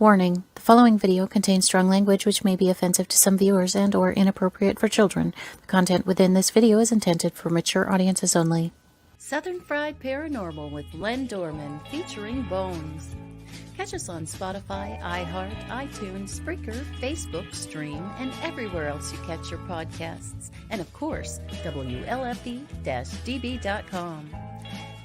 Warning: the following video contains strong language which may be offensive to some viewers and/or inappropriate for children. The content within this video is intended for mature audiences only. Southern Fried Paranormal with Len Dorman featuring Bones. Catch us on Spotify, iHeart, iTunes, Spreaker, Facebook, Stream, and everywhere else you catch your podcasts. And of course, WLFE-DB.com.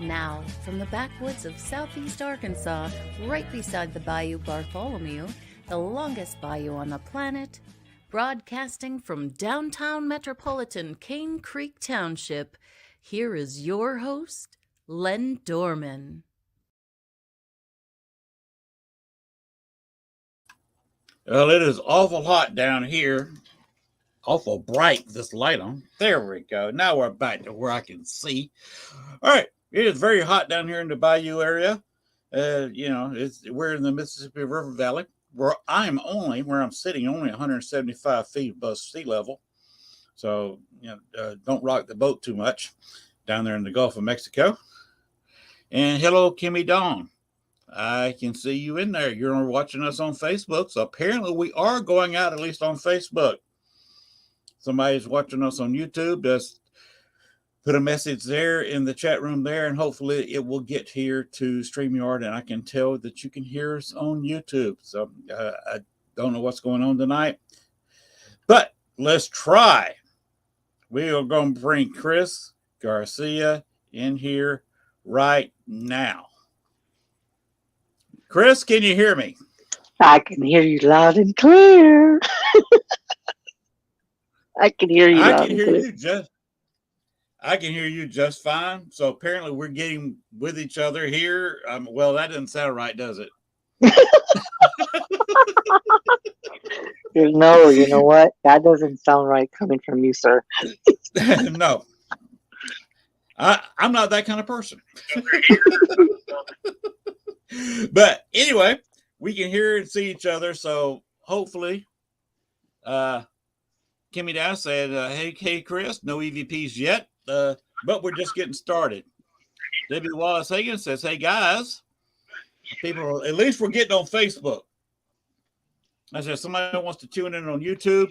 Now, from the backwoods of southeast Arkansas, right beside the Bayou Bartholomew, the longest bayou on the planet, broadcasting from downtown metropolitan Cane Creek Township, here is your host, Len Dorman. Well, it is awful hot down here. Awful bright, this light on. There we go. Now we're back to where I can see. All right. It is very hot down here in the Bayou area. We're in the Mississippi River Valley, where where I'm sitting, only 175 feet above sea level. So, don't rock the boat too much down there in the Gulf of Mexico. And hello, Kimmy Dawn. I can see you in there. You're watching us on Facebook. So apparently we are going out, at least on Facebook. Somebody's watching us on YouTube. Just put a message there in the chat room there, and hopefully it will get here to StreamYard, and I can tell that you can hear us on YouTube. So I don't know what's going on tonight, but let's try. We are going to bring Chris Garcia in here right now. Chris, can you hear me? I can hear you loud and clear. I can hear you loud and clear. I can hear you just fine. So apparently we're getting with each other here. Well, that doesn't sound right, does it? No, you know what? That doesn't sound right coming from you, sir. No. I'm not that kind of person. But anyway, we can hear and see each other. So hopefully, Kimmy Dow said, hey, Chris, no EVPs yet. But we're just getting started. Debbie Wallace Hagan says, hey, guys, people, at least we're getting on Facebook. I said, somebody wants to tune in on YouTube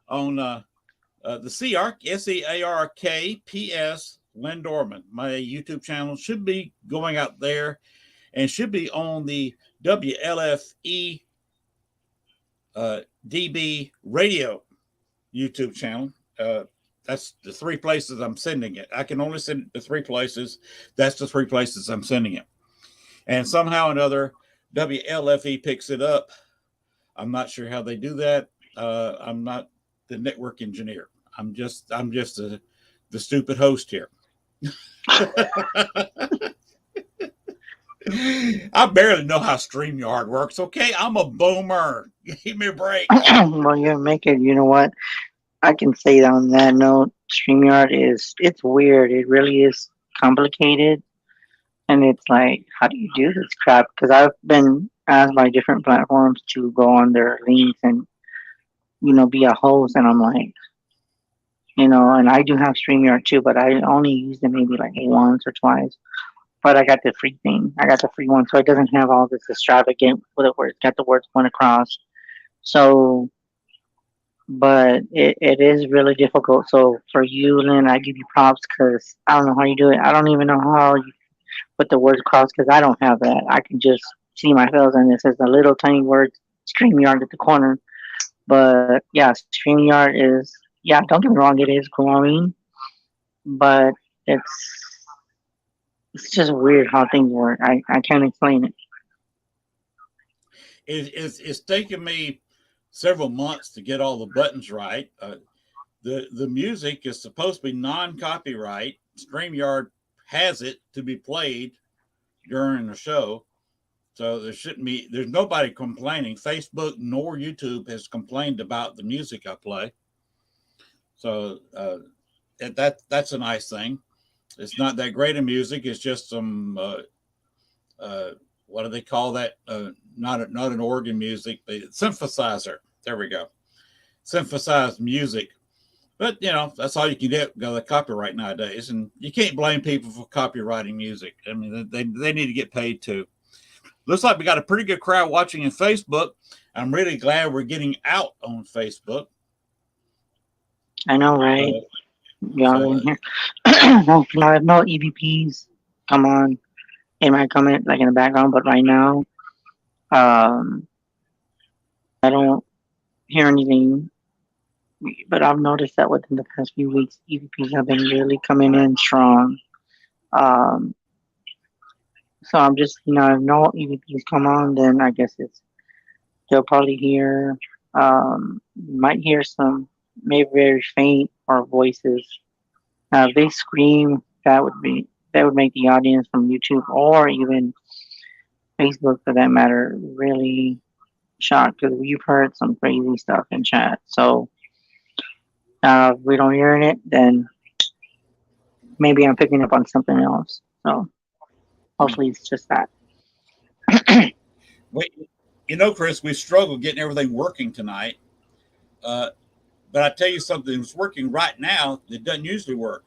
on the CARK, SEARKPS, Len Dorman. My YouTube channel should be going out there and should be on the WLFE DB radio YouTube channel. That's the three places I'm sending it. I can only send it to three places. That's the three places I'm sending it. And somehow or another, WLFE picks it up. I'm not sure how they do that. I'm not the network engineer. I'm just the stupid host here. I barely know how StreamYard works. Okay, I'm a boomer. Give me a break. Well, you make it. You know what? I can say on that note, StreamYard it's weird. It really is complicated. And it's like, how do you do this crap? Because I've been asked by different platforms to go on their links and, be a host. And I'm like, and I do have StreamYard too, but I only used it maybe like once or twice. But I got the free thing. I got the free one. So it doesn't have all this extravagant, where it's got the words going across. So, but it is really difficult. So for you, Lynn, I give you props because I don't know how you do it. I don't even know how you put the words across because I don't have that. I can just see myself and it says the little tiny word StreamYard at the corner. But yeah, StreamYard is, don't get me wrong, it is growing, but it's just weird how things work. I can't explain it. It's taken me several months to get all the buttons right. The music is supposed to be non-copyright. StreamYard has it to be played during the show. So there's nobody complaining. Facebook nor YouTube has complained about the music I play. So that's a nice thing. It's not that great of music. It's just some, what do they call that? Not an organ music, but synthesizer. There we go. Synthesized music. But, that's all you can get. Got the copyright nowadays. And you can't blame people for copywriting music. I mean, they need to get paid too. Looks like we got a pretty good crowd watching in Facebook. I'm really glad we're getting out on Facebook. I know, right? Uh, Y'all so in here. Hopefully, I have no EVPs. Come on, it might come in like in the background, but right now, um, I don't hear anything. But I've noticed that within the past few weeks, EVPs have been really coming in strong. Um, so I'm just, if no EVPs come on, then I guess they'll probably hear, might hear some, maybe very faint or voices. If they scream, that would make the audience from YouTube or even Facebook, for that matter, really shocked because we've heard some crazy stuff in chat. So if we don't hear it, then maybe I'm picking up on something else. So hopefully it's just that. we, Chris, we struggled getting everything working tonight. Uh, but I tell you something that's working right now that doesn't usually work.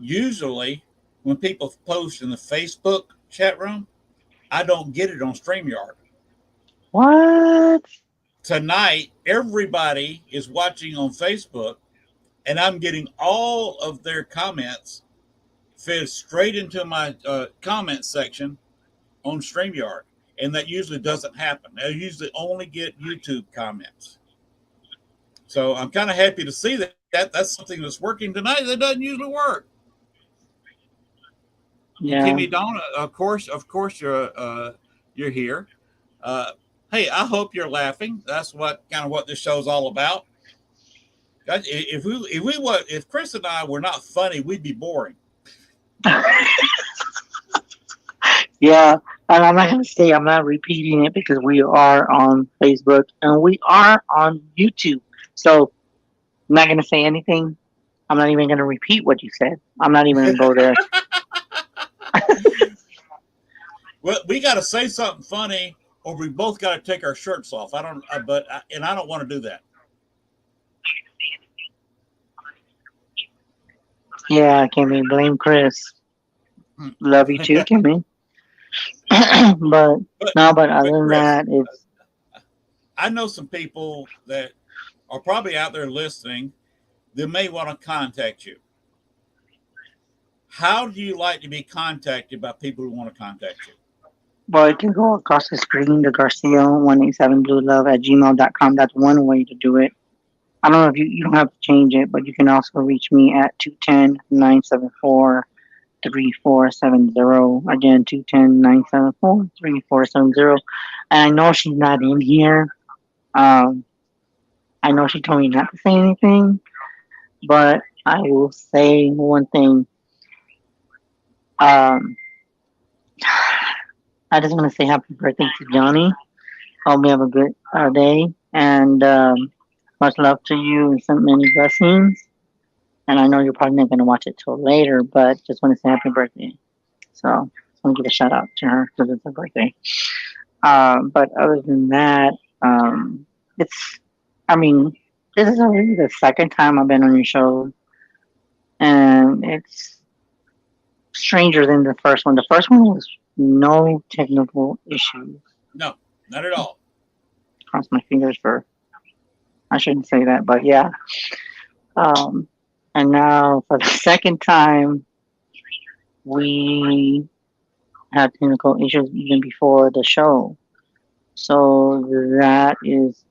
Usually, when people post in the Facebook chat room, I don't get it on StreamYard. What? Tonight, everybody is watching on Facebook, and I'm getting all of their comments fed straight into my comment section on StreamYard. And that usually doesn't happen. I usually only get YouTube comments. So I'm kind of happy to see that. That's something that's working tonight that doesn't usually work. And Yeah. Kimmy Donna, of course, you're here. Uh, hey, I hope you're laughing. That's what this show's all about. If Chris and I were not funny, we'd be boring. Yeah. And I'm not repeating it because we are on Facebook and we are on YouTube. So I'm not going to say anything. I'm not even going to repeat what you said. I'm not even going to go there. Well, we got to say something funny, or we both got to take our shirts off. I don't want to do that. Yeah, Kimmy, blame Chris. Love you too, Kimmy. but but, no, but other but than Chris, that, it's I know some people that are probably out there listening that may want to contact you. How do you like to be contacted by people who want to contact you? well, you can go across the screen to Garcia 187bluelove@gmail.com. That's one way to do it. I don't know if you don't have to change it, but you can also reach me at 210-974-3470. Again, 210-974-3470. And I know she's not in here. Um, I know she told me not to say anything, but I will say one thing. Um, I just want to say happy birthday to Johnny. Hope you have a good day, and much love to you and some many blessings. And I know you're probably not going to watch it till later, but just want to say happy birthday. So just want to give a shout out to her because it's her birthday. But other than that, it's, I mean, this is already the second time I've been on your show, and it's stranger than the first one. The first one was no technical issues. No, not at all. Cross my fingers for, I shouldn't say that, but yeah. Um, and now for the second time, we had technical issues even before the show. So that is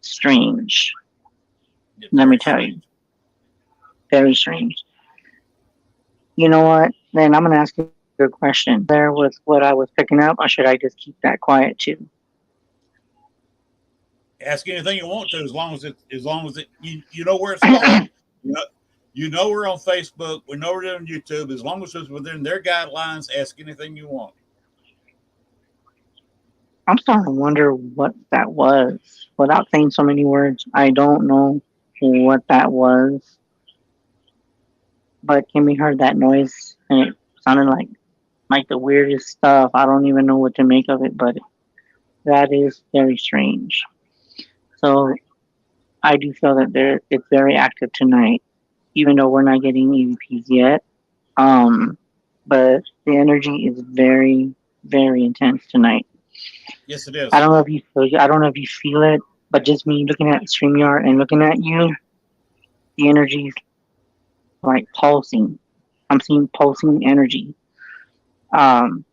strange. Let me tell you. Very strange. You know what? Then I'm going to ask you a question. There was what I was picking up, or should I just keep that quiet too? Ask anything you want to, as long as you know where it's going. You know we're on Facebook. We know we're on YouTube. As long as it's within their guidelines, ask anything you want. I'm starting to wonder what that was. Without saying so many words, I don't know what that was. But Kimmy heard that noise, and it sounded like the weirdest stuff. I don't even know what to make of it, but that is very strange. So I do feel that it's very active tonight, even though we're not getting EVPs yet. But the energy is very, very intense tonight. Yes, it I is. don't know if you feel. I don't know if you feel it, but just me looking at Streamyard and looking at you, the energy is like pulsing. I'm seeing pulsing energy. Um,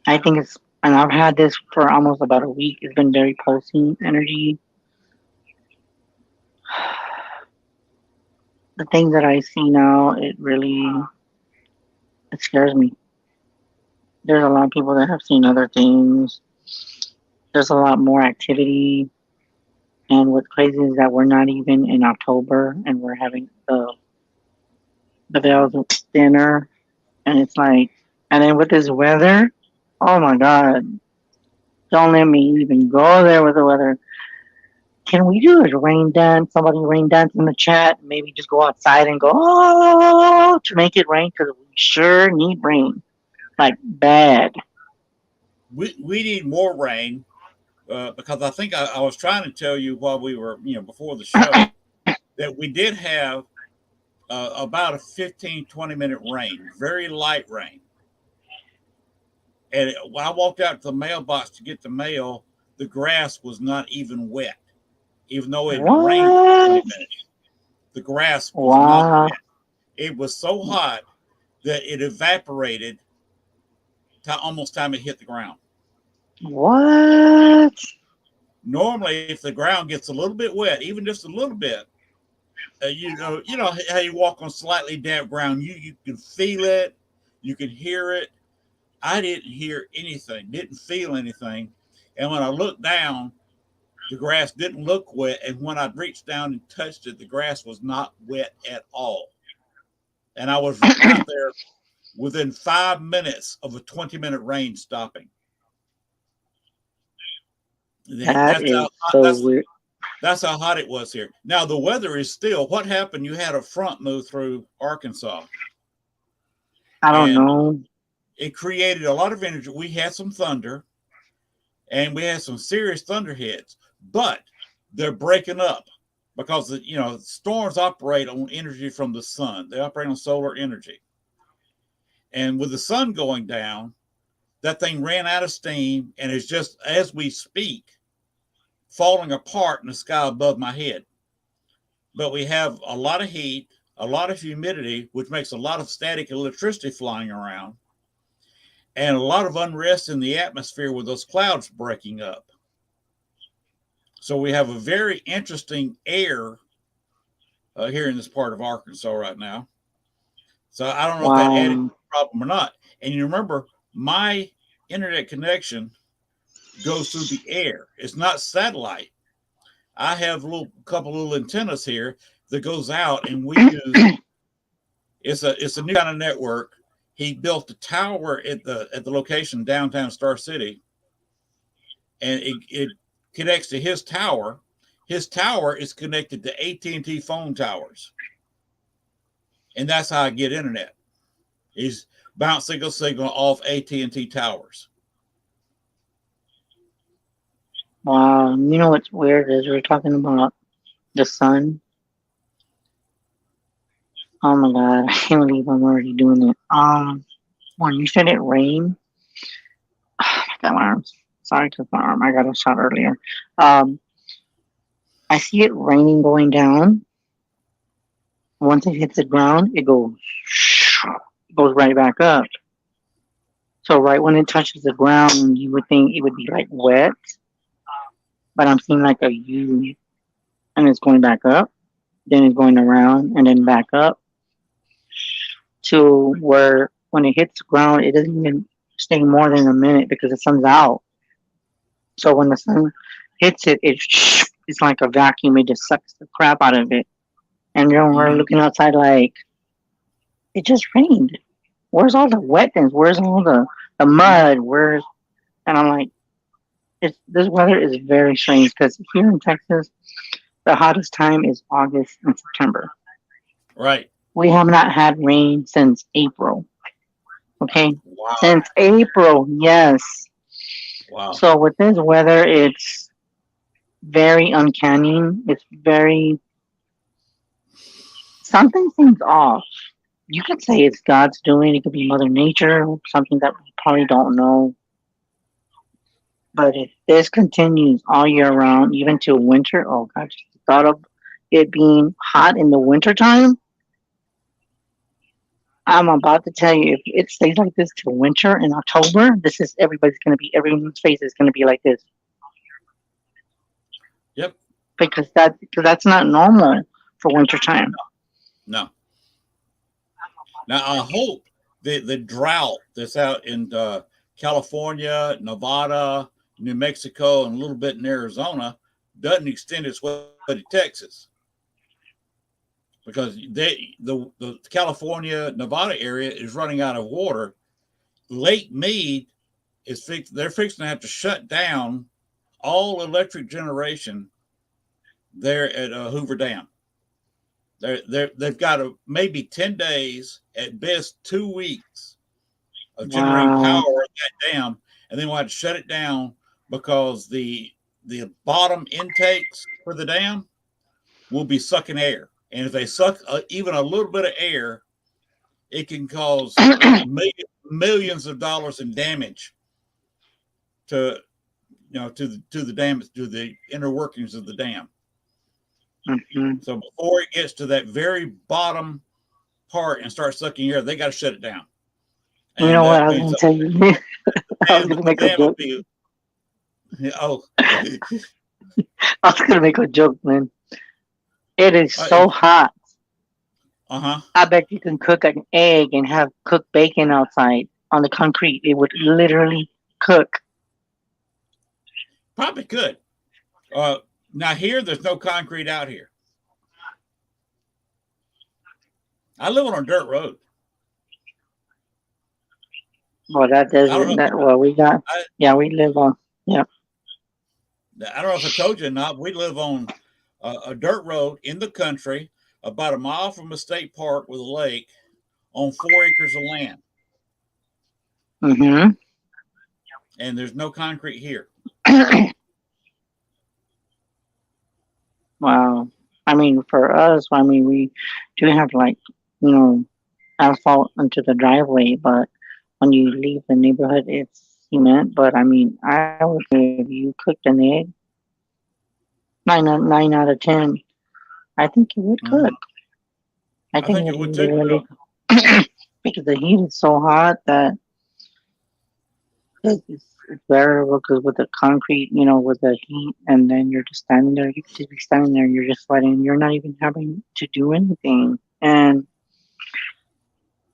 I think it's, and I've had this for almost about a week. It's been very pulsing energy. The things that I see now, it scares me. There's a lot of people that have seen other things. There's a lot more activity. And what's crazy is that we're not even in October and we're having the veils thinner. And it's like, and then with this weather, oh my God, don't let me even go there with the weather. Can we do a rain dance? Somebody rain dance in the chat. Maybe just go outside and go, oh, to make it rain because we sure need rain. Like bad. We need more rain because I think I was trying to tell you while we were, before the show that we did have about a 15-20 minute rain, very light rain. And when I walked out to the mailbox to get the mail, the grass was not even wet, even though it had rained for 20 What? minutes. The grass was not Wow. wet. It was so hot that it evaporated to almost time it hit the ground. What? Normally, if the ground gets a little bit wet, even just a little bit, you know how you walk on slightly damp ground, you can feel it, you can hear it. I didn't hear anything, didn't feel anything, and when I looked down, the grass didn't look wet, and when I reached down and touched it, the grass was not wet at all. And I was out there within 5 minutes of a 20-minute rain stopping. That That's is how so weird. that's how hot it was here. Now the weather is still. What happened? You had a front move through Arkansas, I don't and know. it created a lot of energy. We had some thunder, and we had some serious thunderheads, but they're breaking up because storms operate on energy from the sun. They operate on solar energy, and with the sun going down, that thing ran out of steam and is just as we speak falling apart in the sky above my head. But we have a lot of heat, a lot of humidity, which makes a lot of static electricity flying around, and a lot of unrest in the atmosphere with those clouds breaking up. So we have a very interesting air here in this part of Arkansas right now. So I don't know if that added to Wow. the problem or not. And you remember, my internet connection goes through the air. It's not satellite. I have a couple little antennas here that goes out, and we use it's a new kind of network. He built a tower at the location downtown Star City, and it connects to his tower. His tower is connected to AT&T phone towers, and that's how I get internet. He's bouncing a signal off AT&T towers. Wow. You know what's weird is we're talking about the sun. Oh my God. I can't believe I'm already doing it. When you said it rained, I got my arms. Sorry, because my arm. I got a shot earlier. Um, I see it raining going down. Once it hits the ground, it goes right back up. So right when it touches the ground, you would think it would be like wet, but I'm seeing like a U, and it's going back up, then it's going around, and then back up to where when it hits the ground, it doesn't even stay more than a minute because the sun's out. So when the sun hits it, it's like a vacuum. It just sucks the crap out of it. And then we're Mm-hmm. looking outside like it just rained. Where's all the wetness? Where's all the mud? Where's and I'm like, this weather is very strange because here in Texas, the hottest time is August and September. Right. We have not had rain since April. Okay, Wow. since April, yes. Wow. So with this weather, it's very uncanny. It's very something seems off. You could say it's God's doing. It could be Mother Nature, something that we probably don't know. But if this continues all year round, even till winter, oh God, just the thought of it being hot in the wintertime, I'm about to tell you, if it stays like this till winter in October, this is everyone's face is gonna be like this Yep. because that's not normal for wintertime. No. Now I hope the drought that's out in California, Nevada, New Mexico, and a little bit in Arizona doesn't extend its way to Texas, because the California Nevada area is running out of water. Lake Mead is fixed. They're fixing to have to shut down all electric generation there at Hoover Dam. They've got maybe 10 days, at best 2 weeks, of generating Wow. power at that dam, and then we'll have to shut it down because the bottom intakes for the dam will be sucking air, and if they suck even a little bit of air, it can cause millions of dollars in damage to to the damage to the inner workings of the dam. Hmm. So before it gets to that very bottom part and starts sucking air, they got to shut it down. You And know what? that I was means gonna tell you. I was gonna the make a dam will joke. be, oh, I was gonna make a joke, man. It is uh so hot. huh. I bet you can cook an egg and have cooked bacon outside on the concrete. It would literally cook. Probably could. Now here, there's no concrete out here. I live on a dirt road. Well, that I don't know. doesn't. That well, we got. I, Yeah, we live on. Yeah. I don't know if I told you or not. We live on a dirt road in the country, about a mile from a state park with a lake, on 4 acres of land, Hmm. and there's no concrete here. Wow. I mean, for us, I mean, we do have like you know asphalt into the driveway, but when you leave the neighborhood, it's cement. But I mean, I would say if you cooked an egg, 9 out of 10, I think it would cook. Mhm. I I think it think it would would too. literally because the heat is so hot that it's variable. Because with the concrete, with the heat, and then you're just standing there, you could just be standing there, and you're just sweating. You're not even having to do anything. And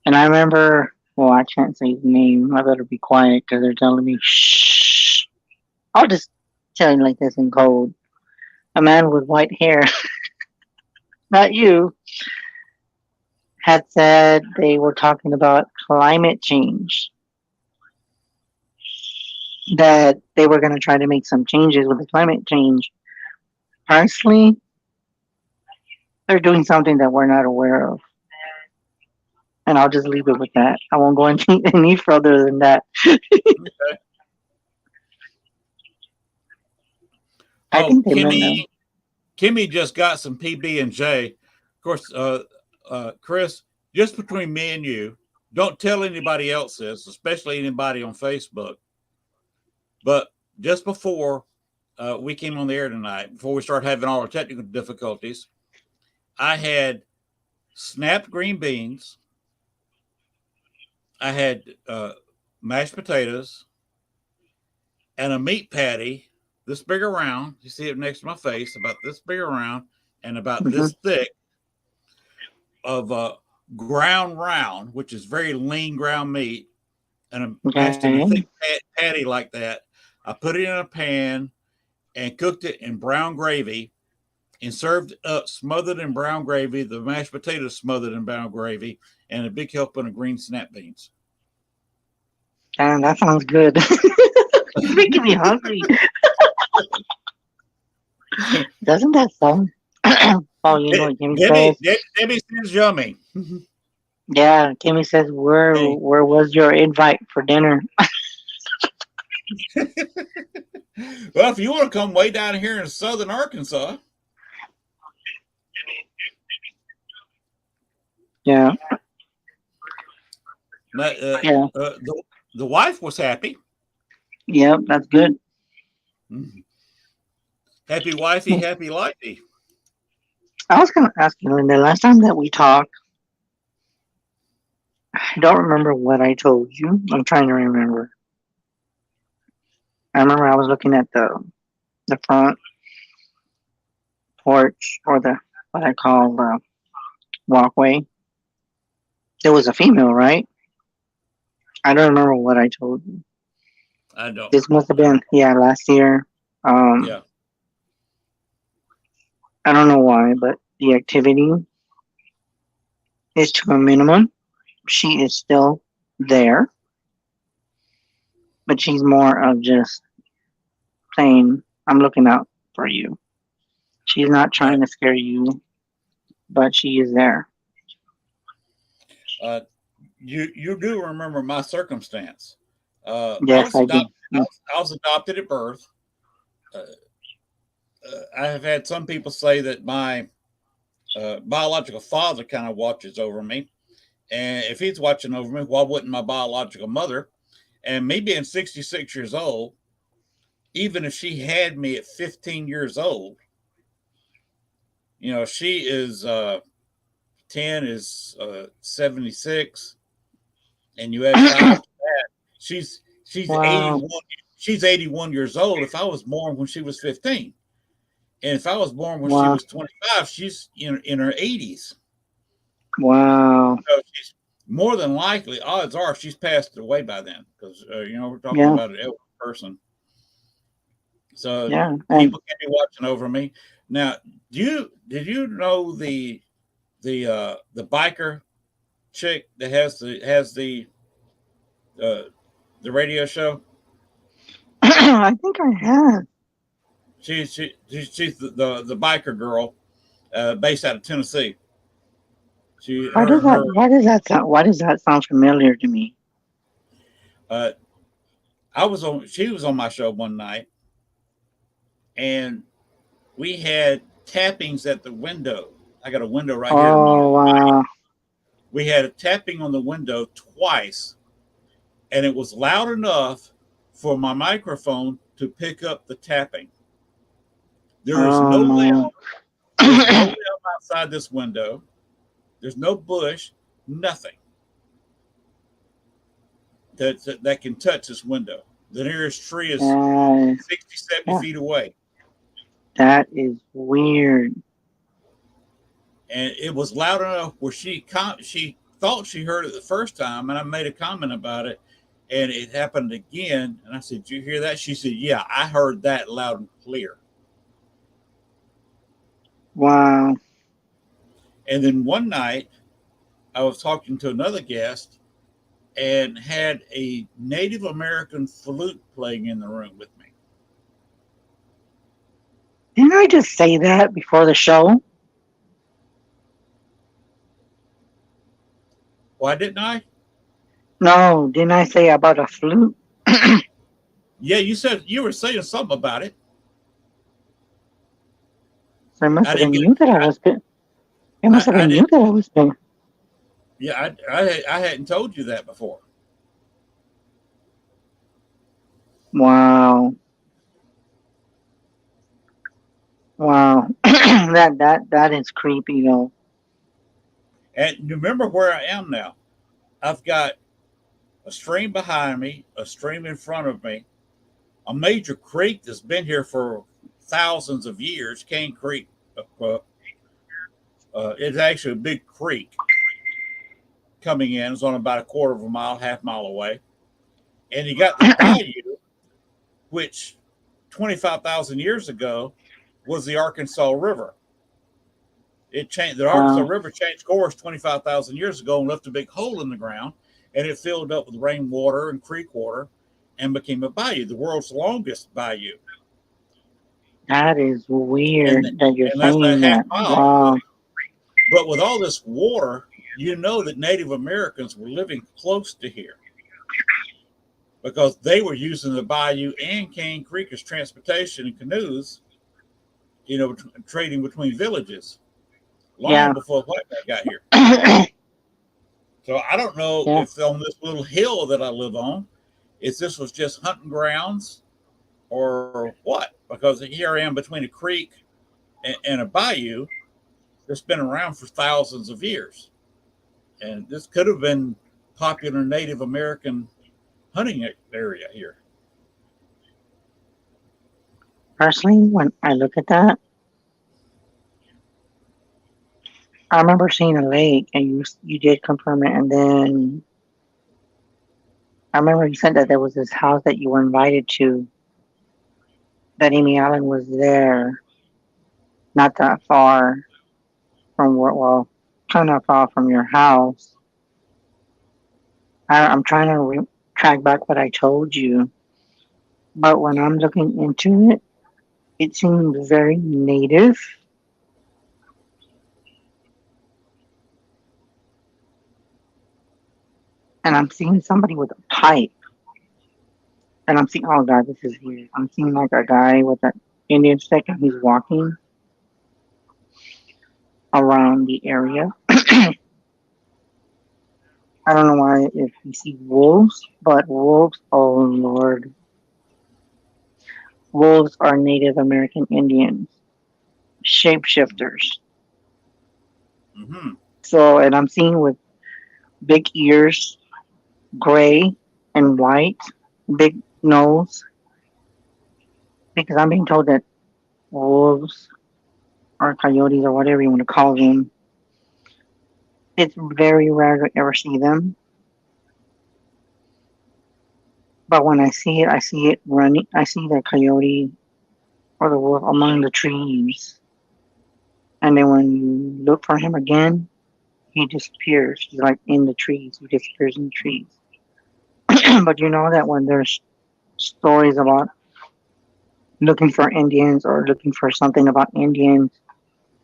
I remember, well, I can't say his name. I better be quiet because they're telling me shh. I'll just tell you like this in code. A man with white hair, not you, had said they were talking about climate change, that they were going to try to make some changes with the climate change. Personally, they're doing something that we're not aware of. And I'll just leave it with that. I won't go any further than that. Okay. I Oh, think they meant them. Kimmy just got some PB and J. Of course, Chris, just between me and you, don't tell anybody else this, especially anybody on Facebook. But just before we came on the air tonight, before we started having all our technical difficulties, I had snapped green beans. I had mashed potatoes and a meat patty this big around. You see it next to my face, about this big around and about Hmm. this thick, of ground round, which is very lean ground meat, and I'm mashed in a Okay. thick patty like that. I put it in a pan and cooked it in brown gravy and served it up smothered in brown gravy, the mashed potatoes smothered in brown gravy, and a big helping of green snap beans. Damn, that sounds good. You're making me hungry. Doesn't that sound? Oh, you know what Kimmy says? Debbie says yummy. Yeah, Kimmy says, Hey, where was your invite for dinner? well, if you want to come way down here in southern Arkansas, Yeah. Yeah. The wife was happy. Yep, that's good. Mhm. Happy wifey, happy lifey. I was gonna ask you, and the last time that we talked, I don't remember what I told you. I'm trying to remember. I remember I was looking at the front porch or the what I call the walkway. There was a female, right? I don't remember what I told you. I don't. This must have been last year. Um, Yeah. I don't know why, but the activity is to a minimum. She is still there, but she's more of just saying, "I'm looking out for you." She's not Yeah. trying to scare you, but she is there. Uh, you do remember my circumstance. I Yes, was I do. adopted. I was adopted at birth. Uh, I have had some people say that my biological father kind of watches over me, and if he's watching over me, why wouldn't my biological mother? And me being 66 years old, even if she had me at 15 years old, she is 10 is 76, and you add five to that, she's Wow, 81. She's 81 years old. If I was born when she was 15, and if I was born when she wow, was 25, she's in her 80s. wow. So she's more than likely, odds are she's passed away by then, because we're talking Yeah, about an elderly person. So yeah. And people can be watching over me. Now, did you know the biker chick that has uh, the radio show? I think I have. She's the biker girl, based out of Tennessee. She Why her does that? her Why does that sound? Why does that sound familiar to me? uh, I was on she was on my show one night, and we had tappings at the window. I got a window right here to my. Oh wow, We had a tapping on the window twice, and it was loud enough for my microphone to pick up the tapping. There is oh no man. limb. There's no limb outside this window. There's no bush. Nothing that can touch this window. The nearest tree is Uh, 60, 70 yeah, feet away. that is weird. And it was loud enough where she thought she heard it the first time, and I made a comment about it, and it happened again. And I said, "Did you hear that?" She said, "Yeah, I heard that loud and clear." Wow. And then one night, I was talking to another guest and had a Native American flute playing in the room with me. Didn't I just say that before the show? Why didn't I? No, didn't I say about a flute? Yeah, you said you were saying something about it. So it must I have didn't been get. you that I was. It must have I been you didn't. that I was. Yeah, I hadn't told you that before. Wow. Wow. that is creepy though. And you remember where I am now? I've got a stream behind me, a stream in front of me, a major creek that's been here for thousands of years. Cane Creek. Uh, it's actually a big creek coming in. It's on about a quarter of a mile, half mile away. And you got the bayou, which 25,000 years ago was the Arkansas River. It changed. The Arkansas Wow. River changed course 25,000 years ago and left a big hole in the ground, and it filled up with rainwater and creek water and became a bayou, the world's longest bayou. That is And weird that you're and that's a saying half that. mile. Wow. But with all this water, you know that Native Americans were living close to here because they were using the bayou and Cane Creek as transportation and canoes, trading between villages long Yeah. before white man got here. So I don't know Yeah. if on this little hill that I live on, if this was just hunting grounds or what. Because here I am between a creek and a bayou that's been around for thousands of years. And this could have been popular Native American hunting area here. Personally, when I look at that, I remember seeing a lake, and you did confirm it, and then I remember you said that there was this house that you were invited to, that Amy Allen was there, not that far from where, well, kind of far from your house. I'm trying to track back what I told you, but when I'm looking into it, it seems very native, and I'm seeing somebody with a pipe, and I'm seeing, oh god, this is weird. I'm seeing like a guy with an Indian stick, and he's walking around the area. I don't know why if you see wolves, but wolves, oh lord, wolves are Native American Indians, shapeshifters. Mm-hmm. So, and I'm seeing with big ears, gray and white, big nose, because I'm being told that wolves or coyotes or whatever you want to call them, it's very rare to ever see them. But when I see it running. I see the coyote or the wolf among the trees. And then when you look for him again, he disappears. He's like in the trees. He disappears in the trees. But you know that when there's stories about looking for Indians or looking for something about Indians,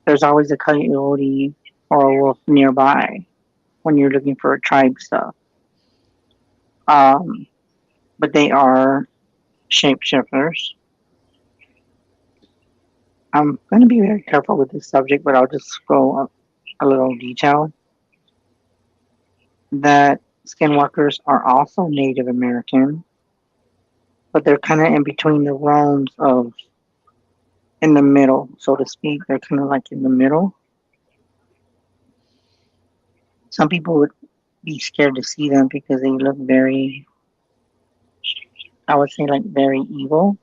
there's always a coyote or a wolf nearby when you're looking for tribe stuff. Um, but they are shapeshifters. I'm going to be very careful with this subject, but I'll just go a little detail that skinwalkers are also Native American, but they're kind of in between the realms of in the middle, so to speak. They're kind of like in the middle. Some people would be scared to see them because they look very, I would say, like very evil.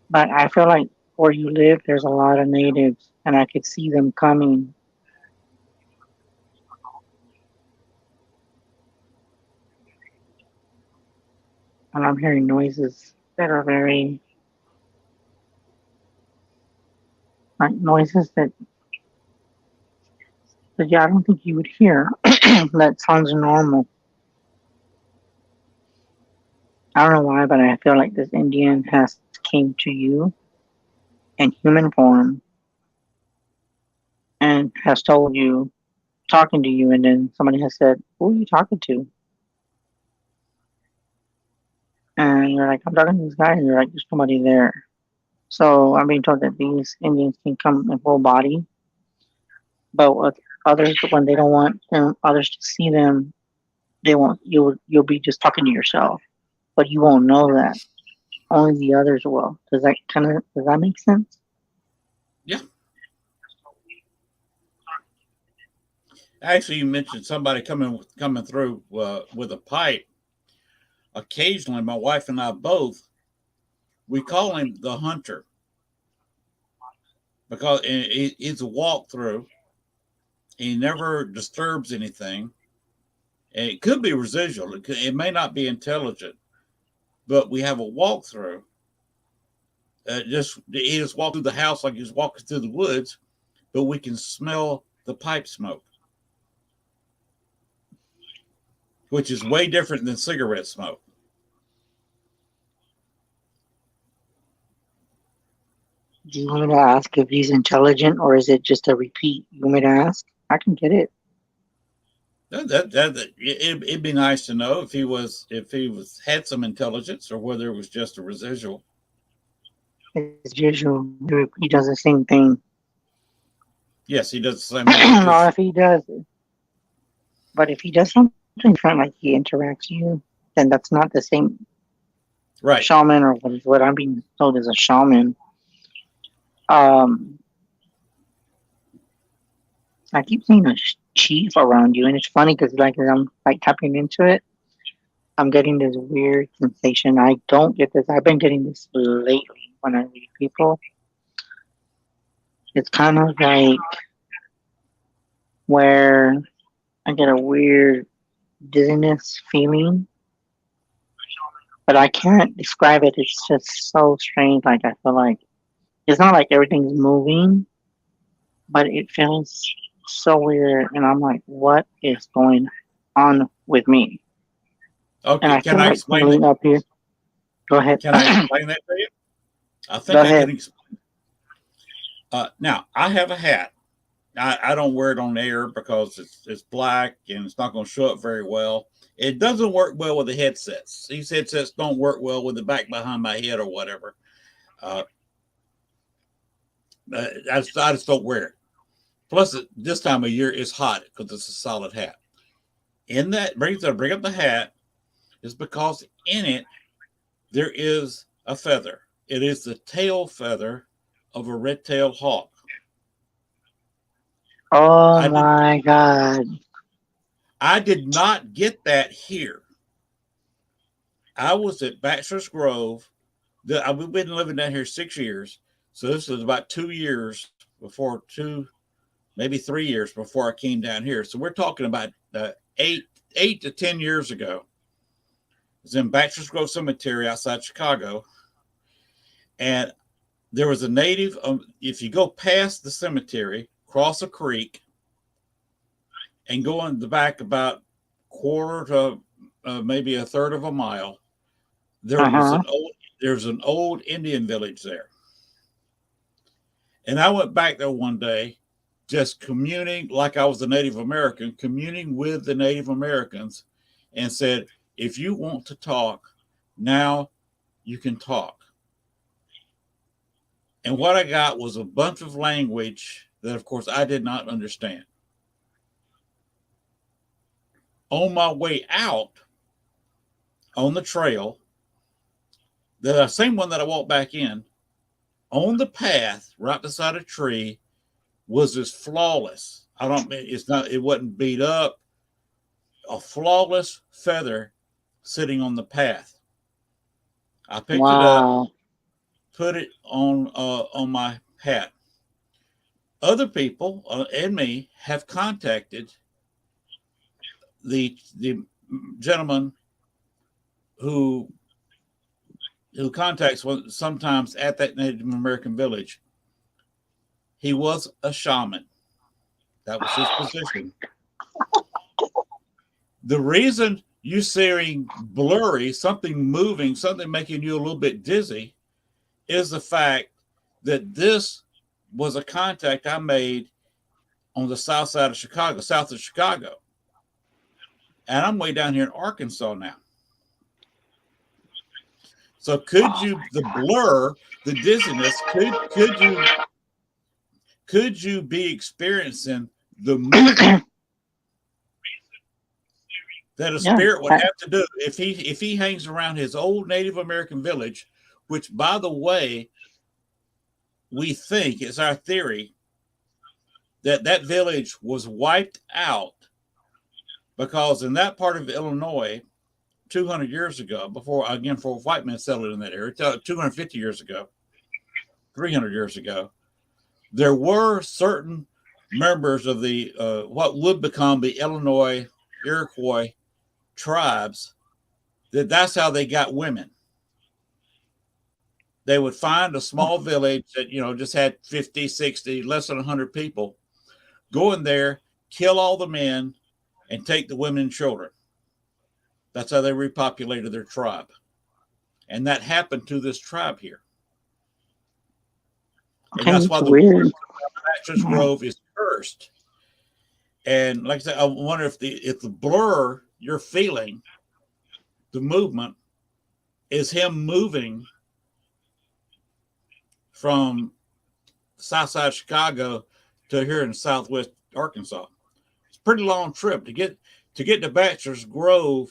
But I feel like where you live, there's a lot of natives, and I could see them coming. And I'm hearing noises that are very, like noises that yeah, I don't think you would hear. That sounds normal. I don't know why, but I feel like this Indian has came to you in human form and has told you, talking to you, and then somebody has said, "Who are you talking to?" And you're like, "I'm talking to this guy," and you're like, "There's somebody there." So I'm being told that these Indians can come in full body, but with others, when they don't want others to see them, they won't. You'll be just talking to yourself, but you won't know that. Only the others will. Does that make sense? Yeah. Actually, you mentioned somebody coming through with a pipe. Occasionally, my wife and I both we call him the hunter because it's a walkthrough. He never disturbs anything. And it could be residual. It may not be intelligent, but we have a walkthrough. He just walked through the house like he's walking through the woods, but we can smell the pipe smoke, which is way different than cigarette smoke. Do you want me to ask if he's intelligent or is it just a repeat? You want me to ask? I can get it. It'd be nice to know if he was had some intelligence or whether it was just a residual. As usual, he does the same thing. Yes, he does the same thing. He Or just if he does, but if he does something different, like he interacts you, then that's not the same right. shaman or what I'm being told is a shaman. Um, I keep seeing a chief around you, and it's funny because like as I'm like tapping into it, I'm getting this weird sensation. I don't get this. I've been getting this lately when I read people. It's kind of like where I get a weird dizziness feeling, but I can't describe it. It's just so strange. Like I feel like it's not like everything's moving, but it feels so weird, and I'm like, what is going on with me? And Okay, I can feel I like explain that? tingling up here. Go ahead. Can I explain that to you? I Go think I can ahead. explain. Now, I have a hat. I don't wear it on air because it's black and it's not going to show up very well. It doesn't work well with the headsets. These headsets don't work well with the back behind my head or whatever. Uh, I just don't wear it. Plus, this time of year it's hot because it's a solid hat. In that, bring up the hat is because in it there is a feather. It is the tail feather of a red-tailed hawk. Oh I did my god. I did not get that here. I was at Bachelor's Grove. We've been living down here 6 years, so this was about 2 years before maybe 3 years before I came down here. So we're talking about 8 to 10 years ago. It was in Bachelor's Grove Cemetery outside Chicago, and there was a native. If you go past the cemetery, cross a creek, and go in the back about quarter to maybe a third of a mile, there Uh was huh. an old Indian village there. And I went back there one day, just communing like I was a Native American, communing with the Native Americans, and said, if you want to talk, now you can talk. And what I got was a bunch of language that, of course, I did not understand. On my way out on the trail, the same one that I walked back in, on the path right beside a tree was this flawless. I don't mean it's not, it wasn't beat up, a flawless feather sitting on the path. I picked it up, Wow. put it on my hat. Other people and me have contacted the gentleman who contacts sometimes at that Native American village. He was a shaman. That was his position. The reason you seeing blurry, something moving, something making you a little bit dizzy, is the fact that this was a contact I made on the south side of Chicago, south of Chicago. And I'm way down here in Arkansas now. So could you the blur, the dizziness, could you be experiencing the movement that a Yeah. spirit would have to do if he hangs around his old Native American village, which by the way, we think it's our theory that that village was wiped out because in that part of Illinois 200 years ago, before white men settled in that area, 250 years ago, 300 years ago, there were certain members of the what would become the Illinois Iroquois tribes that's how they got women. They would find a small village that just had 50, 60, less than 100 people, go in there, kill all the men, and take the women and children. That's how they repopulated their tribe. And that happened to this tribe here. And Okay, that's it's why the word weird. Bachelor's Grove is cursed. And like I said, I wonder if the blur you're feeling, the movement, is him moving from south side of Chicago to here in southwest Arkansas. It's a pretty long trip to get to Bachelor's Grove.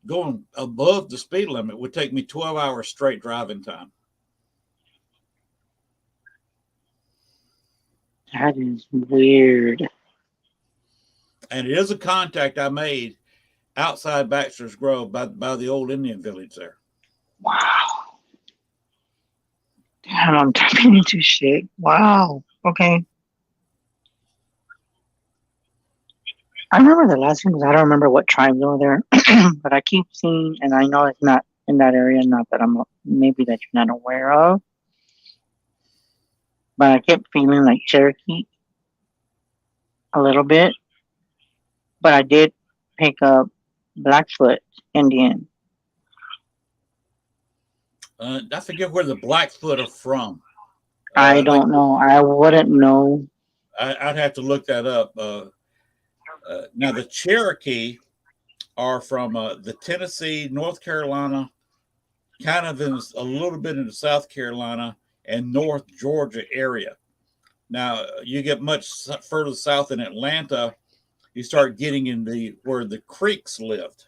Going above the speed limit would take me 12 hours straight driving time. That is weird. And it is a contact I made outside Bachelor's Grove by the old Indian village there. Wow. Damn, I'm tapping into shit. Wow. Okay. I remember the last one because I don't remember what tribes were there, but I keep seeing, and I know it's not in that area, not that I'm maybe that you're not aware of, but I kept feeling like Cherokee a little bit, but I did pick up Blackfoot Indian. I forget where the Blackfoot are from. I don't know. I wouldn't know. I'd have to look that up. Now, the Cherokee are from the Tennessee, North Carolina, kind of in a little bit into South Carolina and North Georgia area. Now, you get much further south in Atlanta, you start getting in where the Creeks lived.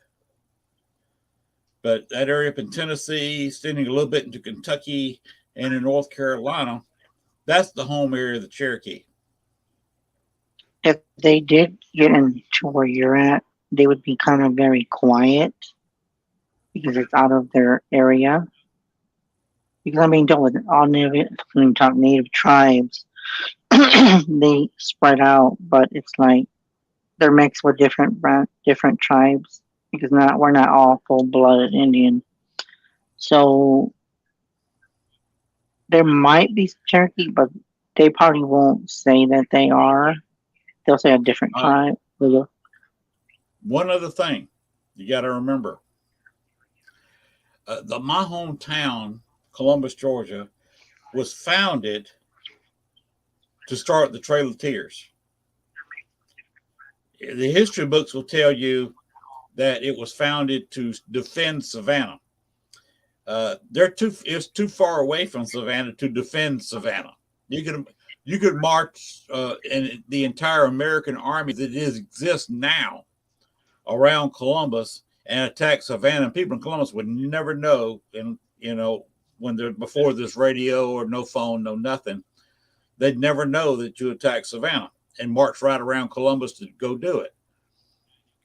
But that area up in Tennessee, extending a little bit into Kentucky and in North Carolina, that's the home area of the Cherokee. If they did get into where you're at, they would be kind of very quiet because it's out of their area. Because I mean, don't with all native tribes, they spread out, but it's like they're mixed with different tribes because we're not all full blooded Indian. So there might be Cherokee, but they probably won't say that they are. They'll say a different tribe. One other thing you got to remember: my hometown, Columbus, Georgia, was founded to start the Trail of Tears. The history books will tell you that it was founded to defend Savannah. It's too far away from Savannah to defend Savannah. You could march in the entire American army that exists now around Columbus and attack Savannah. People in Columbus would never know, and when they're before this radio or no phone, no nothing, they'd never know that you attacked Savannah and march right around Columbus to go do it.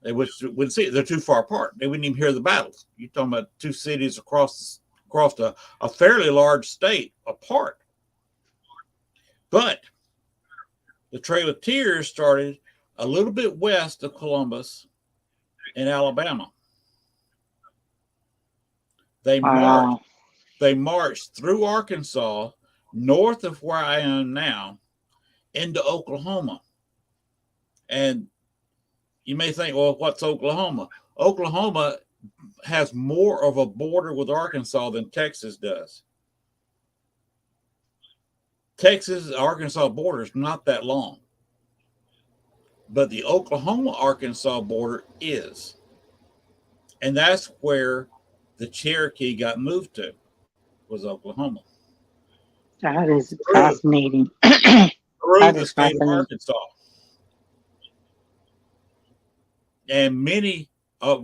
They wouldn't see it. They're too far apart. They wouldn't even hear the battles. You're talking about two cities across a fairly large state apart. But the Trail of Tears started a little bit west of Columbus in Alabama. They marched through Arkansas, north of where I am now, into Oklahoma. And you may think, well, what's Oklahoma? Oklahoma has more of a border with Arkansas than Texas does. Texas-Arkansas border is not that long. But the Oklahoma-Arkansas border is. And that's where the Cherokee got moved to, was Oklahoma. That is fascinating. Through the state of Arkansas. And many, I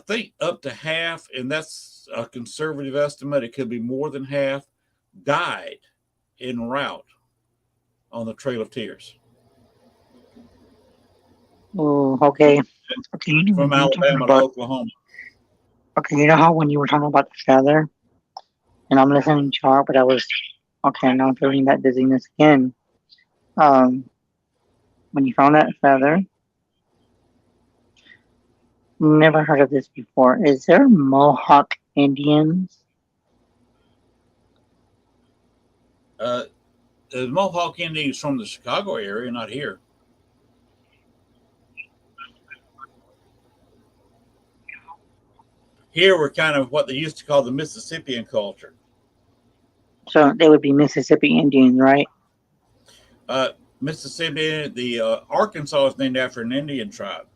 think up to half, and that's a conservative estimate, it could be more than half, died en route on the Trail of Tears. Oh, okay. From Alabama to Oklahoma. Okay, you know how when you were talking about the feather, and I'm listening to you, but I was, okay, now I'm feeling that dizziness again. When you found that feather, never heard of this before. Is there Mohawk Indians? The Mohawk Indians from the Chicago area, not here. Here we're kind of what they used to call the Mississippian culture. So they would be Mississippi Indians, right? Mississippi, the Arkansas is named after an Indian tribe.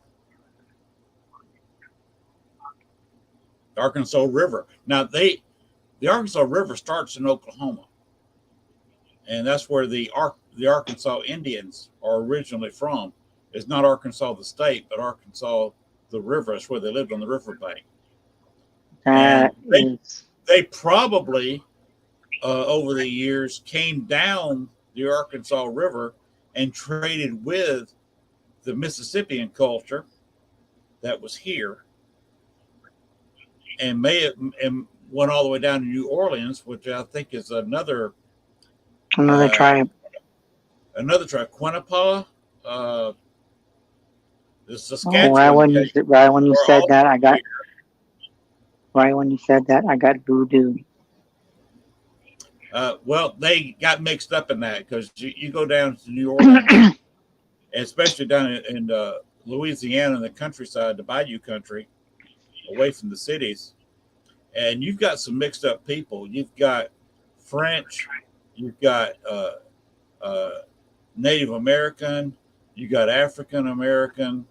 The Arkansas River. Now the Arkansas River starts in Oklahoma, and that's where the the Arkansas Indians are originally from. It's not Arkansas the state, but Arkansas the river. That's where they lived on the riverbank, and That is. they probably over the years came down the Arkansas River and traded with the Mississippian culture that was here, and and went all the way down to New Orleans, which I think is Another uh, tribe. another tribe, Quinnipiac, uh, the Oh, Saskatchewan came, right when you or said all that, here. I got voodoo. Well, they got mixed up in that because you go down to New Orleans, especially down in Louisiana in the countryside, the Bayou country, away from the cities, and you've got some mixed up people. You've got French, you've got uh, Native American, you got African American.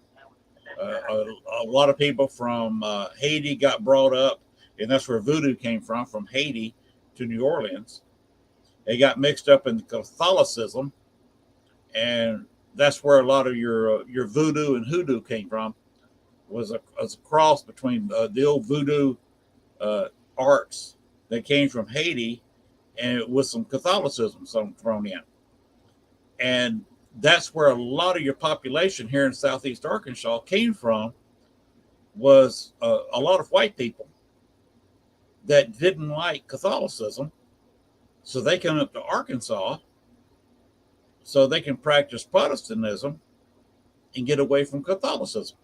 A lot of people from Haiti got brought up, and that's where voodoo came from Haiti to New Orleans. They got mixed up in Catholicism, and that's where a lot of your voodoo and hoodoo came from. Was a cross between the old voodoo uh, arts that came from Haiti and with some Catholicism some thrown in. And that's where a lot of your population here in southeast Arkansas came from, was a lot of white people that didn't like Catholicism. So they come up to Arkansas so they can practice Protestantism and get away from Catholicism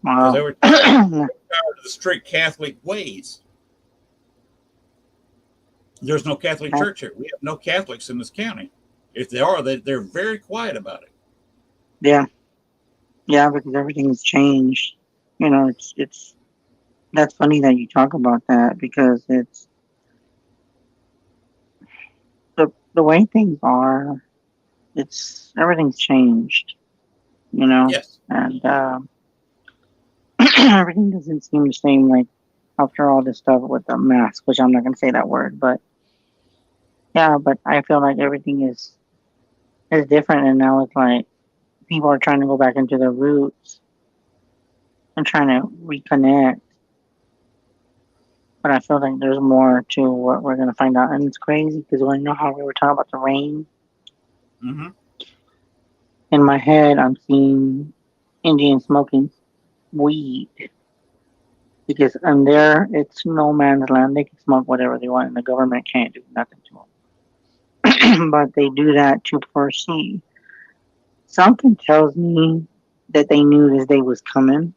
because they Wow. were tired of the strict Catholic ways. There's no Catholic church here. We have no Catholics in this county. If they are, they're very quiet about it. Yeah, yeah, because everything's changed. It's that's funny that you talk about that because it's the way things are. It's everything's changed. You know, Yes. and everything doesn't seem the same. Like after all this stuff with the mask, which I'm not gonna say that word, but yeah, but I feel like everything is different, and now it's like people are trying to go back into their roots and trying to reconnect. But I feel like there's more to what we're gonna find out, and it's crazy because when you know how we were talking about the rain, Mm-hmm. in my head I'm seeing Indians smoking weed because in there it's no man's land. They can smoke whatever they want, and the government can't do nothing to them. But they do that to foresee. Something tells me that they knew this day was coming.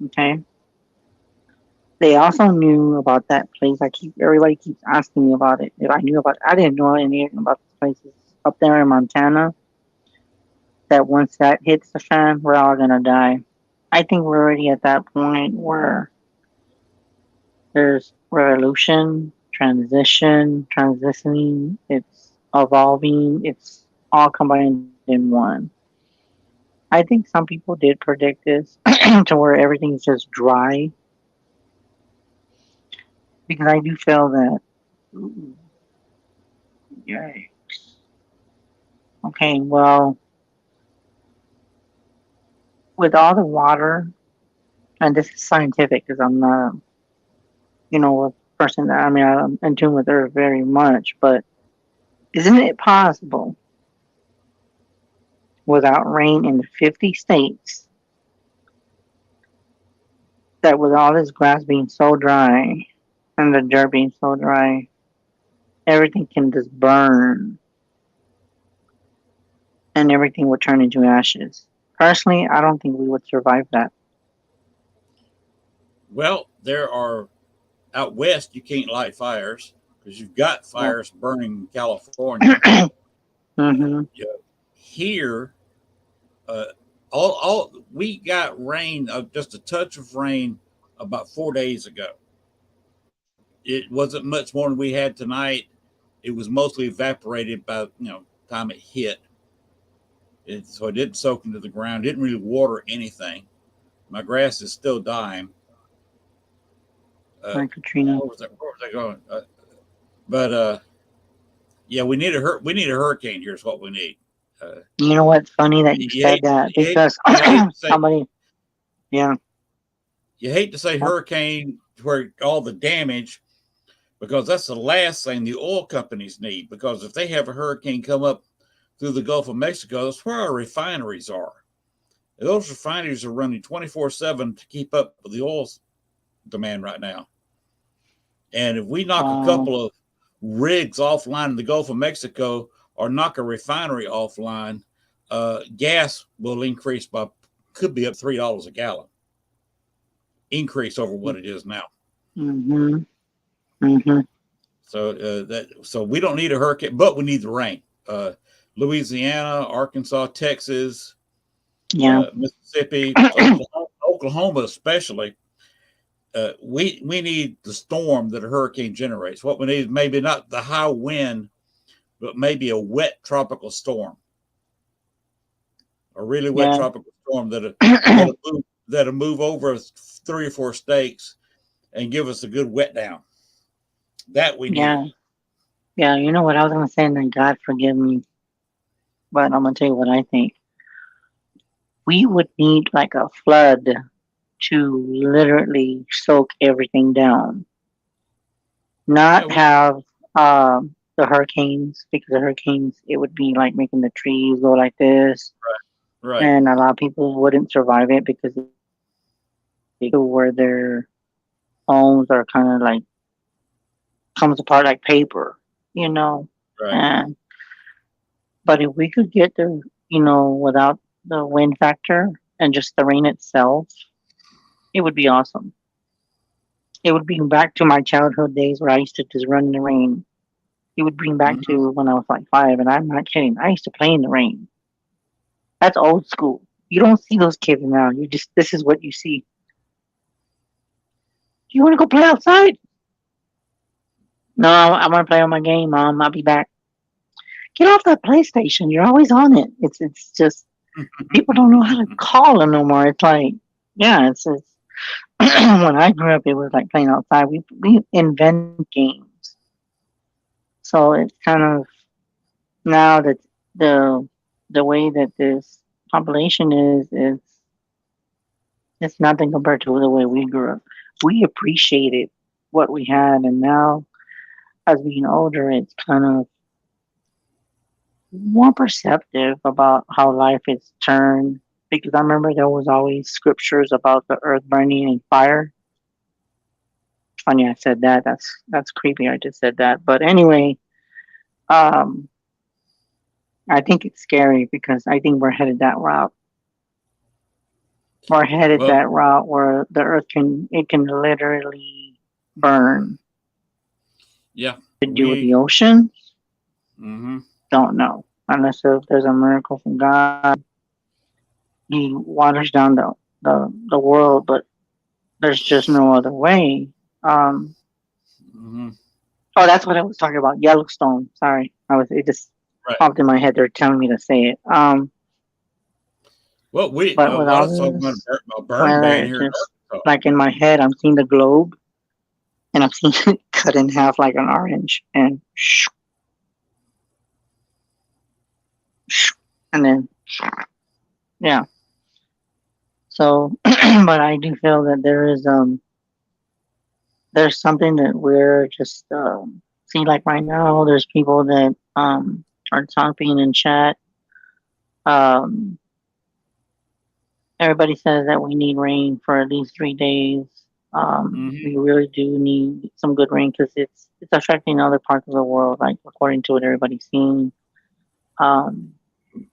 Okay. They also knew about that place. Everybody keeps asking me about it. If I knew about it, I didn't know anything about the places up there in Montana. That once that hits the fan, we're all gonna die. I think we're already at that point where there's revolution, transitioning, it's evolving, it's all combined in one. I think some people did predict this to where everything's just dry because I do feel that. Ooh, yikes. Okay, well, with all the water, and this is scientific because I'm not, a person that, I mean, I'm in tune with Earth very much, but isn't it possible without rain in the 50 states that with all this grass being so dry and the dirt being so dry, everything can just burn and everything would turn into ashes? Personally, I don't think we would survive that. Well, there are out west. You can't light fires because you've got Yeah. fires burning in California. Hmm. Yeah. Here, uh, all we got rain, just a touch of rain, about 4 days ago. It wasn't much more than we had tonight. It was mostly evaporated by time it hit. So it didn't soak into the ground. Didn't really water anything. My grass is still dying. Uh, Like Katrina. where was that going? But yeah, we need a hurricane. Here's what we need. Uh, You know what's funny that you you said hate that because you hate to say somebody, yeah, yep, hurricane where all the damage, because that's the last thing the oil companies need. Because if they have a hurricane come up through the Gulf of Mexico, that's where our refineries are. Those refineries are running 24/7 to keep up with the oil demand right now. And if we knock a wow, couple of rigs offline in the Gulf of Mexico or knock a refinery offline, gas will increase by, could be up $3 a gallon, increase over what it is now. mm-hmm, mm-hmm, So we don't need a hurricane, but we need the rain. Louisiana, Arkansas, Texas, yeah, Mississippi, Oklahoma especially. We need the storm that a hurricane generates. What we need is maybe not the high wind, but maybe a wet tropical storm, a really wet yeah, tropical storm that'll move over 3 or 4 states and give us a good wet down. That we need. yeah, yeah. You know what I was gonna say, and then God forgive me, but I'm gonna tell you what I think. We would need like a flood to literally soak everything down, Yeah, not have the hurricanes because the hurricanes it would be like making the trees go like this, right, and a lot of people wouldn't survive it because where their homes are kind of like comes apart like paper, you know. right. And but if we could get the without the wind factor and just the rain itself, it would be awesome. It would bring back to my childhood days where I used to just run in the rain. It would bring back Mm-hmm. to when I was like 5, and I'm not kidding. I used to play in the rain. That's old school. You don't see those kids now. You just this is what you see. Do you want to go play outside? No, I want to play on my game, Mom. I'll be back. Get off that PlayStation. You're always on it. It's just people don't know how to call them no more. It's like yeah, it's when I grew up, it was like playing outside. We invent games, so it's kind of now that the the way that this population is it's nothing compared to the way we grew up. We appreciated what we had, and now as being older, it's kind of more perceptive about how life is turned. Because I remember there was always scriptures about the earth burning in fire. Funny I said that. That's creepy. I just said that. But anyway, um, I think it's scary because I think we're headed that route. We're headed Well, that route where the earth can literally burn. yeah, To do with the we. ocean, Mm-hmm. don't know. Unless if there's a miracle from God, He waters down the world, but there's just no other way. Um, Mm-hmm. oh, that's what I was talking about. Yellowstone. Sorry, it just Right. popped in my head. They're telling me to say it. Well, But with what I all was talking this about burn weather, ban it here in just Arkansas. like in my head, I'm seeing the globe and I'm seeing it cut in half like an orange, and and then yeah. So, but I do feel that there's something that we're just see like right now. There's people that are talking in chat. Um, Everybody says that we need rain for at least 3 days. Mm-hmm. We really do need some good rain because it's affecting other parts of the world. Like according to what everybody's seeing, um,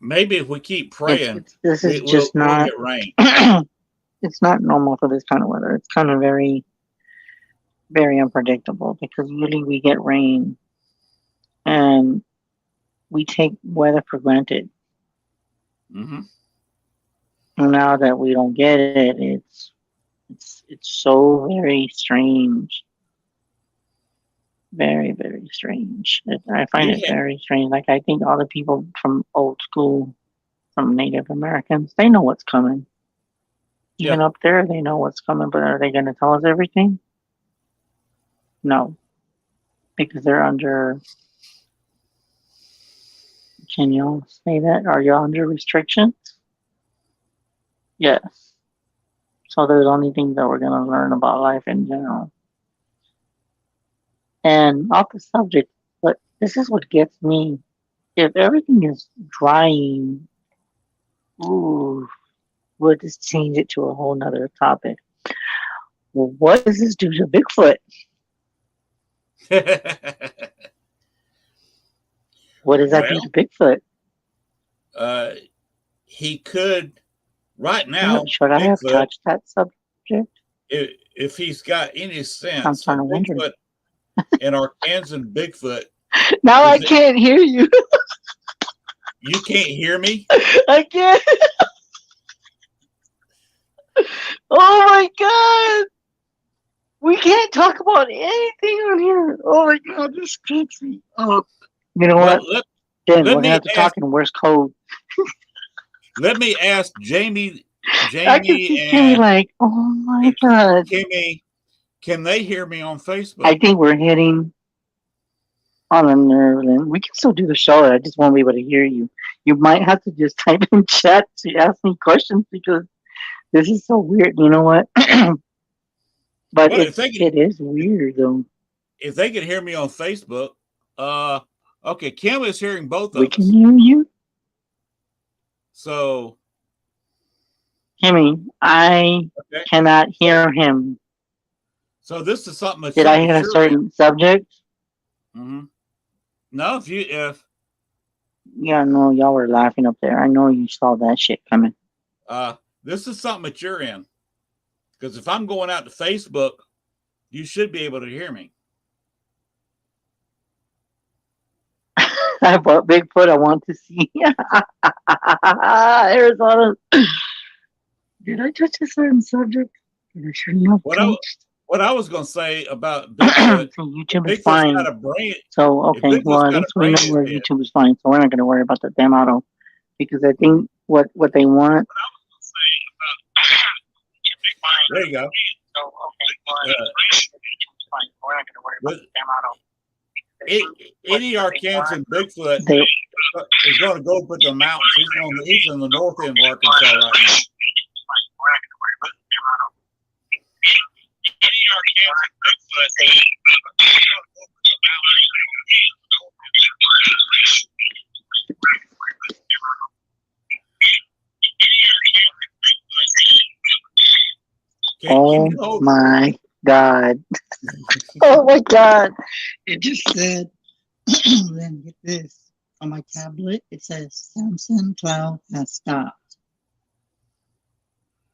Maybe if we keep praying, it's this is just we'll not. get rain. It's not normal for this kind of weather. It's kind of very unpredictable because usually we get rain and we take weather for granted. Mm-hmm. And now that we don't get it, it's so very strange, very strange. I find We it very strange. Like I think all the people from old school, from Native Americans, they know what's coming. Yeah. Even up there, they know what's coming. But are they going to tell us everything? No. because they're under. Can y'all say that? Are y'all under restrictions? Yes. So there's only things that we're gonna learn about life in general. And off the subject, but this is what gets me. If everything is drying, ooh, we'll just change it to a whole nother topic. Well, what does this do to Bigfoot? What does that do Well, to Bigfoot? uh, he could right Should, now. should I have Bigfoot, touched that subject? if he's got any I'm sense, starting to wonder. Bigfoot and Arkansas Bigfoot Now I is it, can't hear you. you can't hear me? I can't. Oh my god. We can't talk about anything on here. Oh my god, this keeps me up. You know Well, what? Then let we're gonna me have to ask talk in Morse code. Jamie, I can Jamie see Kimmy and like, oh my god. Kimmy, can they hear me on I Facebook? think we're hitting on a nerve, and we can still do the show. I just won't be able to hear you. You might have to just type in chat to ask me questions because this is so weird. You know what? But Well, it is weird though. if they can hear me on Facebook, uh, okay, Kim is hearing both We of can us. hear you, So Kimmy. I okay, cannot so hear him. so this is something Did I hit a that you're in. certain subject? Mm-hmm. No, if Yeah, no, y'all were laughing up there. I know you saw that shit coming. this is something that you're in, because if I'm going out to Facebook, you should be able to hear me. I bought Bigfoot. I want to see Arizona. Did I touch a certain subject that I shouldn't have What I touched? what I was going to say about Bigfoot, So if YouTube is Bigfoot's got fine. a brain, So if okay, Bigfoot's well at got a least we brain know in his where head, YouTube is fine. So we're not going to worry about the damn auto because I think what they want. there you go. So okay, well Uh, YouTube is fine. We're not going to worry about but the damn auto. any Arkansas Bigfoot They is going to go up at the mountains. He's in the north end of Arkansas right now. Can Oh you hold? my god. Oh my god. It just said, then get this. On my tablet, it says Samson Cloud has stopped.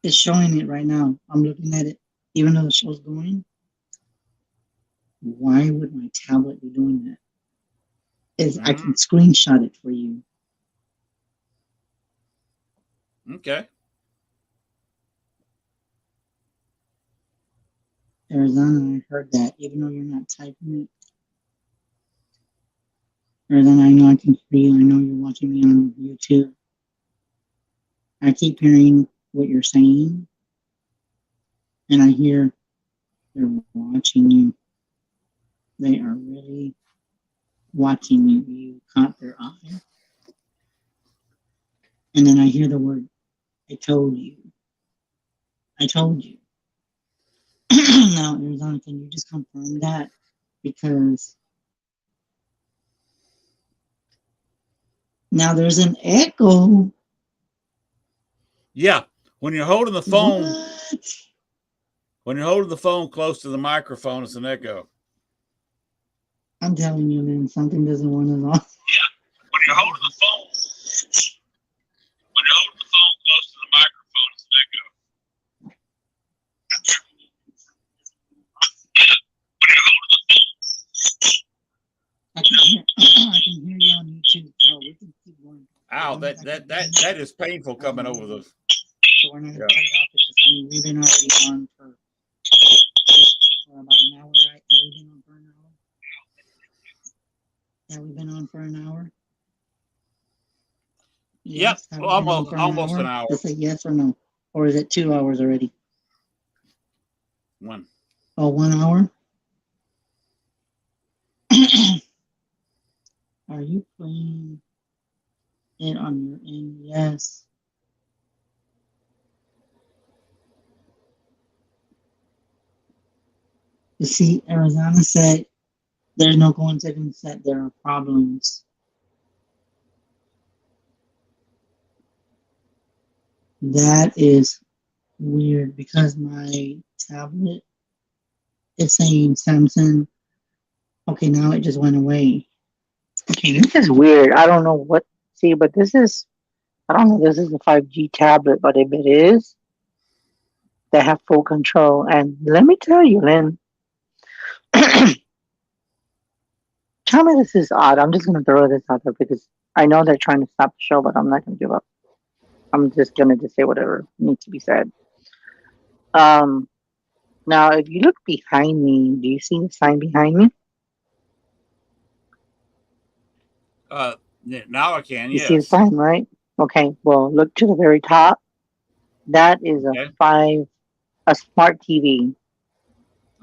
It's showing it right now. I'm looking at it. Even though the show's going, why would my tablet be doing that? I can screenshot it for you. Okay. Arizona, I heard that, even though you're not typing it. Arizona, I know I can hear you. I know you're watching me on YouTube. I keep hearing what you're saying, and I hear they're watching you. They are really watching you. You caught their eye. And then I hear the word, I told you. I told you. Now, Arizona, can you just confirm that? Because now there's an echo. Yeah. When you're holding the phone, What? when you're holding the phone close to the microphone, it's an echo. I'm telling you, man, something doesn't want us off. Yeah. When you're holding the phone close to the microphone, it's an echo. I can hear you on YouTube, so we can keep going. Ow, that is painful coming over the. So we're not gonna cut it off because I mean we've been already on for about an hour, right? Have we been on for an hour? Have we been on for an hour? Yes. Yep, almost an hour. Just say yes or no, or is it 2 hours already? One. Oh, 1 hour. Are you playing it on your end? Yes. You see, Arizona said there's no coincidence that there are problems. That is weird because my tablet is saying Samsung. Okay, now it just went away. Okay, this is weird. I don't know what. See, but this is. I don't know. This is a 5G tablet, but if it is, they have full control. And let me tell you, Lynn, tell me this is odd. I'm just gonna throw this out there because I know they're trying to stop the show, but I'm not gonna give up. I'm just gonna just say whatever needs to be said. Um, Now if you look behind me, do you see the sign behind me? Uh, now I can. You see the Yes. sign, right? Okay. Well, look to the very top. That is Okay. a smart TV.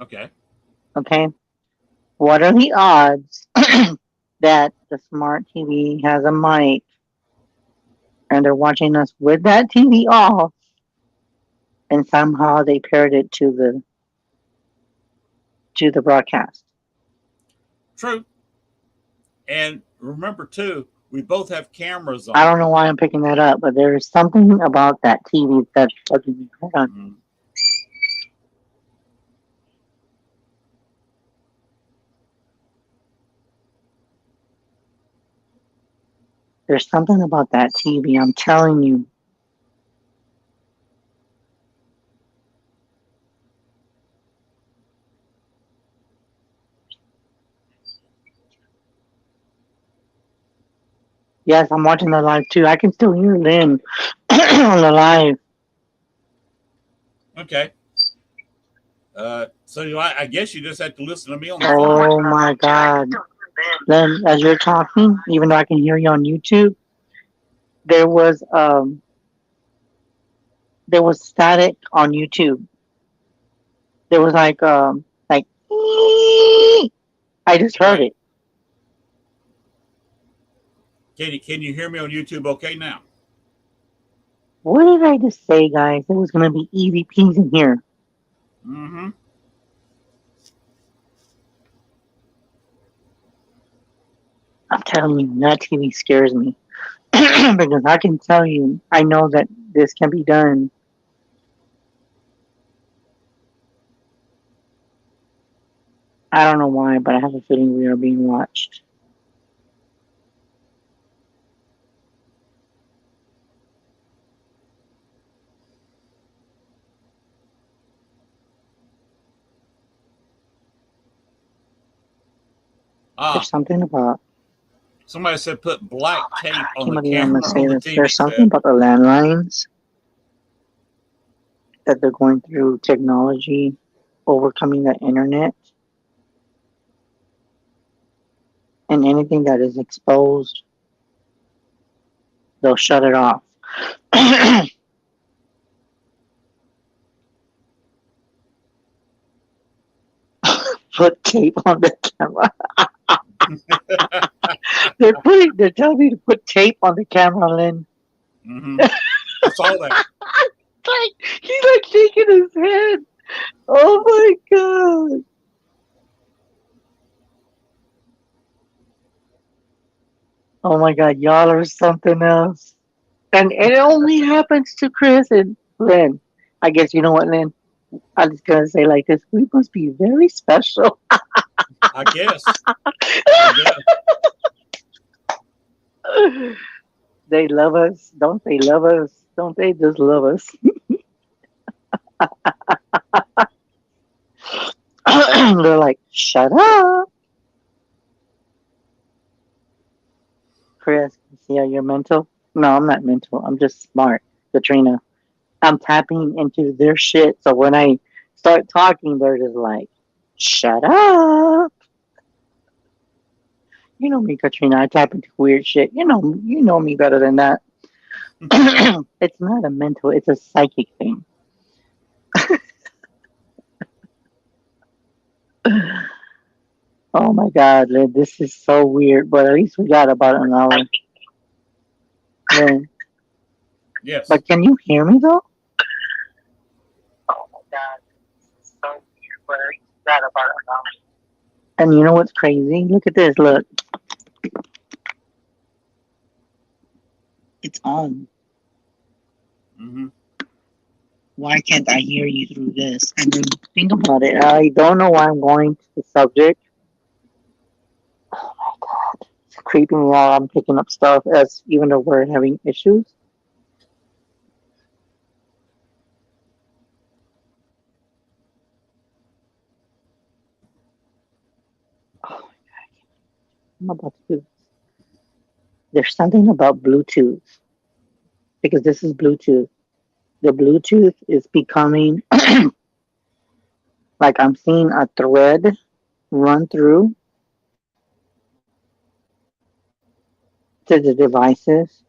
Okay. Okay. What are the odds that the smart TV has a mic and they're watching us with that TV off, and somehow they paired it to the broadcast? True. And remember too, we both have cameras I on. don't know why I'm picking that up, but there is something about that TV that's bugging me. Hold on. Mhm. There's something about that TV. I'm telling you. Yes, I'm watching the live too. I can still hear Lynn on the live. Okay. So I guess you just have to listen to me on the phone. Oh my God. Lynn, as you're talking, even though I can hear you on YouTube, there was um there was static on YouTube. There was like I just heard Right. it. Can you hear me on YouTube okay now? What did I just say, guys? It was gonna be easy peasy in here. Mm-hmm. I'm telling you, that TV scares me. Because I can tell you, I know that this can be done. I don't know why, but I have a feeling we are being watched. There's Ah, something about somebody said put black tape I on can't the believe I'm gonna camera say on the this. TV There's something set. about the landlines that they're going through technology, overcoming the internet, and anything that is exposed, they'll shut it off. Put tape on the camera. They're telling me to put tape on the camera, Lynn. Mm-hmm. I saw that. He's like shaking his head. Oh my god. Oh my god, y'all are something else. And it only happens to Chris and Lynn. I guess you know what, Lynn? I'm just gonna say like this: we must be very special. I guess. I guess. They love us, don't they? Love us, don't they? Just love us. They're like, shut up, Chris. See how you're mental? No, I'm not mental. I'm just smart, Katrina. I'm tapping into their shit. So when I start talking, they're just like, shut up. You know me, Katrina. I tap into weird shit. You know me better than that. It's not a mental, it's a psychic thing. Oh my God, Lynn, this is so weird. But at least we got about an hour. Lynn, Yes. but can you hear me though? Oh my God, this is so weird. But at least we got about an hour. And you know what's crazy? Look at this. Look, it's on. Mm-hmm. Why can't I hear you through this? And then think about it. I don't know why I'm going to the subject. Oh my God, it's creeping me out. I'm picking up stuff as even though we're having issues. Oh, I'm about to do this. There's something about Bluetooth because this is Bluetooth. The Bluetooth is becoming like I'm seeing a thread run through to the devices,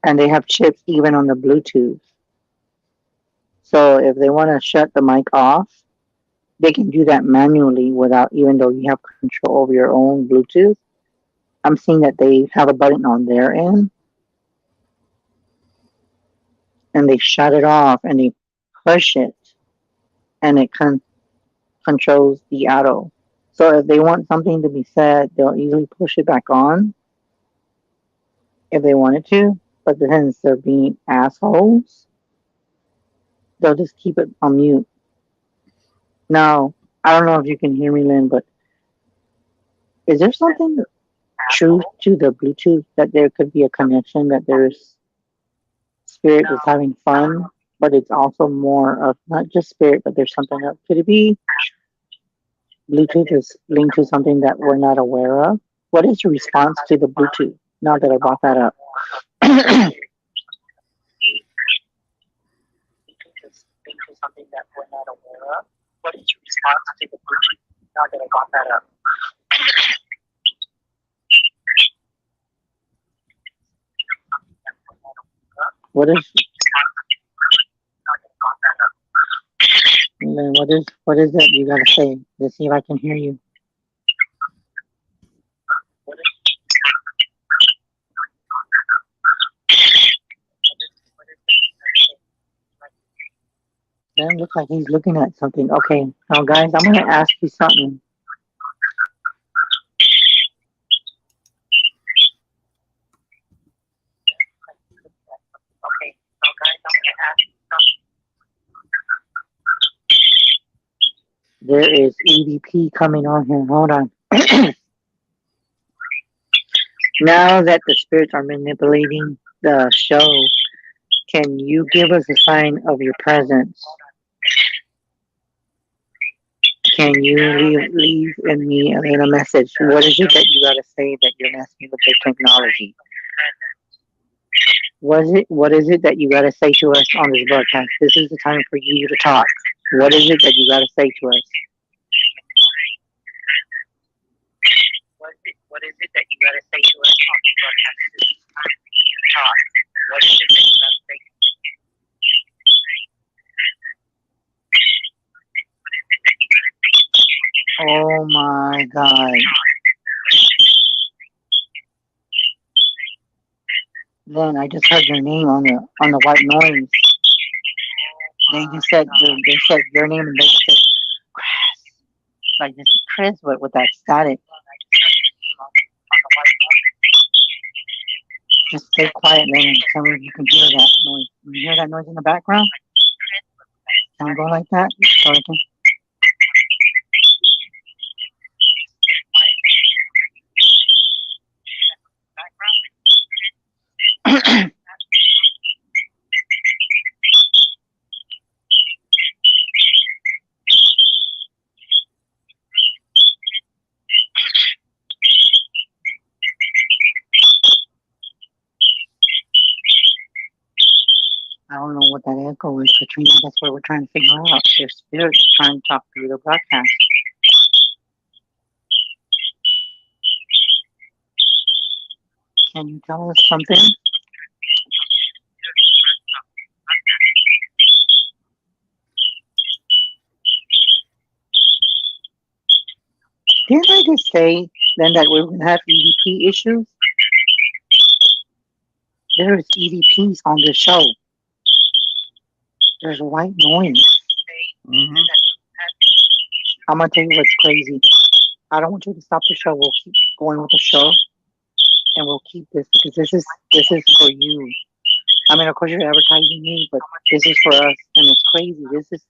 and they have chips even on the Bluetooth. So if they want to shut the mic off, they can do that manually without, even though you have control over your own Bluetooth. I'm seeing that they have a button on their end, and they shut it off, and they push it, and it controls the auto. So if they want something to be said, they'll easily push it back on if they wanted to. But then since they're being assholes, they'll just keep it on mute. Now, I don't know if you can hear me, Lynn, but is there something true to the Bluetooth that there could be a connection that there's spirit is having fun, but it's also more of not just spirit, but there's something else. Could it be Bluetooth is linked to something that we're not aware of? What is your response to the Bluetooth now that I brought that up? Something that we're not aware of. What is your response to the Bluetooth now that I brought that up? What is then what is that you gotta say? Let's see if I can hear you. Doesn't look like he's looking at something. Okay, now guys, I'm gonna ask you something. Okay, now guys, I'm gonna ask you something. There is EVP coming on here. Hold on. Now that the spirits are manipulating the show, can you give us a sign of your presence? Can you leave in me a message? What is it that you gotta say that you're messing with the technology? What is it that you gotta say to us on this broadcast? This is the time for you to talk. What is it that you gotta say to us? What is it that you gotta say to us on this broadcast? This is the time for you to talk. What is it that you gotta say to us? Oh my God. Then I just heard your name on the white noise. They said your name and they said Chris. Like this is Chris but with that static. Just stay quiet, Lynn, and tell me if you can hear that noise. Can you hear that noise in the background? Can I go like that? So I can I don't know what that echo is, Katrina. That's what we're trying to figure out. Their spirit's trying to talk through the broadcast. Can you tell us something? Didn't I just say then that we're gonna have EVP issues? There's EVPs on the show. There's white noise. Mm-hmm. I'm gonna tell you what's crazy. I don't want you to stop the show. We'll keep going with the show, and we'll keep this because this is for you. I mean, of course, you're advertising me, but this is for us, and it's crazy. This is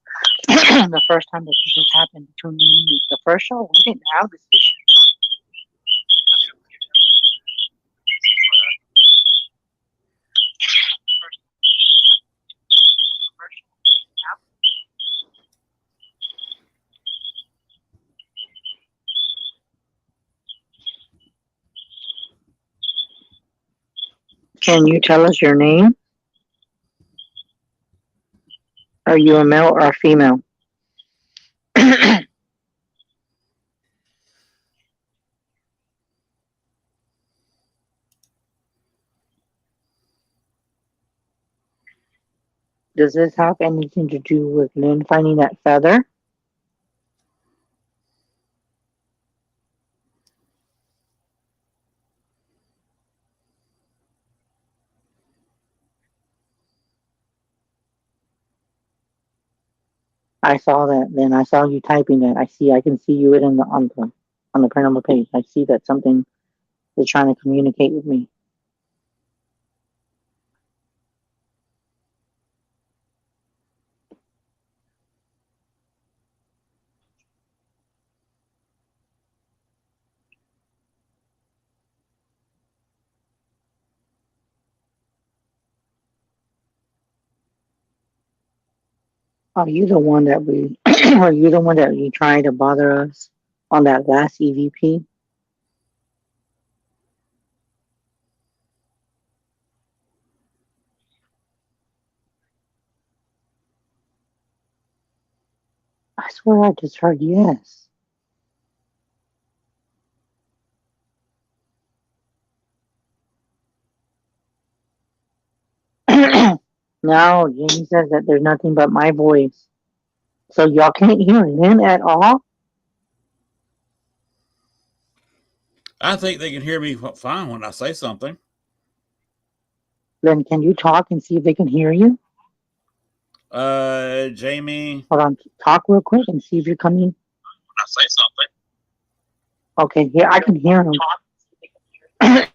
the first time that this has happened between me and you. The first show, we didn't have this issue. Can you tell us your name? Are you a male or a female? Does this have anything to do with Lynn finding that feather? I saw that. Then I saw you typing that. I can see you it in the on the paranormal page. I see that something is trying to communicate with me. Are you the one that we? Are you the one that you tried to bother us on that last EVP? I swear I just heard yes. No, Jamie says that there's nothing but my voice. So y'all can't hear him at all? I think they can hear me fine when I say something. Then can you talk and see if they can hear you? Jamie. Hold on, talk real quick and see if you're coming. When I say something. Okay, here I can hear him. Jamie.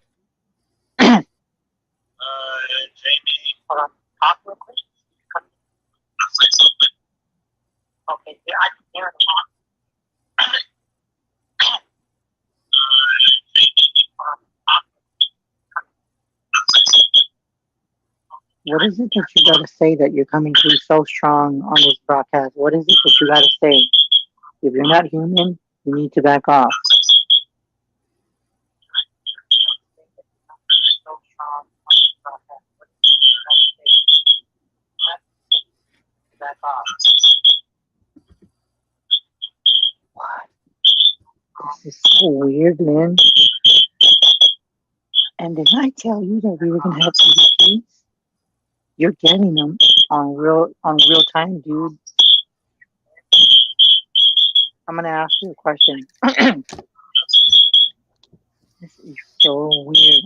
Hold on, talk real quick. When I say something. Okay, here I can hear him. What is it that you gotta say that you're coming through so strong on this broadcast? What is it that you gotta say? If you're not human, you need to back off. What? This is so weird, Lynn. And did I tell you that we were gonna have EVPs? You're getting them on real time, dude. I'm gonna ask you a question. This is so weird.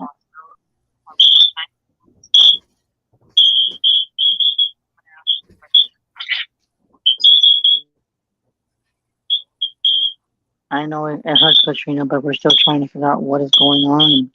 I know it hurts Katrina, but we're still trying to figure out what is going on.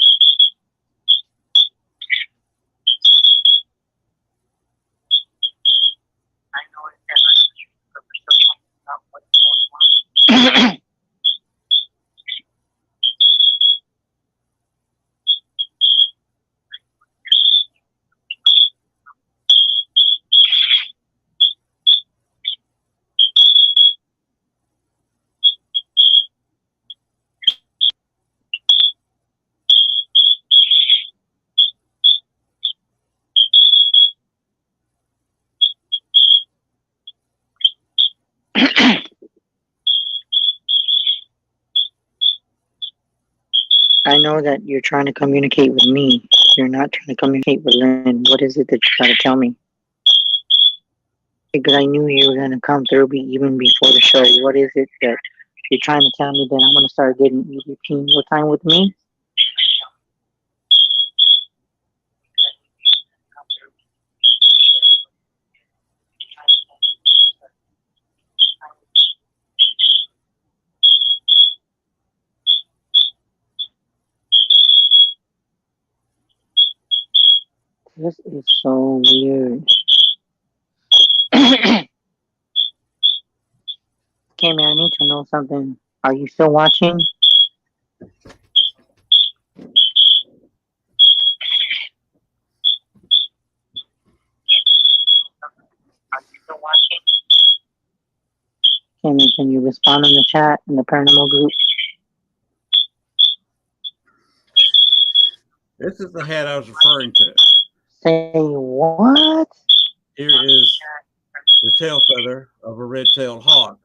I know that you're trying to communicate with me. You're not trying to communicate with Lynn. What is it that you got to tell me? Because I knew you were going to come through even before the show. What is it that You're trying to tell me that I'm gonna start getting you repeating your time with me? This is so weird. Okay, man, I need to know something. Are you still watching? Can you respond in the chat in the paranormal group? This is the hat I was referring to. Say what? Here is the tail feather of a red-tailed hawk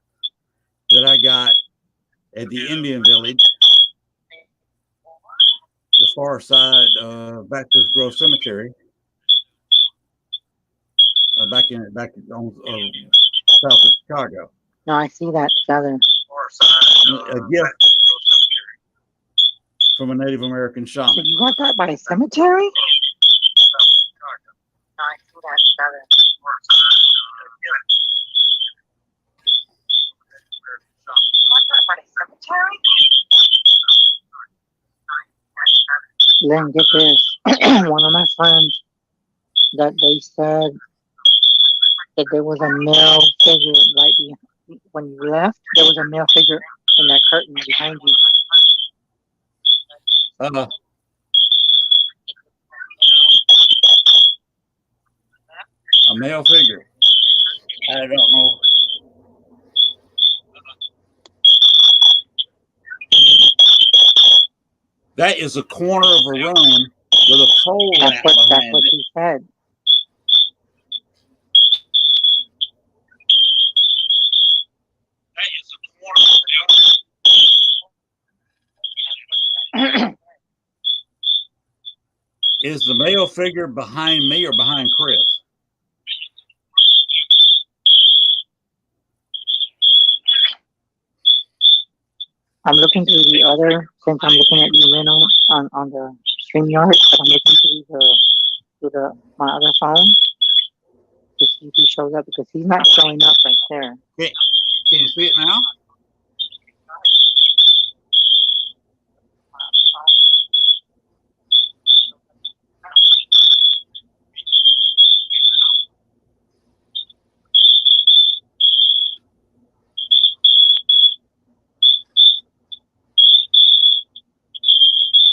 that I got at the Indian village, the far side of Baptist Grove Cemetery, back on south of Chicago. No, I see that feather. A gift from a Native American shaman. So you got that by a cemetery? No, I see that feather. Len, get this. One of my friends that they said that there was a male figure right behind when you left. There was a male figure in that curtain behind you. Uh, a male figure. I don't know. That is a corner of a room with a pole That's lamp what behind it. he said. Is the male figure behind me or behind Chris? I'm looking through the other, since I'm looking at you, Lynn, on the StreamYard, but I'm looking through my other phone to see if he shows up because he's not showing up right there. Can you see it now?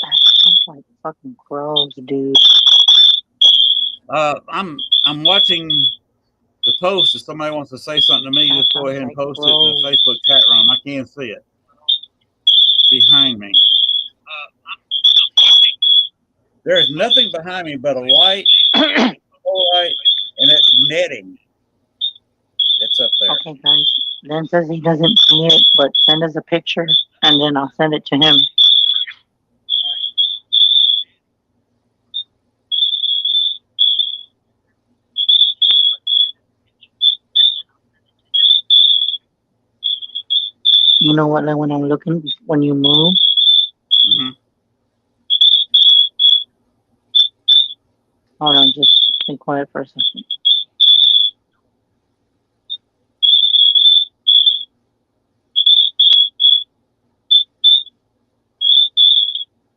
That sounds like fucking crows, dude. I'm watching the post. If somebody wants to say something to me, That just go sounds ahead and like post it in the crows. Facebook chat room. I can't see it behind me. There's nothing behind me but a light, pole light, and it's netting. It's up there. Okay, guys. Len says he doesn't see it, but send us a picture and then I'll send it to him. You know what, Len, when I'm looking, when you move, Mm-hmm. hold on, just be quiet for a second.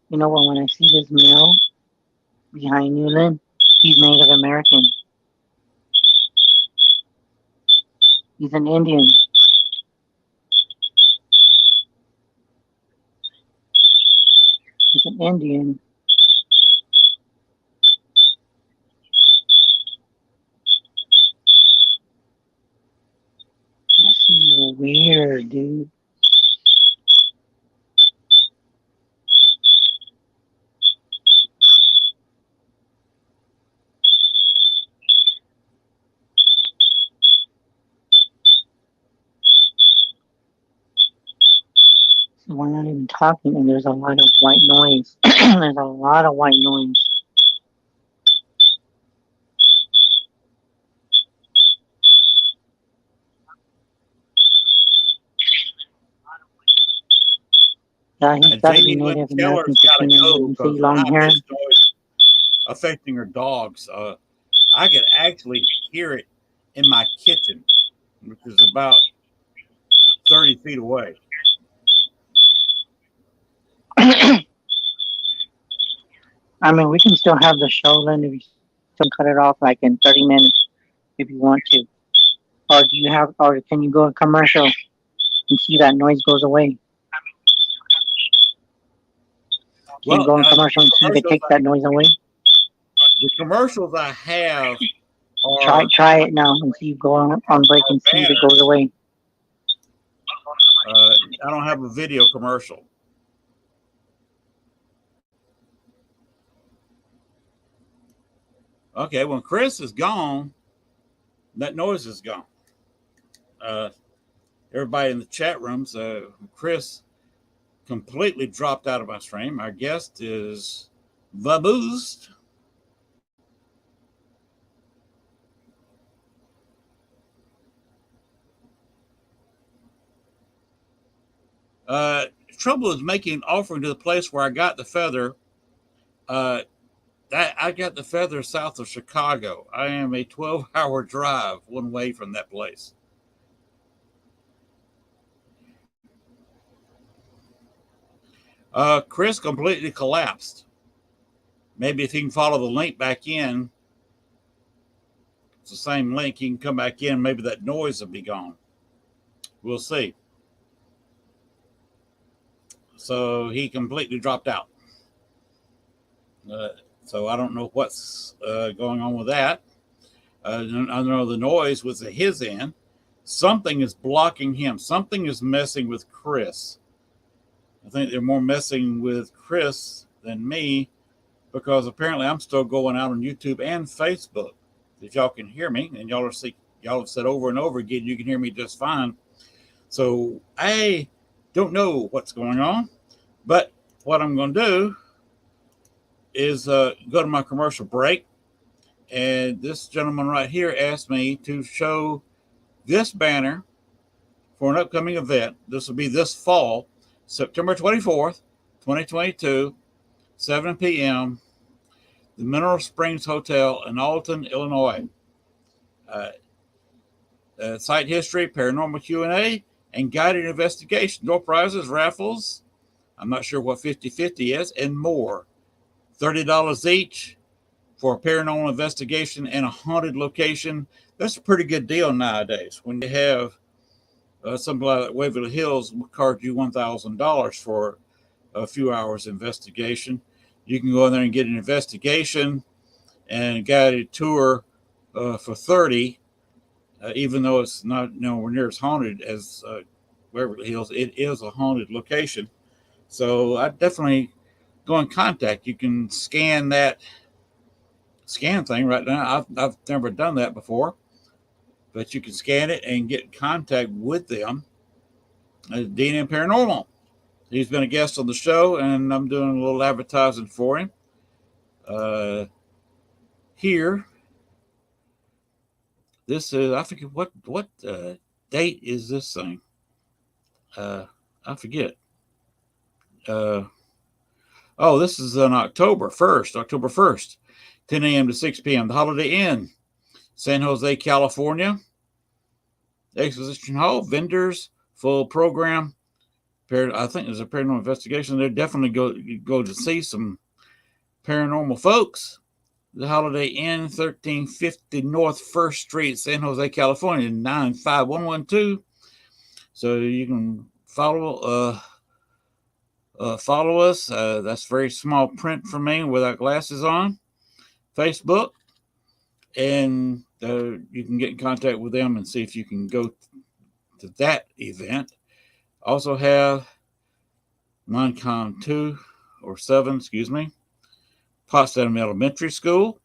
You know what, when I see this male behind you, Lynn, he's Native American. He's an Indian. He's an Indian. This is weird, dude. So we're not even talking, and there's a lot of white noise. There's a lot of white noise. Yeah, he's got to be Jamie Lynn Native American Keller's got to Katrina. go You see because we're long having hair. this noise affecting her dogs. I could actually hear it in my kitchen, which is about 30 feet away. I mean, we can still have the show then if you still cut it off like in 30 minutes if you want to. Or do you have, or can you go a commercial and see that noise goes away? Can you Well, go in commercial and see if it takes that noise away? the commercials I have Try are try it now and see you go on break and see if it goes banners. away. I don't have a video commercial. Okay, when Chris is gone, that noise is gone. Uh, Everybody in the chat rooms, Chris completely dropped out of my stream. Our guest is vamoosed. Trouble is making an offering to the place where I got the feather. That I got the feather south of Chicago. I am a 12-hour drive one way from that place. Chris completely collapsed. Maybe if he can follow the link back in, it's the same link. He can come back in. Maybe that noise will be gone. We'll see. So he completely dropped out. So I don't know what's going on with that. I know the noise was at his end. Something is blocking him. Something is messing with Chris. I think they're more messing with Chris than me because apparently I'm still going out on YouTube and Facebook. If y'all can hear me, and y'all have said over and over again, you can hear me just fine. So I don't know what's going on, but what I'm going to do is go to my commercial break. And this gentleman right here asked me to show this banner for an upcoming event. This will be this fall, September 24th, 2022, 7 p.m., the Mineral Springs Hotel in Alton, Illinois. Site history, paranormal Q&A, and guided investigation. Door prizes, raffles, I'm not sure what 50/50 is, and more. $30 each for a paranormal investigation in a haunted location. That's a pretty good deal nowadays. When you have something like Waverly Hills will charge you $1,000 for a few hours investigation. You can go in there and get an investigation and a guided tour for $30, even though it's not nowhere near as haunted as Waverly Hills. It is a haunted location. So I definitely go in contact. You can scan that scan thing right now. I've never done that before, but you can scan it and get in contact with them. D&M Paranormal. He's been a guest on the show, and I'm doing a little advertising for him. Here, this is, I forget what date is this thing. I forget. This is on October 1st, 10 a.m. to 6 p.m. The Holiday Inn, San Jose, California. Exposition Hall, vendors, full program. I think there's a paranormal investigation. They're definitely go to see some paranormal folks. The Holiday Inn, 1350 North 1st Street, San Jose, California, 95112. So you can follow us. That's very small print for me without glasses on. Facebook, and you can get in contact with them and see if you can go to that event. Also have non-com 2 or 7, Potsdam Elementary School,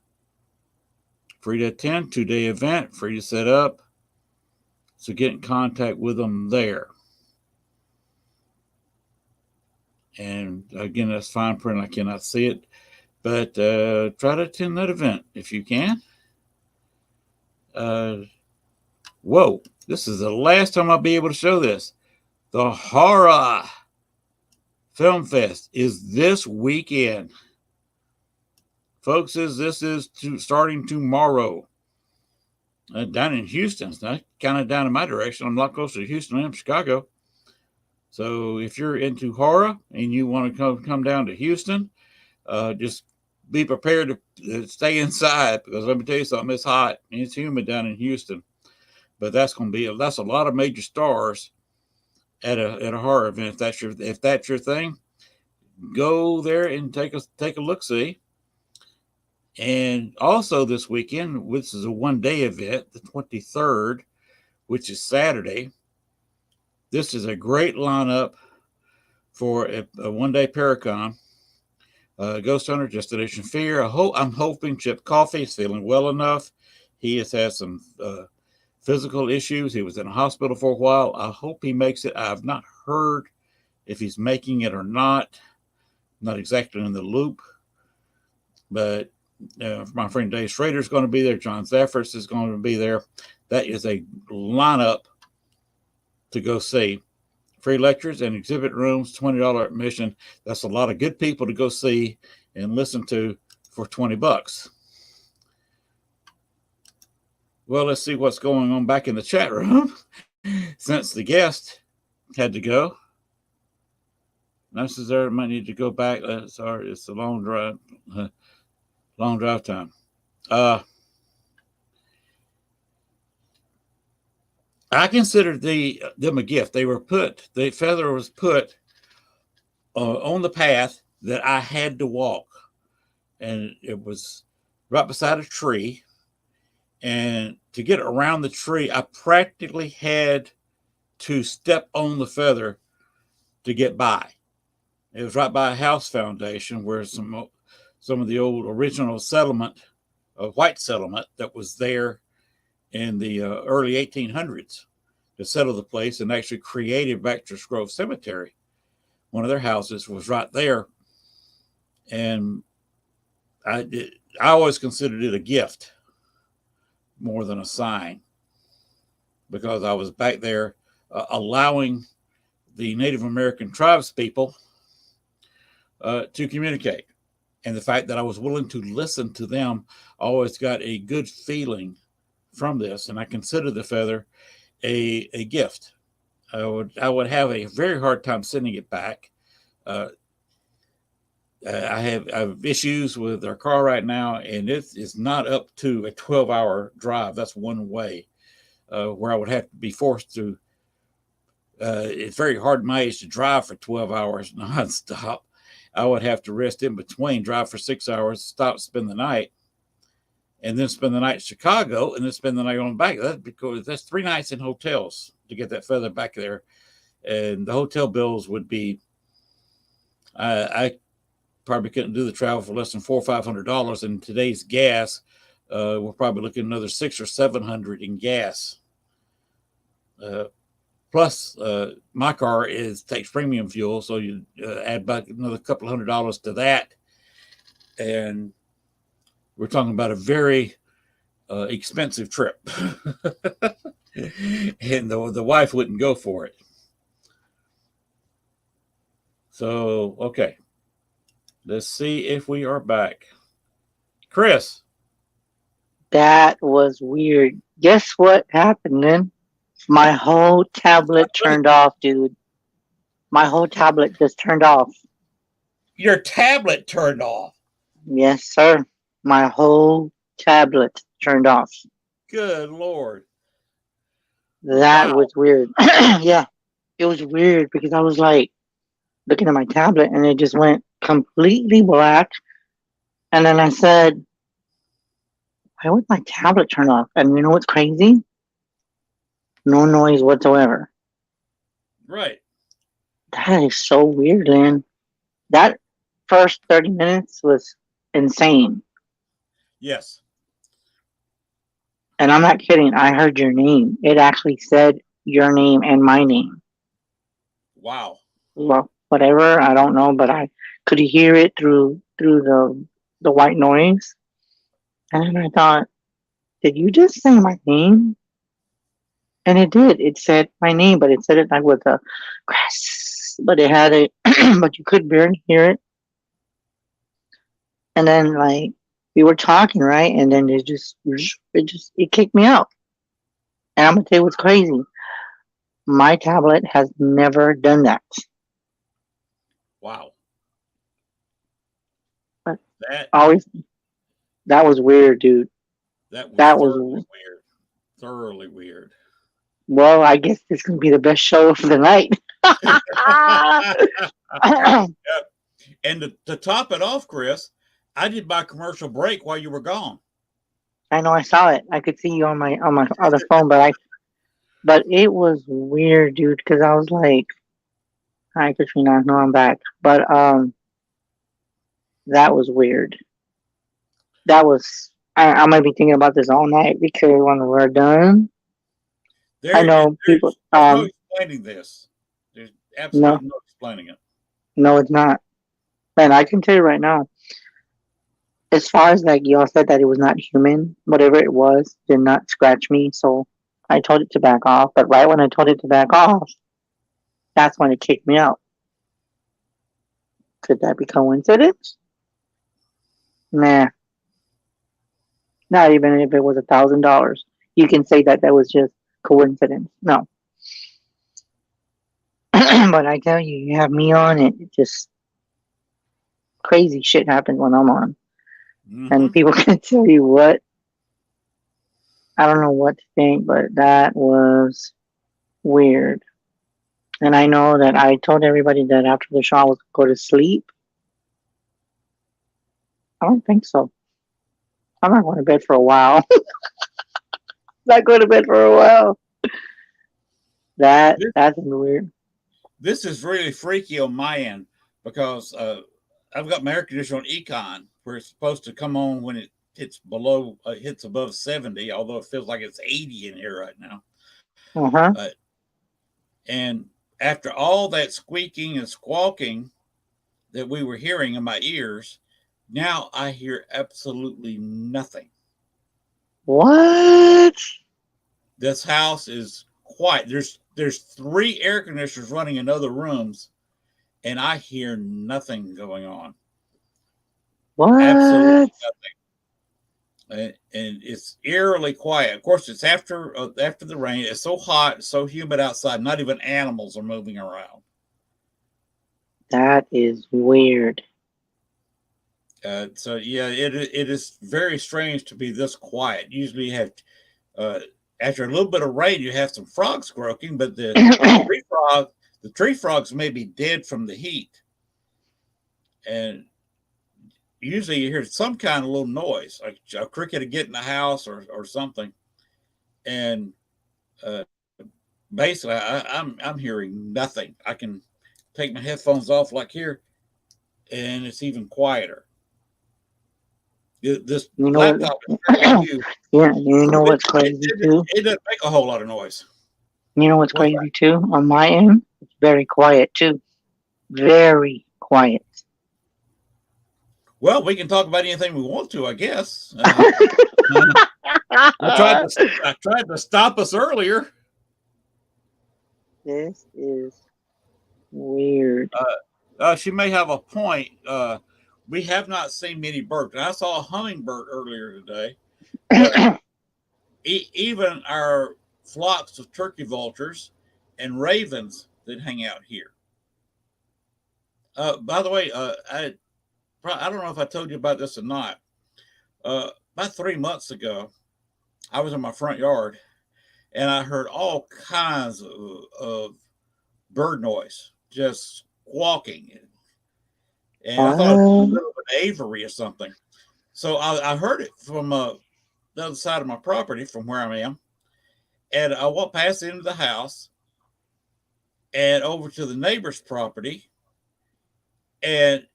free to attend, 2-day event, free to set up. So get in contact with them there. And again, that's fine print. I cannot see it, but try to attend that event if you can. Whoa, this is the last time I'll be able to show this. The horror Film Fest is this weekend. Folks, this is starting tomorrow. Down in Houston. It's not kind of down in my direction. I'm a lot closer to Houston than Chicago. So if you're into horror and you want to come down to Houston, just be prepared to stay inside, because let me tell you something, it's hot and it's humid down in Houston. But that's a lot of major stars at a horror event. If that's your thing, go there and take a look see. And also this weekend, which is a one-day event, the 23rd, which is Saturday. This is a great lineup for a one-day Paracon. Ghost Hunter, Destination Fear. I'm hoping Chip Coffee is feeling well enough. He has had some physical issues. He was in a hospital for a while. I hope he makes it. I've not heard if he's making it or not. Not exactly in the loop. But my friend Dave Schrader is going to be there. John Zaffers is going to be there. That is a lineup to go see. Free lectures and exhibit rooms, $20 admission. That's a lot of good people to go see and listen to for $20. Well, let's see what's going on back in the chat room. Since the guest had to go, nurses there might need to go back. Sorry, it's a long drive. Long drive time. I considered them a gift. The feather was put on the path that I had to walk, and it was right beside a tree. And to get around the tree, I practically had to step on the feather to get by. It was right by a house foundation where some of the old original settlement, white settlement that was there in the early 1800s to settle the place and actually created Baxter's Grove Cemetery. One of their houses was right there. And I always considered it a gift more than a sign, because I was back there allowing the Native American tribes people to communicate. And the fact that I was willing to listen to them, I always got a good feeling from this. And I consider the feather a gift. I would have a very hard time sending it back. I have issues with our car right now, and it is not up to a 12-hour drive. That's one way, where I would have to be forced to. It's very hard at my age to drive for 12 hours nonstop. I would have to rest in between, drive for 6 hours, stop, spend the night, and then spend the night in Chicago, and then spend the night on back. That's 3 nights in hotels to get that feather back there, and the hotel bills would be. I probably couldn't do the travel for less than $400 or $500. And today's gas, we're probably looking at another $600 or $700 in gas. Plus, my car takes premium fuel, so you add back another couple $100 to that, and we're talking about a very expensive trip. And the wife wouldn't go for it. So, okay. Let's see if we are back. Chris. That was weird. Guess what happened then? My whole tablet turned off, dude. My whole tablet just turned off. Your tablet turned off? Yes, sir. My whole tablet turned off. Good Lord. That was weird. Yeah, it was weird because I was like looking at my tablet and it just went completely black. And then I said, why would my tablet turn off? And you know what's crazy? No noise whatsoever. Right. That is so weird, Lynn. That first 30 minutes was insane. Yes. And I'm not kidding. I heard your name. It actually said your name and my name. Wow. Well, whatever. I don't know, but I could hear it through the white noise. And then I thought, did you just say my name? And it did. It said my name, but it said it like with a Chris. but it had a, but you could barely hear it. And then like we were talking, right? And then it kicked me out. And I'm gonna tell you what's crazy. My tablet has never done that. Wow. But That always, that was weird, dude. that was That was thoroughly weird. Thoroughly weird. well. I guess this can be the best show of the night. And to top it off, Chris, I did my commercial break while you were gone. I know I saw it. I could see you on my other phone, but it was weird, dude. Because I was like, "Hi, Katrina. No, I'm back." But that was weird. That was. I might be thinking about this all night because when we're done, I know people. There's no explaining this. There's No, absolutely no explaining it. no, it's not. And I can tell you right now, as far as like y'all said that it was not human, whatever it was did not scratch me. So I told it to back off. But right when I told it to back off, that's when it kicked me out. Could that be coincidence? Nah, not even if it was $1,000. You can say that was just coincidence. No. But I tell you, you have me on it. It just crazy shit happens when I'm on. And people can tell you what. I don't know what to think, but that was weird. And I know that I told everybody that after the show I was going to go to sleep. I don't think so. I'm not going to bed for a while. Not going to bed for a while. That's weird. This is really freaky on my end because I've got my air conditioner on Econ where it's supposed to come on when it hits above 70, although it feels like it's 80 in here right now. Uh-huh. And after all that squeaking and squawking that we were hearing in my ears, now I hear absolutely nothing. What? This house is quiet. There's 3 air conditioners running in other rooms, and I hear nothing going on. What? Absolutely nothing. And it's eerily quiet. Of course, it's after the rain. It's so hot, so humid outside. Not even animals are moving around. That is weird. So yeah, it is very strange to be this quiet. Usually, you have after a little bit of rain, you have some frogs croaking, but the tree frogs may be dead from the heat, and usually you hear some kind of little noise, like a cricket get in the house or something, and basically I'm hearing nothing. I can take my headphones off like here, and it's even quieter. This laptop is you. Yeah, you know what's crazy too? It doesn't make a whole lot of noise. You know what's crazy too? On my end, it's very quiet too. Very quiet. Well, we can talk about anything we want to, I guess. I tried to stop us earlier. This is weird. She may have a point. We have not seen many birds. And I saw a hummingbird earlier today. But even our flocks of turkey vultures and ravens that hang out here. By the way, I don't know if I told you about this or not. About 3 months ago, I was in my front yard and I heard all kinds of bird noise, just squawking. And I thought it was a little bit of aviary or something. So I heard it from the other side of my property from where I am. And I walked past into the house and over to the neighbor's property. And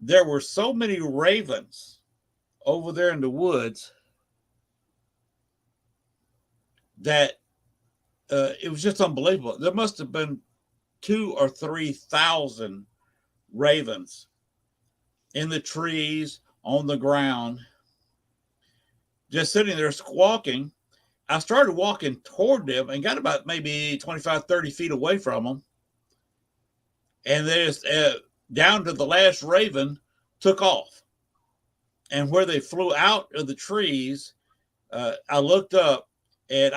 there were so many ravens over there in the woods that it was just unbelievable. There must have been 2,000 or 3,000 ravens in the trees, on the ground, just sitting there squawking. I started walking toward them and got about maybe 25, 30 feet away from them. and then it's, down to the last raven took off. And where they flew out of the trees, I looked up and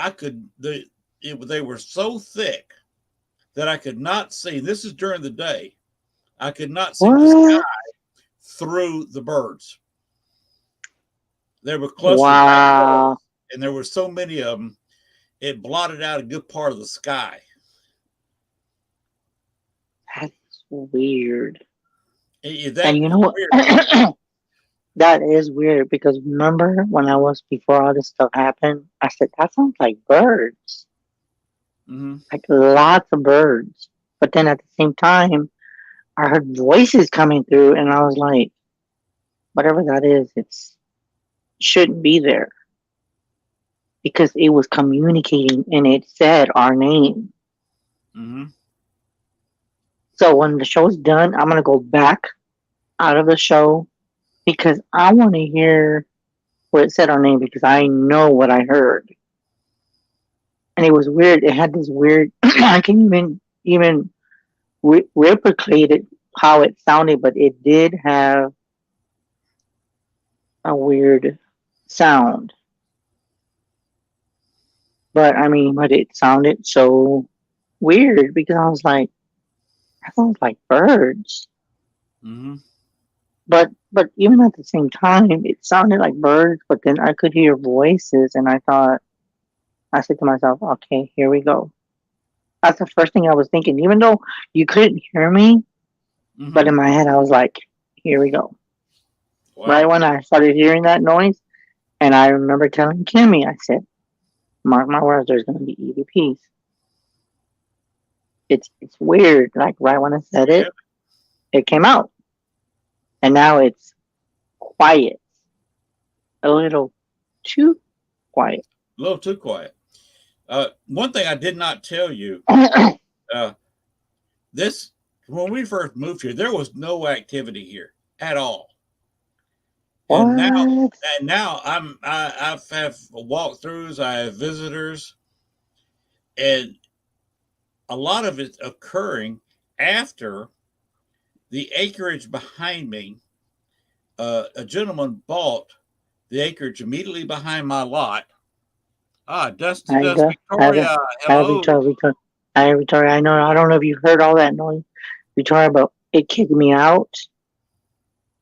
they were so thick that I could not see. This is during the day. I could not see the What? sky through the birds. They were clustered right Wow. close, and there were so many of them, it blotted out a good part of the sky. That's weird. That And you was know what? weird. That is weird because remember when before all this stuff happened, I said, that sounds like birds. Mm-hmm. Like lots of birds. But then at the same time, I heard voices coming through and I was like, whatever that is, it's shouldn't be there. Because it was communicating and it said our name. Mm-hmm. So when the show's done, I'm gonna go back out of the show because I want to hear what it said our name because I know what I heard, and it was weird. It had this weird. I can't even replicate it how it sounded, but it did have a weird sound. But I mean, but it sounded so weird because I was like, that sounds like birds. Mm-hmm. But even at the same time, it sounded like birds. But then I could hear voices, and I said to myself, okay, here we go. That's the first thing I was thinking, even though you couldn't hear me. But Mm-hmm. in my head, I was like, here we go. Right Wow. when I started hearing that noise, and I remember telling Kimmy, I said, mark my words, there's going to be EVPs. It's weird. Like right when I said Yeah. it came out. And now it's quiet. A little too quiet. A little too quiet. One thing I did not tell you, uh, this when we first moved here, there was no activity here at all. And What? now I have walkthroughs, I have visitors, and a lot of it's occurring after the acreage behind me. A gentleman bought the acreage immediately behind my lot. Dust to Hi, Dust Victoria. hi, Hello. Victoria. Hi, Victoria. I don't know if you heard all that noise, Victoria, but it kicked me out.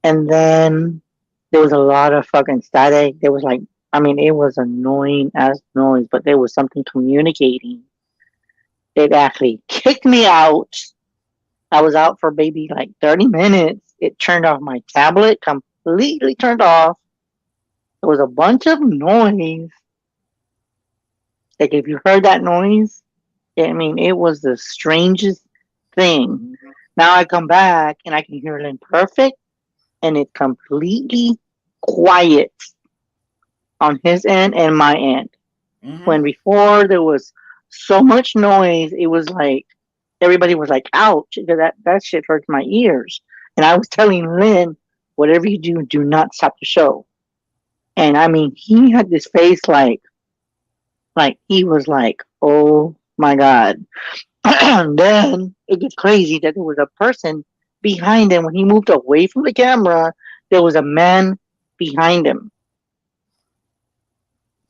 And then there was a lot of fucking static. There was like, I mean, it was annoying as noise, but there was something communicating. It actually kicked me out. I was out for maybe like 30 minutes. It turned off my tablet, completely turned off. There was a bunch of noise. Like, if you heard that noise, I mean, it was the strangest thing. Now I come back and I can hear it in perfect, and it's completely quiet on his end and my end. Mm-hmm. When before there was so much noise, it was like everybody was like, ouch, that shit hurts my ears. And I was telling Lynn, whatever you do, do not stop the show. And I mean, he had this face like he was like, oh my God. And then it gets crazy that there was a person behind him. When he moved away from the camera, there was a man behind him.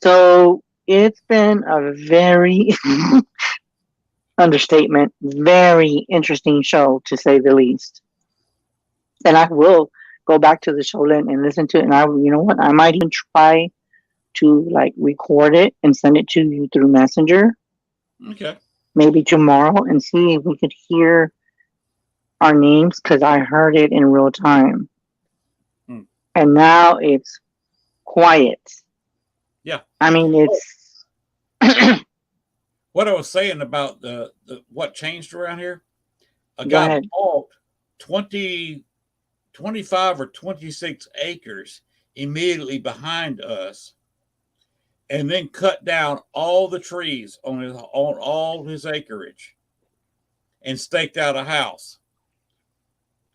So it's been a very understatement, very interesting show to say the least. And I will go back to the show and listen to it. And you know what? I might even try to like record it and send it to you through Messenger, Okay. maybe tomorrow, and see if we could hear our names because I heard it in real time. Hmm. And now it's quiet. Yeah. I mean, it's What I was saying about the what changed around here, a go guy ahead. bought 20, 25 or 26 acres immediately behind us, and then cut down all the trees on all his acreage and staked out a house.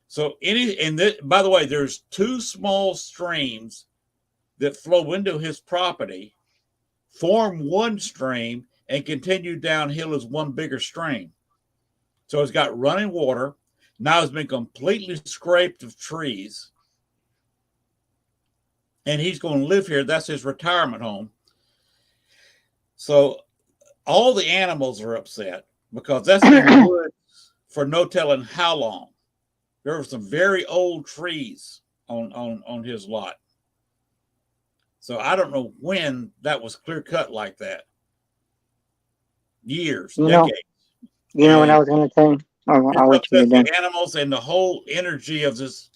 So by the way, there's two small streams that flow into his property, form one stream, and continue downhill as one bigger stream. So it's got running water. Now it's been completely scraped of trees, and he's going to live here. That's his retirement home. So all the animals are upset because that's in the woods for no telling how long. There were some very old trees on his lot. So I don't know when that was clear cut like that. Years, You know, decades. you know what And I was gonna say. Oh, it's I'll wait till you're upset done. the animals, and the whole energy of this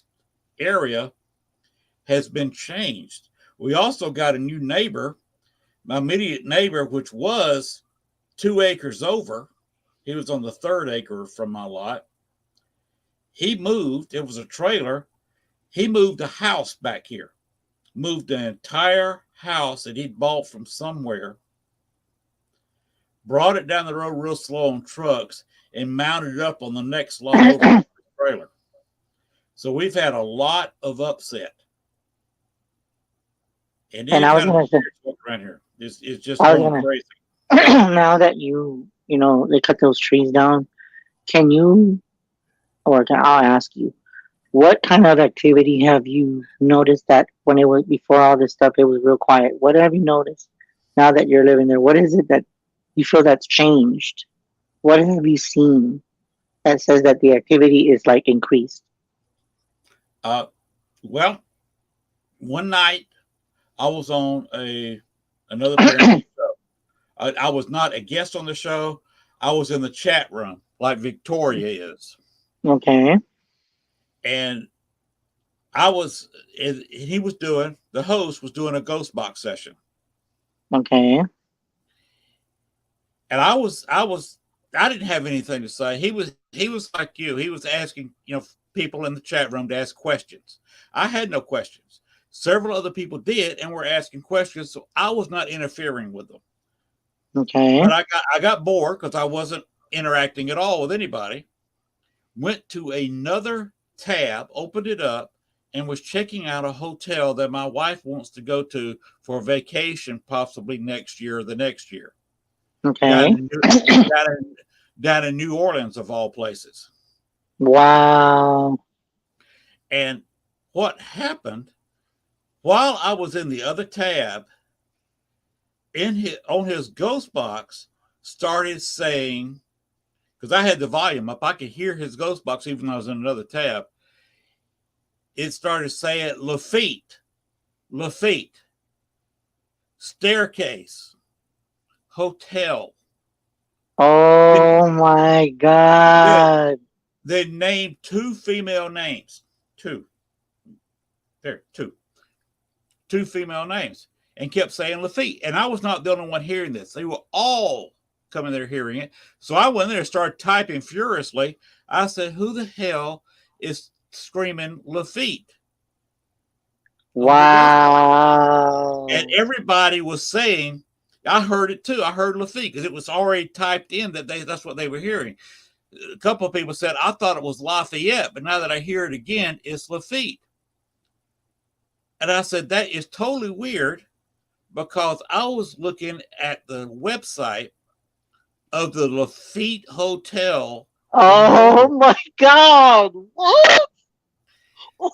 area has been changed. We also got a new neighbor, my immediate neighbor, which was 2 acres over. He was on the third acre from my lot. He moved, it was a trailer. He moved a house back here, moved an entire house that he'd bought from somewhere, brought it down the road real slow on trucks, and mounted it up on the next lot over the trailer. So we've had a lot of upset. And And any I was kind of gonna say, around here is just I was going gonna. crazy. Now that you know, they cut those trees down, can you, I'll ask you, what kind of activity have you noticed that when it was before all this stuff, it was real quiet? What have you noticed now that you're living there? What is it that you feel that's changed? What have you seen that says that the activity is like increased? Uh, well, one night I was on a another paranormal show. I was not a guest on the show. I was in the chat room like Victoria is, Okay. and I was. He was doing the host was doing a ghost box session, Okay. and I didn't have anything to say. He was like you. He was asking people in the chat room to ask questions. I had no questions. Several other people did and were asking questions, so I was not interfering with them. Okay. But I got bored because I wasn't interacting at all with anybody. Went to another tab, opened it up, and was checking out a hotel that my wife wants to go to for a vacation, possibly next year or the next year. Down Okay. in down in, down in New Orleans, of all places. Wow. And what happened while I was in the other tab, on his ghost box, started saying, because I had the volume up, I could hear his ghost box even though I was in another tab. It started saying Lafitte, Lafitte, staircase, hotel. Oh my They, God. they named two female names. Two. There, two female names, and kept saying Lafitte. And I was not the only one hearing this. They were all coming there hearing it. So I went there and started typing furiously. I said, who the hell is screaming Lafitte on their ghost box? And Wow. everybody was saying, I heard it too. I heard Lafitte because it was already typed in that's what they were hearing. A couple of people said, I thought it was Lafayette, but now that I hear it again, it's Lafitte. And I said, that is totally weird because I was looking at the website of the Lafitte Hotel in Oh Louisville. my God. What?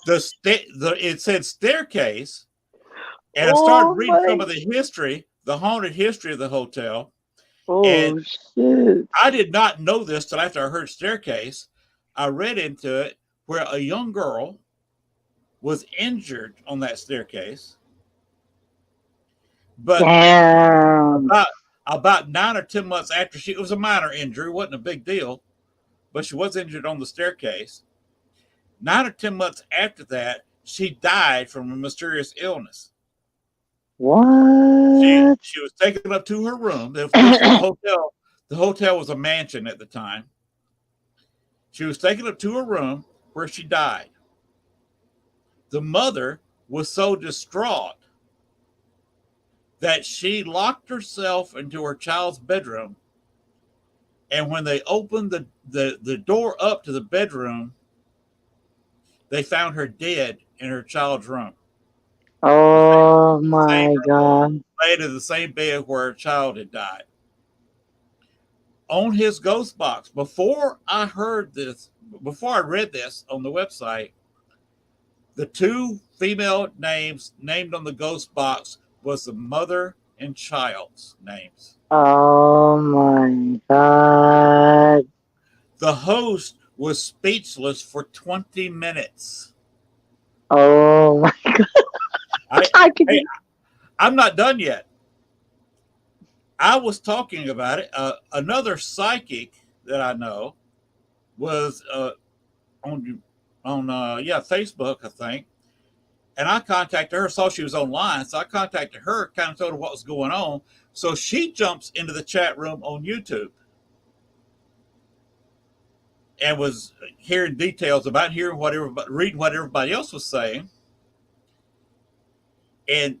It said staircase, and I started Oh reading some my. of the history, the haunted history of the hotel. And Oh shit. I did not know this till after I heard staircase. I read into it where a young girl was injured on that staircase, but Damn. about about 9 or 10 months after it was a minor injury, wasn't a big deal, but she was injured on the staircase. 9 or 10 months after that, she died from a mysterious illness. She What? she was taken up to her room. This was a hotel. The hotel was a mansion at the time. She was taken up to her room where she died. The mother was so distraught that she locked herself into her child's bedroom. And when they opened the door up to the bedroom, they found her dead in her child's room. The Oh same my room, God. laid in the same bed where her child had died. on his ghost box. Before I heard this, before I read this on the website, the two female names named on the ghost box was the mother and child's names. Oh my god. The host was speechless for 20 minutes. Oh my I, I can hey, I'm not done yet. I was talking about it. Another psychic that I know was on Facebook, I think, and I contacted her. Saw she was online, so I contacted her, kind of told her what was going on. So she jumps into the chat room on YouTube and was hearing details about reading what everybody else was saying, and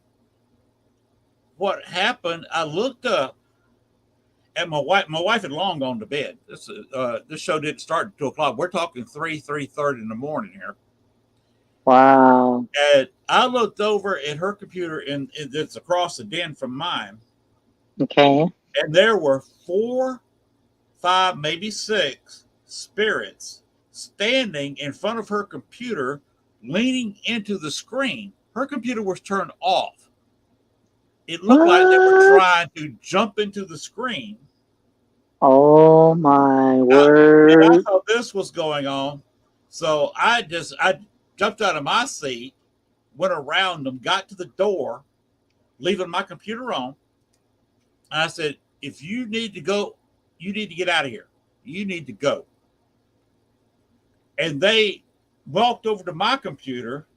what happened. I looked up at my wife. My wife had long gone to bed. This show didn't start at 2 o'clock. We're talking 3:30 in the morning here. Wow. And I looked over at her computer, and it's across the den from mine. Okay. And there were 4, 5, maybe 6 spirits standing in front of her computer, leaning into the screen. Her computer was turned off. It looked like they were trying to jump into the screen. Oh my And I word. thought this was going on. So I jumped out of my seat, went around them, got to the door, leaving my computer on. And I said, if you need to go, you need to get out of here. You need to go. And they walked over to my computer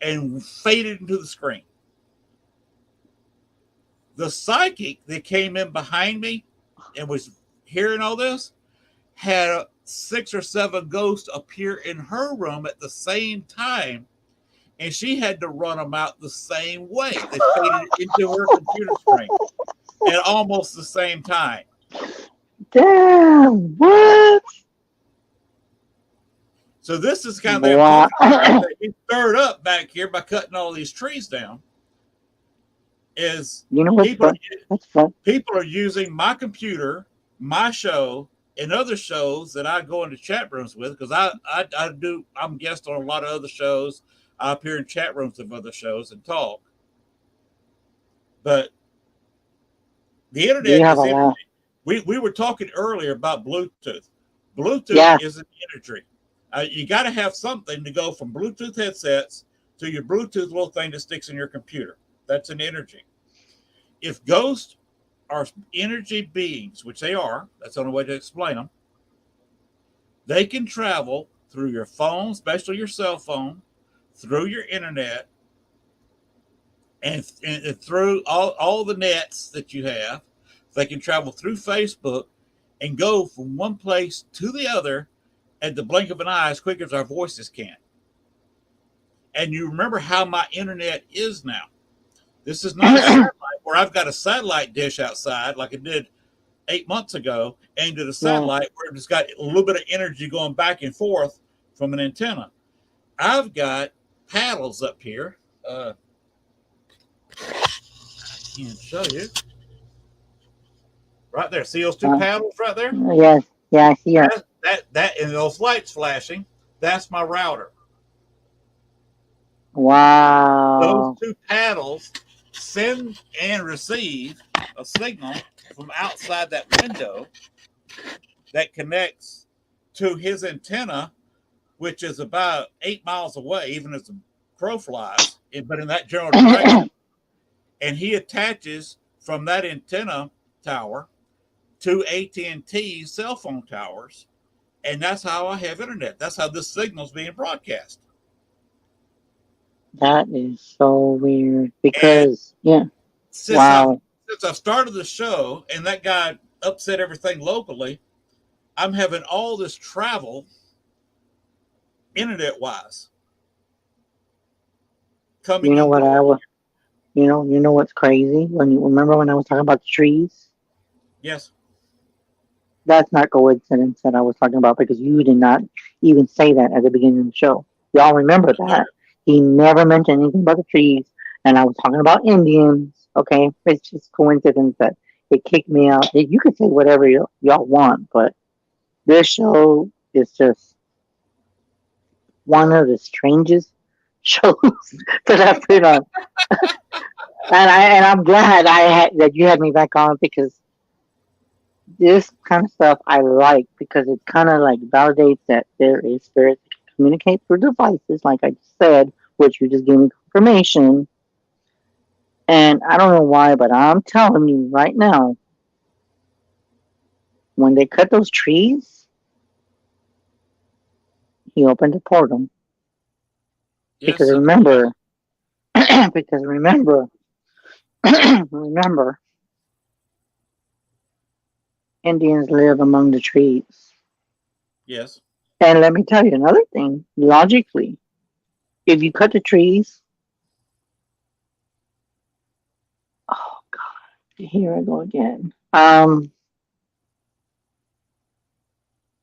and faded into the screen. The psychic that came in behind me and was hearing all this had 6 or 7 ghosts appear in her room at the same time, and she had to run them out the same way. They faded into her computer screen at almost the same time. Damn. What? So this is kind of them Wow. talking about that he stirred up back here by cutting all these trees down. Is You know what's fun? That's fun. people are using my computer, my show, and other shows that I go into chat rooms with, because I'm a guest on a lot of other shows. I appear in chat rooms of other shows and talk. But the internet You have is a lot. energy. We were talking earlier about Bluetooth. Bluetooth is an energy. You got to have something to go from Bluetooth headsets to your Bluetooth little thing that sticks in your computer. That's an energy. If ghosts are energy beings, which they are, that's the only way to explain them, they can travel through your phone, especially your cell phone, through your internet, and through all the nets that you have. They can travel through Facebook and go from one place to the other at the blink of an eye as quick as our voices can. And you remember how my internet is now. This is not a satellite where I've got a satellite dish outside like I did 8 months ago, aimed at a satellite where it's got a little bit of energy going back and forth from an antenna. I've got paddles up here. I can't show you. Right there. See those 2 paddles right there? Yes. Yeah, I see her. That and those lights flashing, that's my router. Wow. Those 2 paddles send and receive a signal from outside that window that connects to his antenna, which is about 8 miles away, even as the crow flies, but in that general direction. And he attaches from that antenna tower to AT&T cell phone towers, and that's how I have internet. That's how this signal is being broadcast. That is so weird. Because, Since wow. I've started the show and that guy upset everything locally, I'm having all this travel internet wise coming. You know what I was, you know what's crazy? Remember when I was talking about the trees? Yes. That's not coincidence that I was talking about, because you did not even say that at the beginning of the show. Y'all remember that. He never mentioned anything about the trees, and I was talking about Indians. Okay, it's just coincidence that they kicked me out. You can say whatever y'all want, but this show is just one of the strangest shows that I've been on. And I'm glad that you had me back on, because this kind of stuff I like, because it kind of like validates that there is spirits that can communicate through devices, like I just said, which you just gave me confirmation. And I don't know why, but I'm telling you right now, when they cut those trees, he opened a portal. Yes, Because it, remember, because remember, remember, Indians live among the trees. yes, And let me tell you another thing. Logically, if you cut the trees, oh God, here I go again.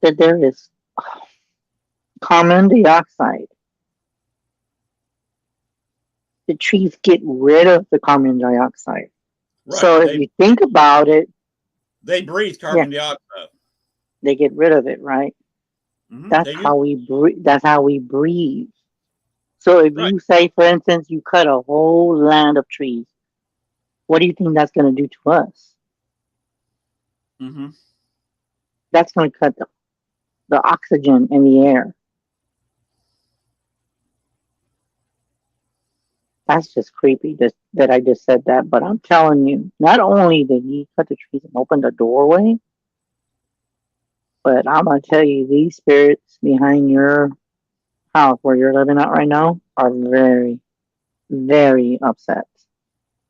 That there is carbon dioxide. The trees get rid of the carbon dioxide. right. So if you think about it, They breathe yeah, carbon dioxide. they get rid of it, right? That's They use how we breathe. That's how we breathe. So if right. you say, for instance, you cut a whole land of trees, what do you think that's going to do to us? Mm-hmm. That's going to cut the oxygen in the air. That's just creepy that I just said that. But I'm telling you, not only did he cut the trees and open the doorway, but I'm going to tell you, these spirits behind your house where you're living at right now are very, very upset.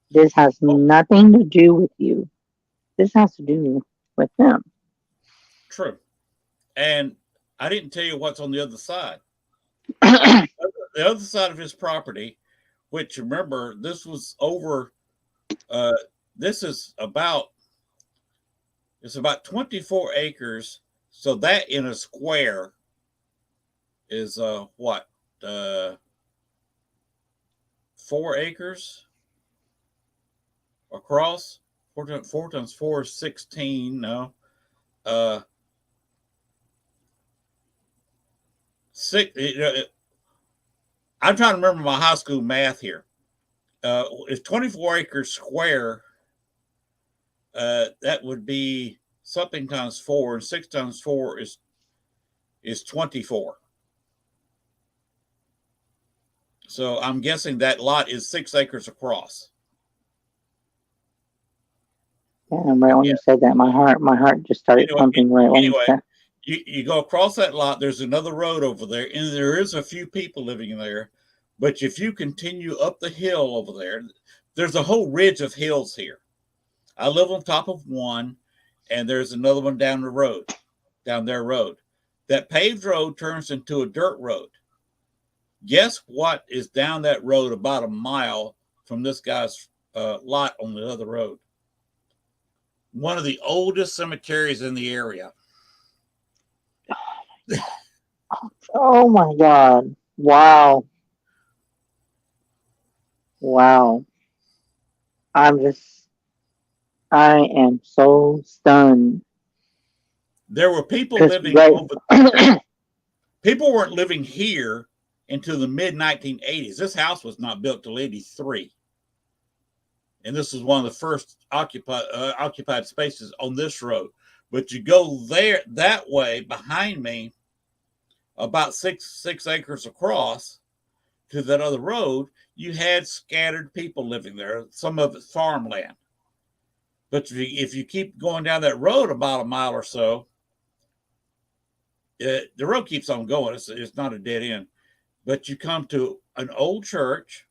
This has Oh, nothing to do with you. This has to do with them. true. And I didn't tell you what's on the other side. The other side of his property, which remember, this was over. Uh, this is about it's about 24 acres. So that in a square is what uh 4 acres across. Four times 4 is 16. No, uh, six. I'm trying to remember my high school math here. If 24 acres square, that would be something times 4, and 6 times 4 is 24. So I'm guessing that lot is 6 acres across. And right when Yeah. you said that, my heart just started Anyway, pumping right when you anyway, said. you go across that lot. There's another road over there, and there is a few people living there. But if you continue up the hill over there, there's a whole ridge of hills here. I live on top of one, and there's another one down the road, down their road. That paved road turns into a dirt road. Guess what is down that road about a mile from this guy's lot on the other road? One of the oldest cemeteries in the area. Oh my God! Wow! Wow! I'm just, I am so stunned. There were people Cause living right, over there. People weren't living here until the mid 1980s. This house was not built till 83. And this was one of the first occupied spaces on this road. But you go there that way behind me, about six acres across to that other road, you had scattered people living there, some of it farmland. But if you keep going down that road about a mile or so, the road keeps on going. It's not a dead end. But you come to an old church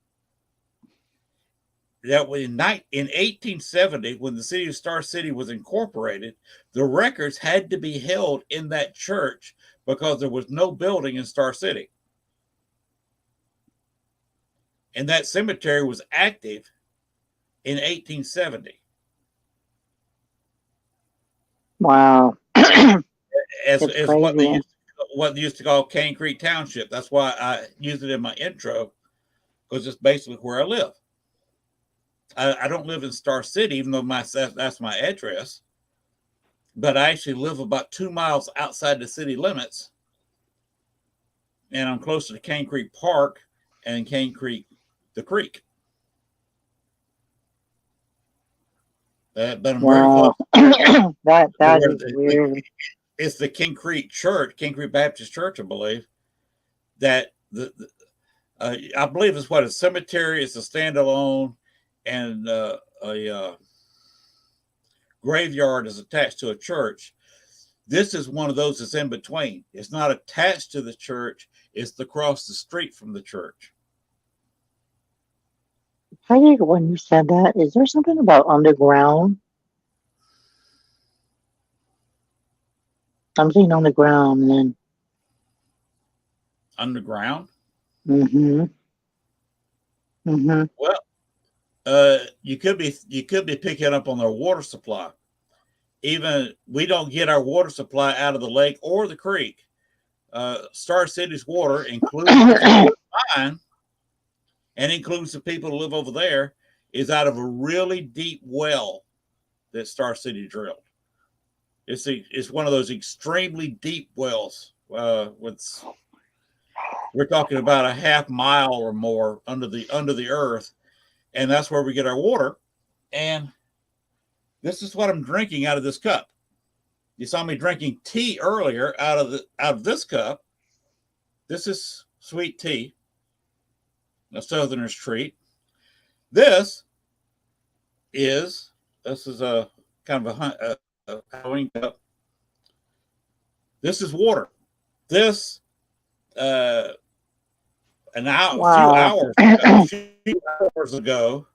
that was in 1870, when the city of Star City was incorporated, the records had to be held in that church because there was no building in Star City. And that cemetery was active in 1870 wow! It's as what crazy. they used to call Cane Creek Township. That's why I used it in my intro, because it's basically where I live. I don't live in Star City, even though that's my address, but I actually live about 2 miles outside the city limits, and I'm closer to Cane Creek Park and Cane Creek, the creek. But I'm very close Wow. to That where is weird. it's the Cane Creek Church, Cane Creek Baptist Church, I believe. That I believe is what a cemetery. It's a standalone, and a graveyard is attached to a church. This is one of those that's in between. It's not attached to the church. It's across the street from the church. I think when you said that, is there something about underground? I'm saying underground, and Underground. mm-hmm, mm-hmm. Well, you could be picking up on their water supply. Even we don't get our water supply out of the lake or the creek. Star City's water includes mine and includes the people who live over there, is out of a really deep well that Star City drilled. It's one of those extremely deep wells. We're talking about a half mile or more under the earth, and that's where we get our water. And this is what I'm drinking out of this cup. You saw me drinking tea earlier out of this cup. This is sweet tea, a Southerner's treat. This this is a kind of a Halloween cup. This is water. This uh, a few Wow. hours ago,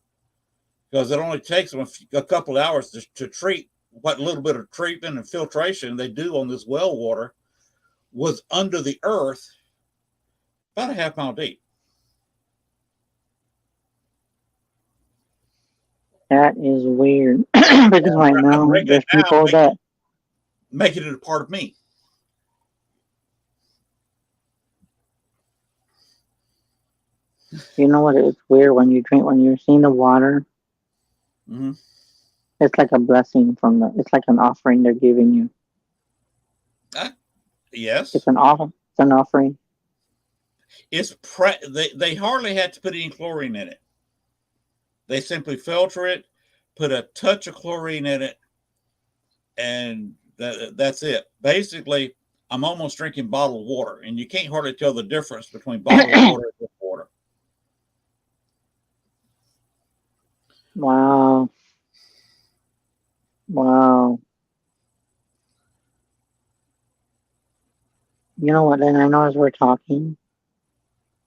because it only takes them a couple of hours to treat what little bit of treatment and filtration they do on this well water, was under the earth about a half mile deep. That is weird. Because right I'm now, drinking it there's now, people that, making it a part of me. you know what, it's weird when you drink, when you're seeing the water, Mm-hmm. it's like a blessing it's like an offering they're giving you. Yes, It's an offering. they hardly had to put any chlorine in it. They simply filter it, put a touch of chlorine in it, and that's it. Basically, I'm almost drinking bottled water, and you can't hardly tell the difference between bottled water and this water. Wow. Wow. You know what, and I know as we're talking,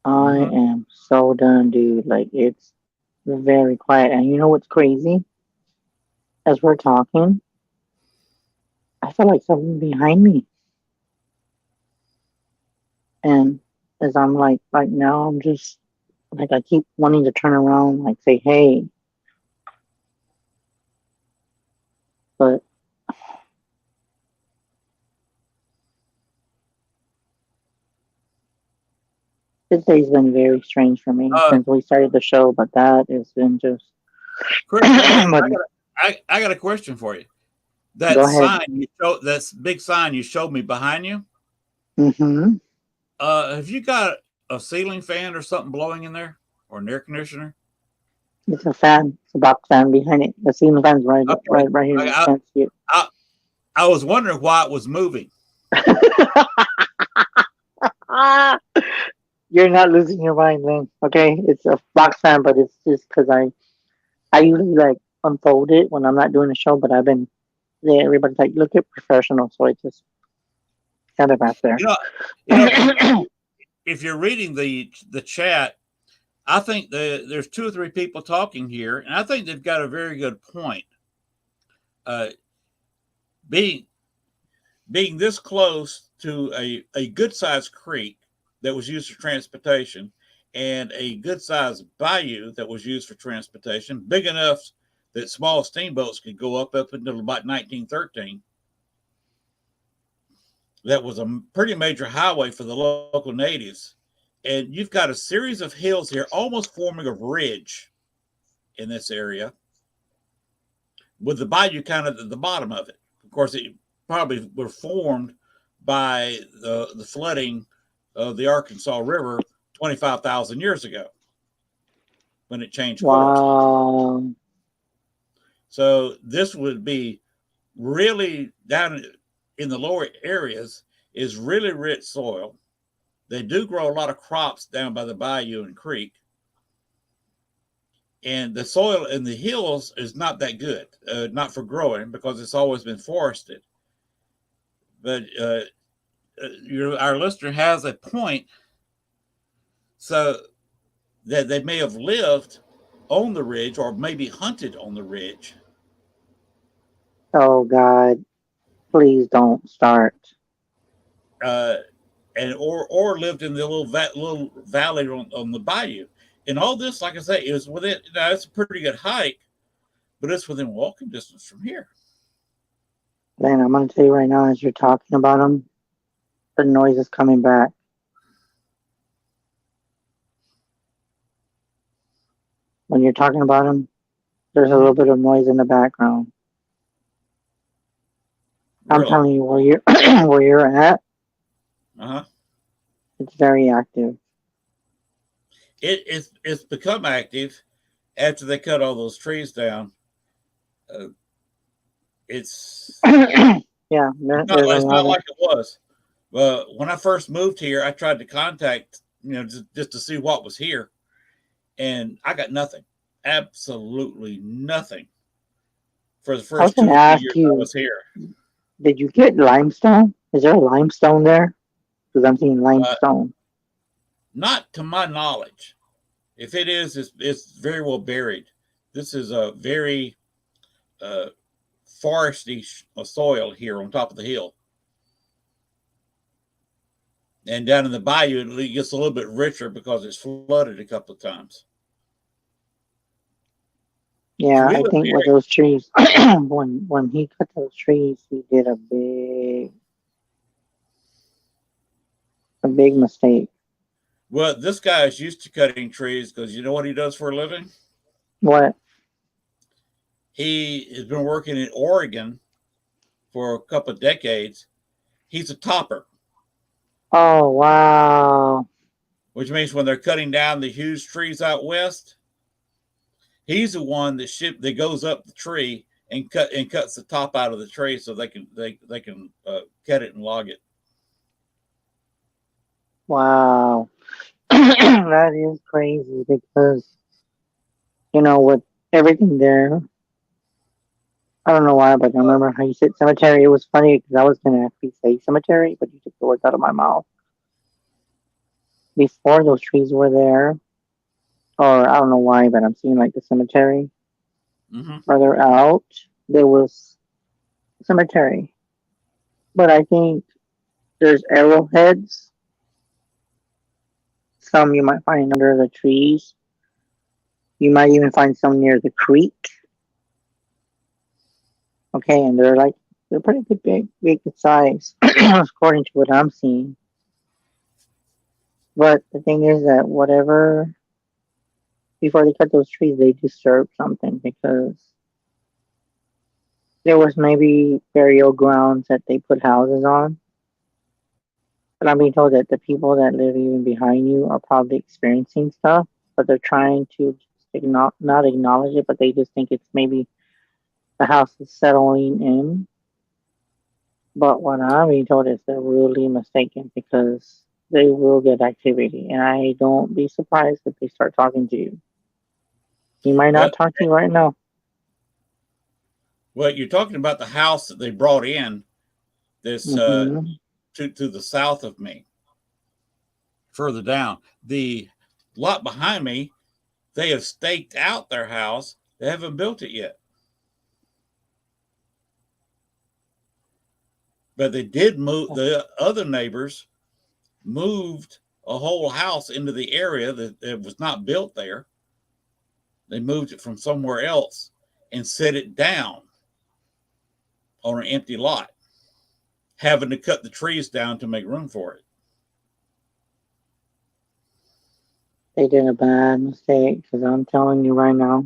I Mm-hmm. am so done, dude. Like, it's very quiet. And you know what's crazy? As we're talking, I feel like something behind me. And as I'm like, right now, I'm just, like, I keep wanting to turn around, like, say, hey. But this day's been very strange for me Uh, since we started the show. But that has been just, Chris, but I got a question for you. That go ahead. sign that big sign you showed me behind you. Mm-hmm. Have you got a ceiling fan or something blowing in there, or an air conditioner? It's a fan. It's a box fan behind it. The ceiling fan's Okay, right here. You I, can't see I I was wondering why it was moving. it. You're not losing your mind, man. Okay, it's a box fan, but it's just because I usually like unfold it when I'm not doing a show. But I've been there. Everybody's like, look at professional, so I just kind of back there. You know, you know, if you're reading the chat, I think there's two or three people talking here, and I think they've got a very good point. Uh, being being this close to a good sized creek that was used for transportation, and a good sized bayou that was used for transportation, big enough that small steamboats could go up until about 1913. That was a pretty major highway for the local natives. And you've got a series of hills here, almost forming a ridge. in this area, with the bayou kind of at the bottom of it. Of course, it probably were formed by the flooding of the Arkansas River 25,000 years ago when it changed course. Wow. So this would be really down in the lower areas is really rich soil. They do grow a lot of crops down by the bayou and creek. And the soil in the hills is not that good, not for growing because it's always been forested. But our listener has a point, so that they may have lived on the ridge or maybe hunted on the ridge. Oh God, please don't start. And or lived in the little valley on the bayou. And all this, like I say, is within. Now it's a pretty good hike, but it's within walking distance from here. Man, I'm gonna tell you right now, as you're talking about them, the noise is coming back. When you're talking about them, there's a little bit of noise in the background. I'm Really? telling you, where you're where you're at, Uh-huh. it's very active. It's become active after they cut all those trees down. Uh, it's Yeah, not there's a it's not lot of. like it was. When I first moved here, I tried to contact just to see what was here, and I got nothing, absolutely nothing for the I was first two gonna or three ask years I you, was here. did you get limestone? Is there a limestone there? Because I'm seeing Uh, limestone. Not to my knowledge. If it is, it's very well buried. This is a very uh, foresty soil here on top of the hill. And down in the bayou, it gets a little bit richer because it's flooded a couple of times. So Yeah, we I live think with here. those trees, when he cut those trees, he did a big mistake. Well, this guy is used to cutting trees because you know what he does for a living? What? He has been working in Oregon for a couple of decades. He's a topper, Oh wow! which means when they're cutting down the huge trees out west, he's the one that goes up the tree and cuts the top out of the tree so they can cut it and log it. Wow! That is crazy because with everything there. I don't know why, but I remember how you said cemetery. It was funny because I was gonna actually say cemetery, but you took the words out of my mouth. Before those trees were there, or I don't know why, but I'm seeing like the cemetery Mm-hmm. further out. There was cemetery, but I think there's arrowheads. Some you might find under the trees. You might even find some near the creek. Okay, and they're pretty good, big size, according to what I'm seeing. But the thing is that whatever before they cut those trees, they disturbed something because there was maybe burial grounds that they put houses on. But I'm being told that the people that live even behind you are probably experiencing stuff, but they're trying to just not acknowledge it, but they just think it's maybe the house is settling in. But what I'm being told is they're really mistaken because they will get activity, and I don't be surprised if they start talking to you. He might Well, not talk to you right now. well, you're talking about the house that they brought in. This Hmm. to the south of me, further down. The lot behind me, they have staked out their house. They haven't built it yet. But they did move, the other neighbors moved a whole house into the area that it was not built there. They moved it from somewhere else and set it down on an empty lot, having to cut the trees down to make room for it. They did a bad mistake because I'm telling you right now,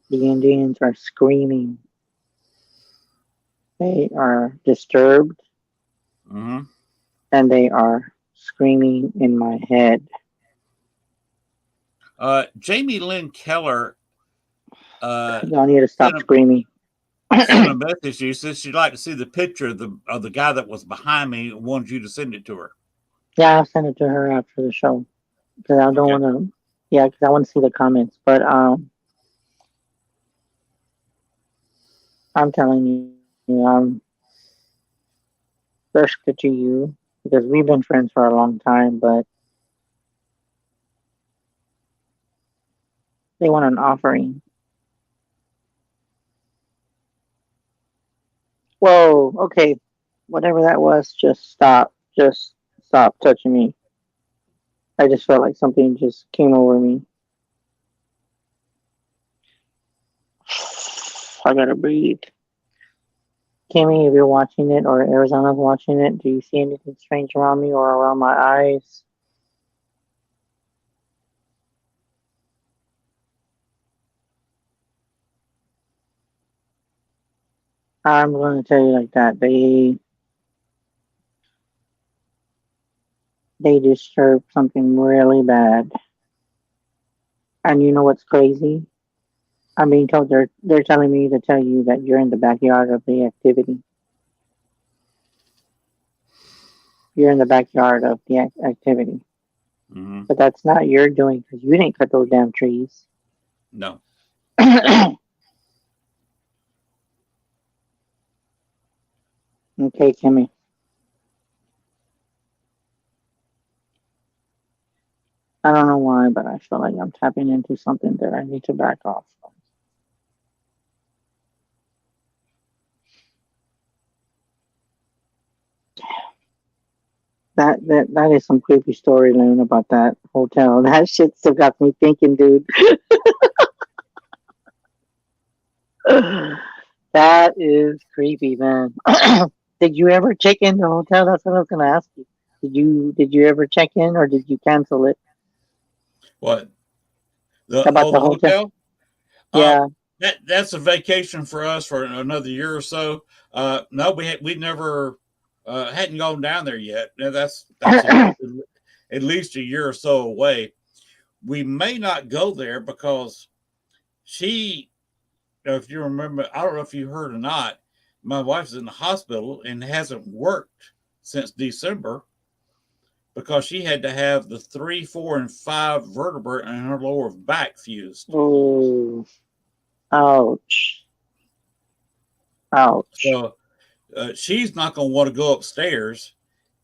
The Indians are screaming. They are disturbed Mm-hmm. and they are screaming in my head. Jamie Lynn Keller Y'all need to sent stop a, screaming. sent a message. She says she'd like to see the picture of the guy that was behind me and wanted you to send it to her. Yeah, I'll send it to her after the show because I don't Okay. want to. Yeah, because I want to see the comments. But I'm telling you, thirsty to you because we've been friends for a long time. But they want an offering. Whoa. Okay. Whatever that was, just stop. Just stop touching me. I just felt like something just came over me. I gotta breathe. Kimmy, if you're watching it or Arizona's watching it, do you see anything strange around me or around my eyes? I'm going to tell you like that. They disturbed something really bad. And you know what's crazy? I'm being told they're telling me to tell you that you're in the backyard of the activity. You're in the backyard of the activity. Mm-hmm. But that's not your doing because you didn't cut those damn trees. No. Okay, Kimmy. I don't know why, but I feel like I'm tapping into something that I need to back off from. That is some creepy storyline about that hotel. That shit still got me thinking, dude. That is creepy, man. Did you ever check in the hotel? That's what I was gonna ask you. Did you ever check in or did you cancel it? What? The About the the hotel? hotel? Uh, Yeah. that's a vacation for us for another year or so. No, we never hadn't gone down there yet. Now, that's at least a year or so away. We may not go there because she, if you remember, I don't know if you heard or not. My wife's in the hospital and hasn't worked since December because she had to have the 3, 4, and 5 vertebrae in her lower back fused. Oh, ouch. Ouch. So she's not going to want to go upstairs.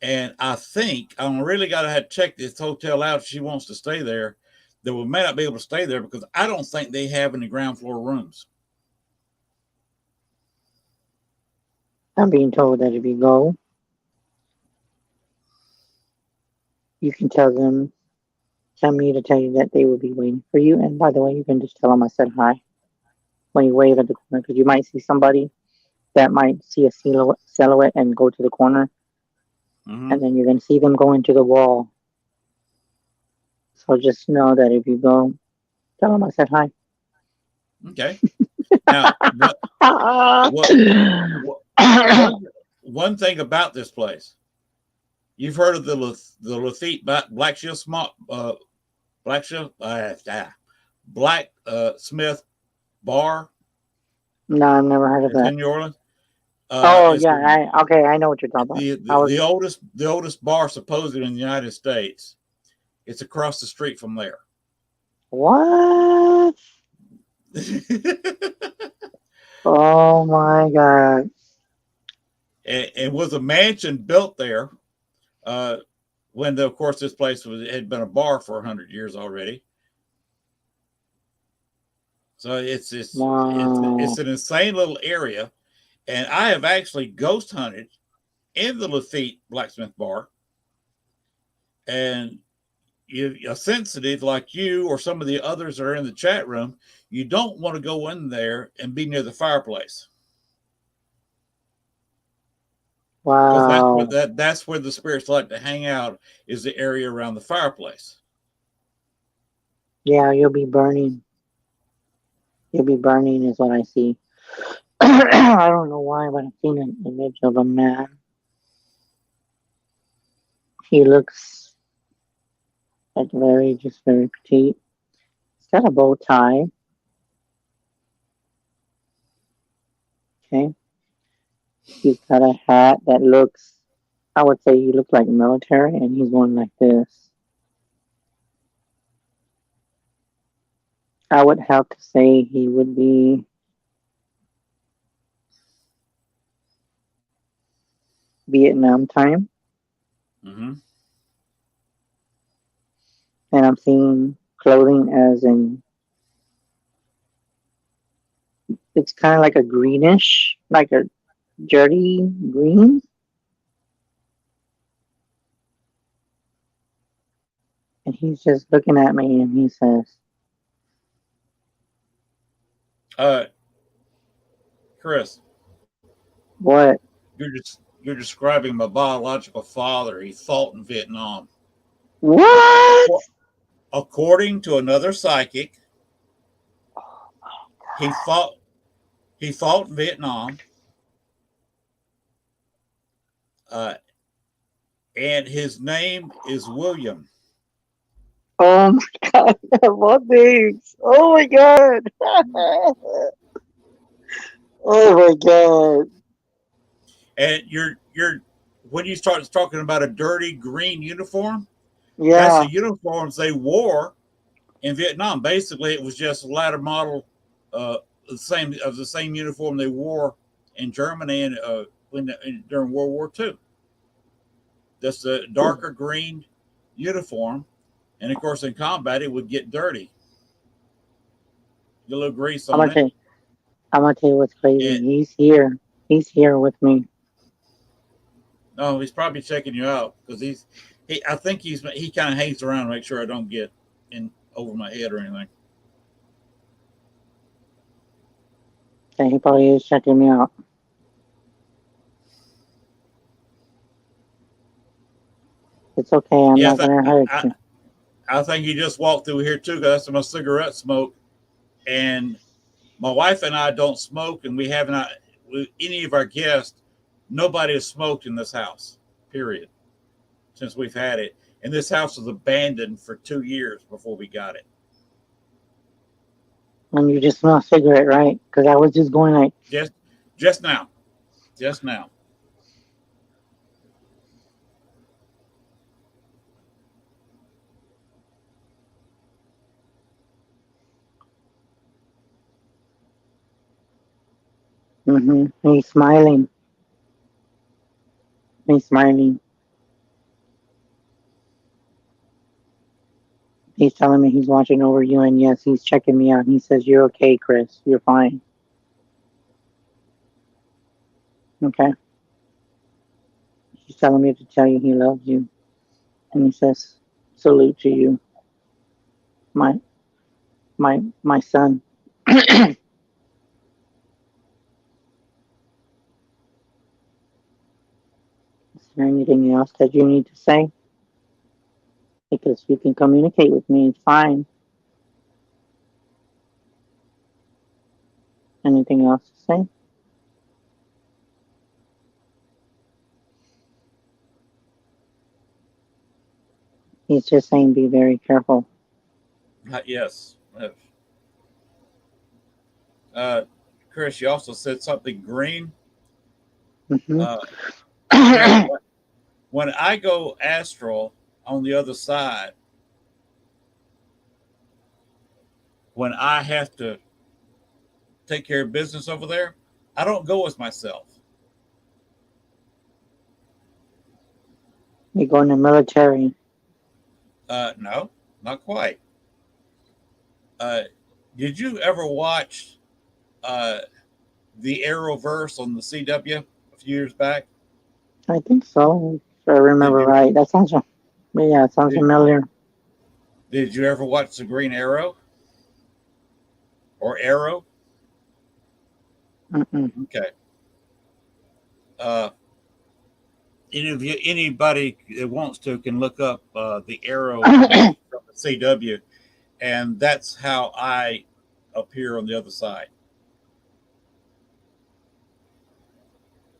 And I think I'm really got to have to check this hotel out if she wants to stay there. That we may not be able to stay there because I don't think they have any ground floor rooms. I'm being told that if you go, you can tell me to tell you that they will be waiting for you. And by the way, you can just tell them I said hi when you wave at the corner because you might see somebody that might see a silhouette and go to the corner, Mm-hmm. and then you're going to see them go into the wall. So just know that if you go, tell them I said hi. Okay. Now, what, one, one thing about this place, you've heard of the Lafitte Blacksmith Black Smith Bar. No, I've never heard of It's that. in New Orleans. Oh It's yeah, I know what you're talking about. I was the oldest bar supposedly in the United States. It's across the street from there. what? Oh my god! and was a mansion built there uh, when, of course, this place had been a bar for 100 years already. So it's Wow. an insane little area, and I have actually ghost hunted in the Lafitte Blacksmith Bar, and you're sensitive like you or some of the others that are in the chat room, you don't want to go in there and be near the fireplace because Wow. that's where the spirits like to hang out, is the area around the fireplace. Yeah, you'll be burning. He'll be burning, is what I see. I don't know why, but I've seen an image of a man. He looks like just very petite. He's got a bow tie. Okay. He's got a hat that looks, I would say he looks like military, and he's one like this. I would have to say he would be Vietnam time. Mm-hmm. And I'm seeing clothing as in, it's kind of like a greenish, like a dirty green. And he's just looking at me and he says, Uh, Chris, "What? you're describing my biological father. He fought in Vietnam. What?" According to another psychic, he fought he fought in Vietnam, uh, and his name is William. Oh my god, what things? Oh my god. Oh my god. And you're when you start talking about a dirty green uniform, that's Yeah. the uniforms they wore in Vietnam. Basically, it was just a latter model, uh, the same uniform they wore in Germany and during World War II. Just a darker green uniform, and of course, in combat, it would get dirty, get a little grease I'm on gonna it. tell you, I'm gonna tell you what's crazy. And He's here. He's here with me. no, he's probably checking you out because I think he kind of hangs around to make sure I don't get in over my head or anything. And he probably is checking me out. It's okay, I'm Yeah, not gonna hurt I, you. I think he just walked through here too because that's my cigarette smoke. And my wife and I don't smoke, and we have not with any of our guests. Nobody has smoked in this house. Period. Since we've had it, and this house was abandoned for 2 years before we got it. And you just smell a cigarette, right? Because I was just going like, Just, just now, just now. He's smiling. He's smiling. He's telling me he's watching over you, and yes, he's checking me out. He says, "You're okay, Chris. You're fine." Okay. He's telling me to tell you he loves you, and he says, "Salute to you, my my son." Is there anything else that you need to say? Because you can communicate with me. It's fine. Anything else to say? He's just saying, be very careful. Yes. Uh, Chris, you also said something green. Hmm. Uh, yeah. When I go astral on the other side, when I have to take care of business over there, I don't go as myself. You go in the military. No, not quite. Uh, did you ever watch uh, the Arrowverse on the CW a few years back? I think so. If I Did remember you right. That sounds, yeah, it sounds did, familiar. did you ever watch the Green Arrow or Arrow? Mm-mm. Okay. Uh, anybody that wants to can look up the Arrow from the CW, and that's how I up here on the other side.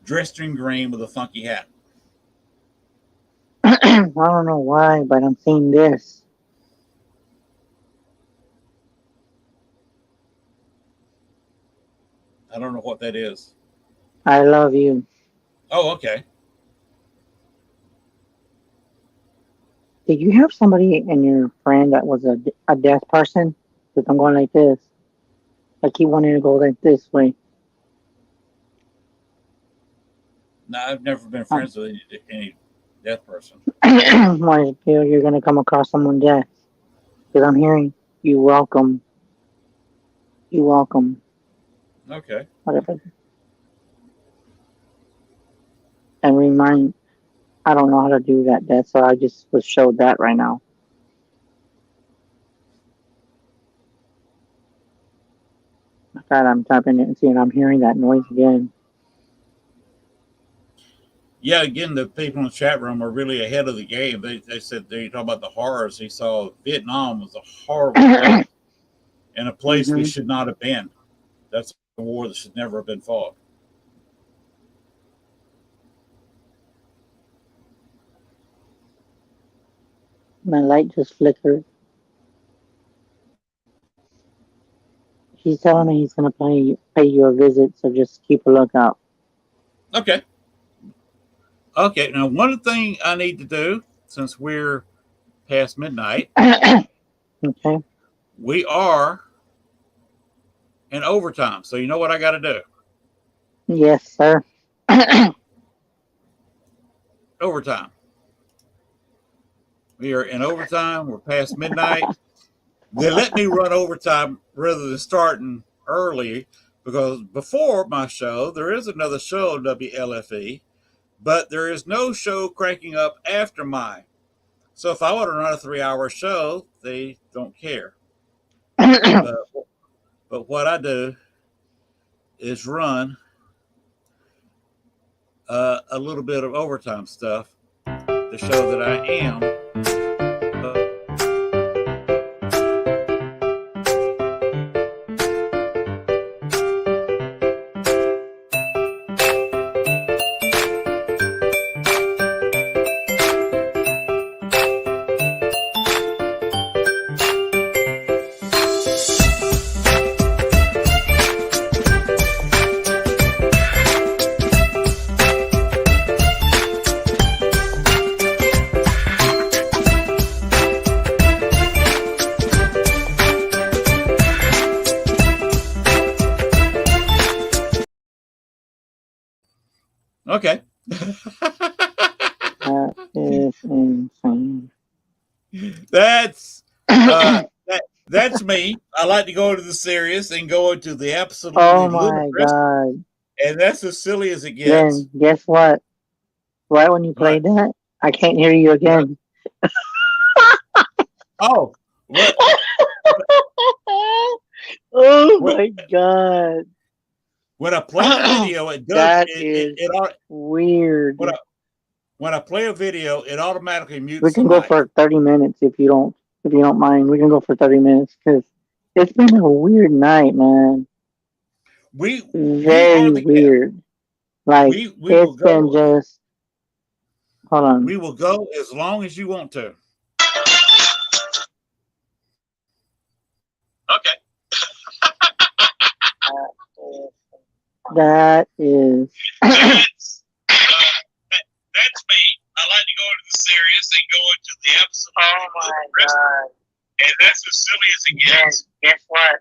Dressed in green with a funky hat. I don't know why, but I'm seeing this. I don't know what that is. I love you. Oh, okay. Did you have somebody in your friend that was a deaf person? Because I'm going like this. I keep wanting to go like this way. No, I've never been Um, friends with any deaf person. I feel you're going to come across someone deaf. Because I'm hearing you welcome. You welcome. Okay. Whatever. And remind, I don't know how to do that, Dad, so I just was showed that right now. In fact, I'm typing it and seeing I'm hearing that noise again. Yeah, again, the people in the chat room are really ahead of the game. They said they talk about the horrors. He saw Vietnam was a horrible place and a place we Mm-hmm. should not have been. That's a war that should never have been fought. My light just flickered. He's telling me he's going to pay you a visit, so just keep a lookout. Okay. Okay. Now, one thing I need to do since we're past midnight, Okay. we are in overtime. So, you know what I got to do? Yes, sir. Overtime. We are in overtime. We're past midnight. They let me run overtime rather than starting early because before my show, there is another show on WLFE, but there is no show cranking up after mine. So if I want to run a 3-hour show, they don't care. But, but what I do is run a little bit of overtime stuff to show that I am. Okay. That is insane. That's that's me. I like to go into the serious and go into the absolutely Oh my ludicrous, God. and that's as silly as it gets. Then, guess what? Right when you What? played that, I can't hear you again. Oh, what? Oh What? my God. When I play the video, it does That it. is weird. When I play a video, it automatically We mutes the can go mic. for 30 minutes if you don't mind. We can go for 30 minutes because it's been a weird night, man. We Very are the guest. weird. Like We will it's been go. just. Hold on. We will go as long as you want to. Okay. That is. That's me. I like to go into the serious and go into the absolute. Oh my God. And that's as silly as it gets. Guess what?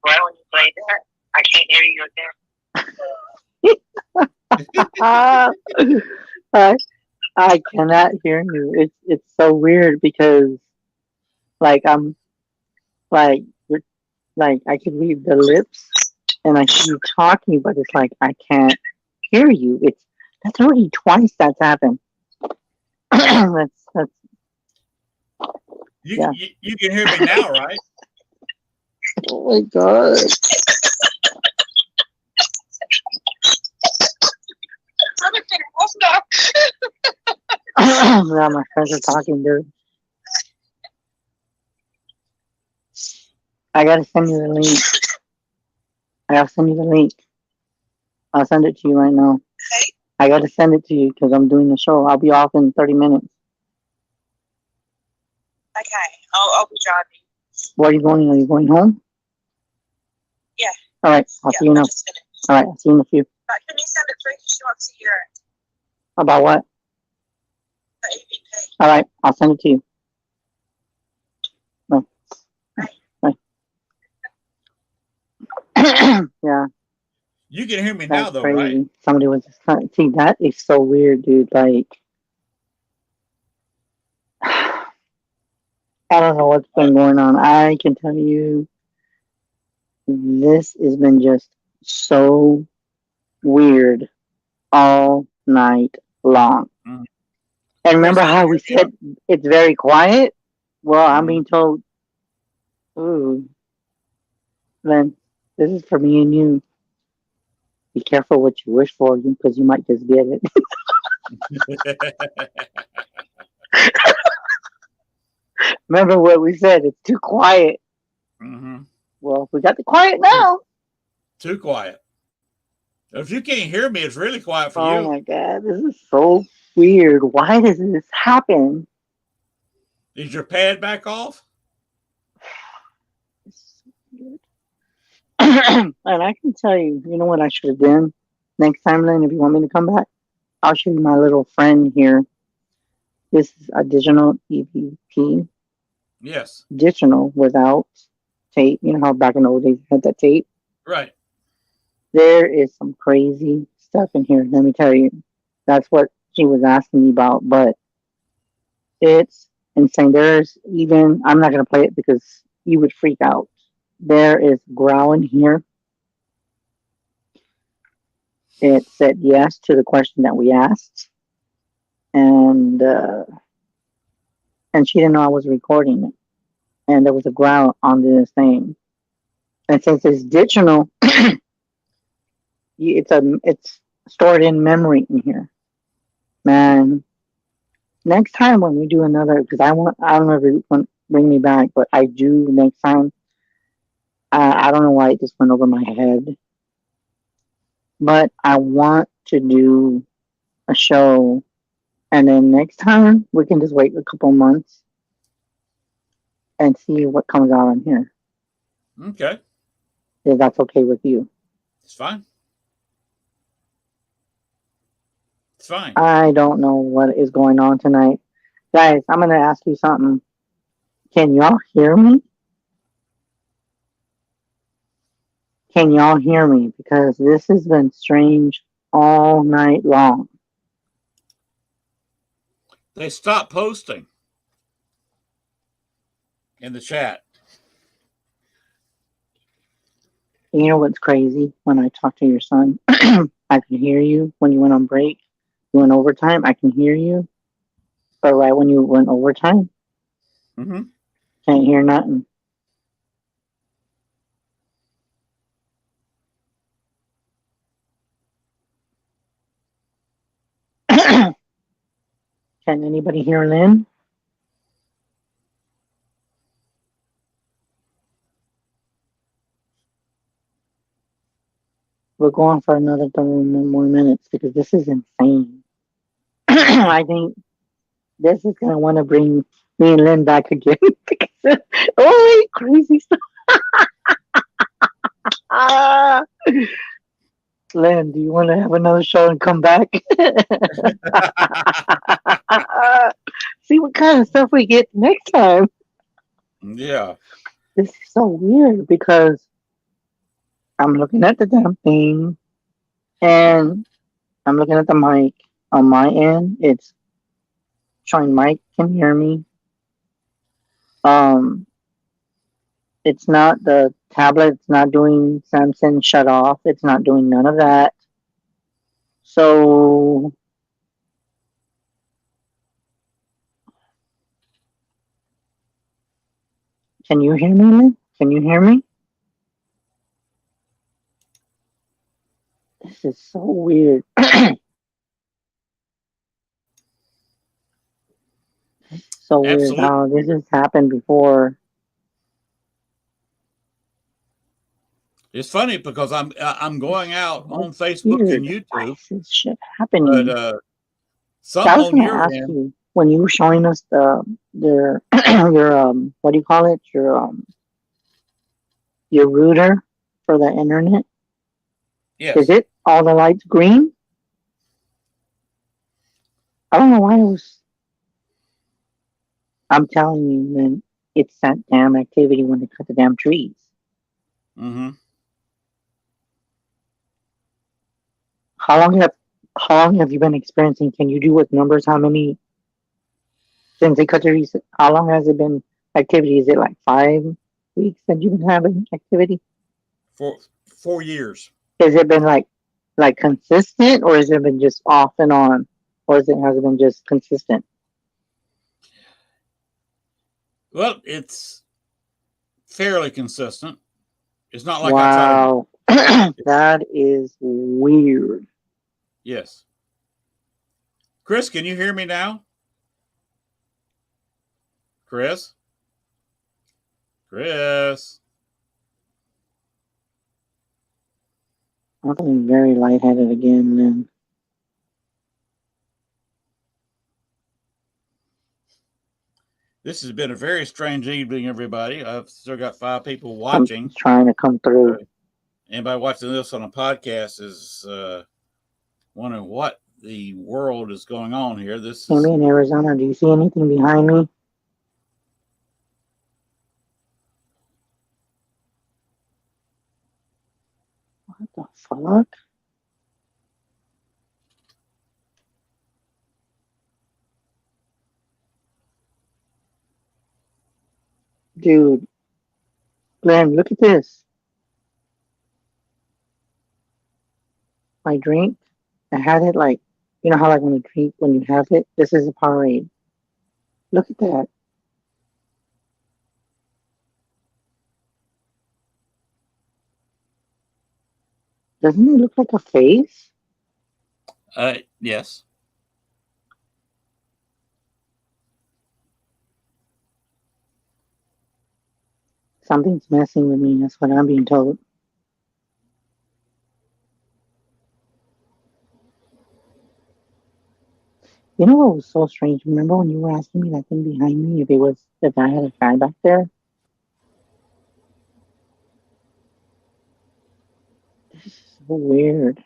Right when you played that, I can't hear you again. I cannot hear you. It's so weird because like I'm like I can read the lips and I see you talking, but it's like I can't hear you. That's already twice that's happened. that's yeah. You can hear me now, right? Oh my God. Now my friends are talking, dude. I gotta send you the link. I gotta send you the link. I'll send it to you right now. I gotta send it to you because I'm doing the show. I'll be off in 30 minutes. Okay, I'll be driving. Where are you going? Are you going home? Yeah. All right. I'll see you I now. just finished. All right. I'll see you in a few. But can you send it through because she wants to hear it? About what? The EVP. All right. I'll send it to you. Bye. Bye. Yeah. You can hear me now, That's though, crazy. right? Somebody was just trying. See, that is so weird, dude. Like, I don't know what's been going on. I can tell you, this has been just so weird all night long. Mhm. And remember Chris, can how you we hear me? said it's very quiet? Well, I'm Mhm. being told, ooh, Lynn, this is for me and you. Be careful what you wish for, because you might just get it. Remember what we said? It's too quiet. Mhm. Well, we got the quiet now. Too quiet. If you can't hear me, it's really quiet for Oh you. my God, this is so weird. Why does this happen? Is your pad back off? It's so weird. And I can tell you, you know what I should have done next time, Lynn, if you want me to come back? I'll show you my little friend here. This is a digital EVP, Yes. digital without tape. You know how back in the old days you had that tape? Right. There is some crazy stuff in here, let me tell you. That's what she was asking me about, but it's insane. There's even, I'm not going to play it because you would freak out. There is growl in here. It said yes to the question that we asked, and and she didn't know I was recording it. And there was a growl on this thing. And since it's digital, it's stored in memory in here. Man, next time when we do another, because I don't know if you want to bring me back, but I do next time. I don't know why it just went over my head, but I want to do a show, and then next time we can just wait a couple months and see what comes out on here. Okay. If that's okay with you. It's fine. It's fine. I don't know what is going on tonight. Guys, I'm going to ask you something. Can y'all hear me? Can y'all hear me? Because this has been strange all night long. They stopped posting in the chat. You know what's crazy? When I talk to your son, I can hear you when you went on break. You went overtime, I can hear you. But right when you went overtime, Mm-hmm. can't hear nothing. Can anybody hear Lynn? We're going for another 30 more minutes because this is insane. I think this is gonna want to bring me and Lynn back again. Because, oh, crazy stuff. Ah. Lynn, do you want to have another show and come back? See what kind of stuff we get next time. Yeah. This is so weird because I'm looking at the damn thing and I'm looking at the mic on my end. It's showing Mike can hear me. Um, it's not the tablet. It's not doing Samsung shut off. It's not doing none of that. So can you hear me, Lynn? Can you hear me? This is so weird. So weird Absolutely. how this has happened before. It's funny because I'm going out What on Facebook and weird? Why YouTube, is this shit but happening? I something was on gonna your ask end. you when you were showing us the your what do you call it? Your router for the internet. Is Yes. it all the lights green? I don't know why it was. I'm telling you, man, it's that damn activity when they cut the damn trees. Mm-hmm. How long have how long have you been experiencing? Can you do with numbers? How many since they cut the trees? How long has it been activity? Is it like 5 weeks that you've been having activity? For 4 years. Has it been like consistent, or has it been just off and on, or has it been just consistent? Well, it's fairly consistent. It's not like I try to. Wow, that is weird. Yes. Chris, can you hear me now? Chris? Chris? I'm feeling very lightheaded again, man. This has been a very strange evening, everybody. I've still got 5 people watching. Something's trying to come through. Anybody watching this on a podcast is wondering what the world is going on here. This Amy is in Arizona, do you see anything behind me? What the fuck? Dude, Glenn, look at this. My drink. I had it like, you know how like when you drink, when you have it, this is a Powerade. Look at that. Doesn't it look like a face? yes. Something's messing with me. That's what I'm being told. You know what was so strange? Remember when you were asking me that thing behind me if I had a guy back there? This is so weird.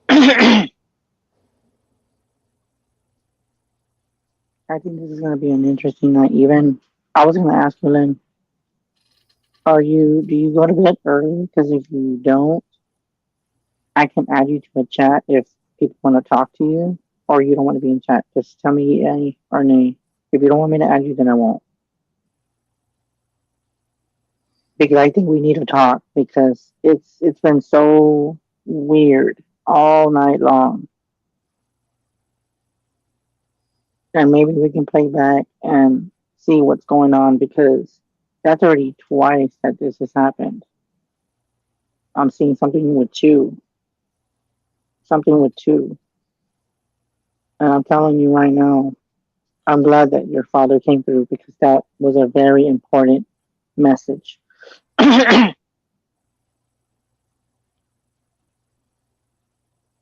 I think this is gonna be an interesting night. Even I was gonna ask you, Lynn, do you go to bed early? Because if you don't, I can add you to a chat if people want to talk to you, or you don't want to be in chat. Just tell me yay or nay. If you don't want me to add you, then I won't. Because I think we need to talk because it's been so weird all night long, and maybe we can play back and see what's going on because that's already twice that this has happened. I'm seeing something with two, and I'm telling you right now, I'm glad that your father came through because that was a very important message.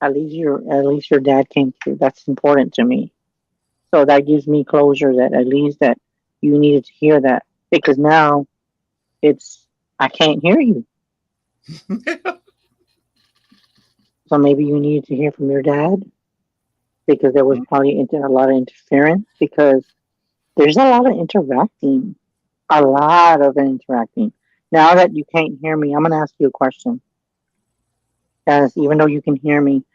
At least your dad came through. That's important to me. So that gives me closure that at least that you needed to hear that because now it's I can't hear you. So maybe you needed to hear from your dad because there was probably a lot of interference because there's a lot of interacting. Now that you can't hear me, I'm gonna ask you a question. As even though you can hear me,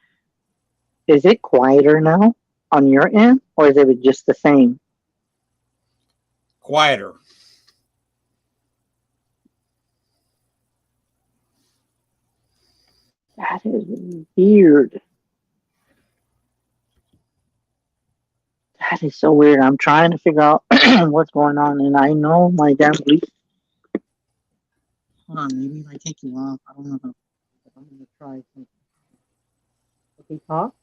is it quieter now on your end, or is it just the same? Quieter. That is weird. That is so weird. I'm trying to figure out what's going on, and I know my damn police. Hold on, maybe if I take you off, I don't know. I'm gonna try something. Okay, talk.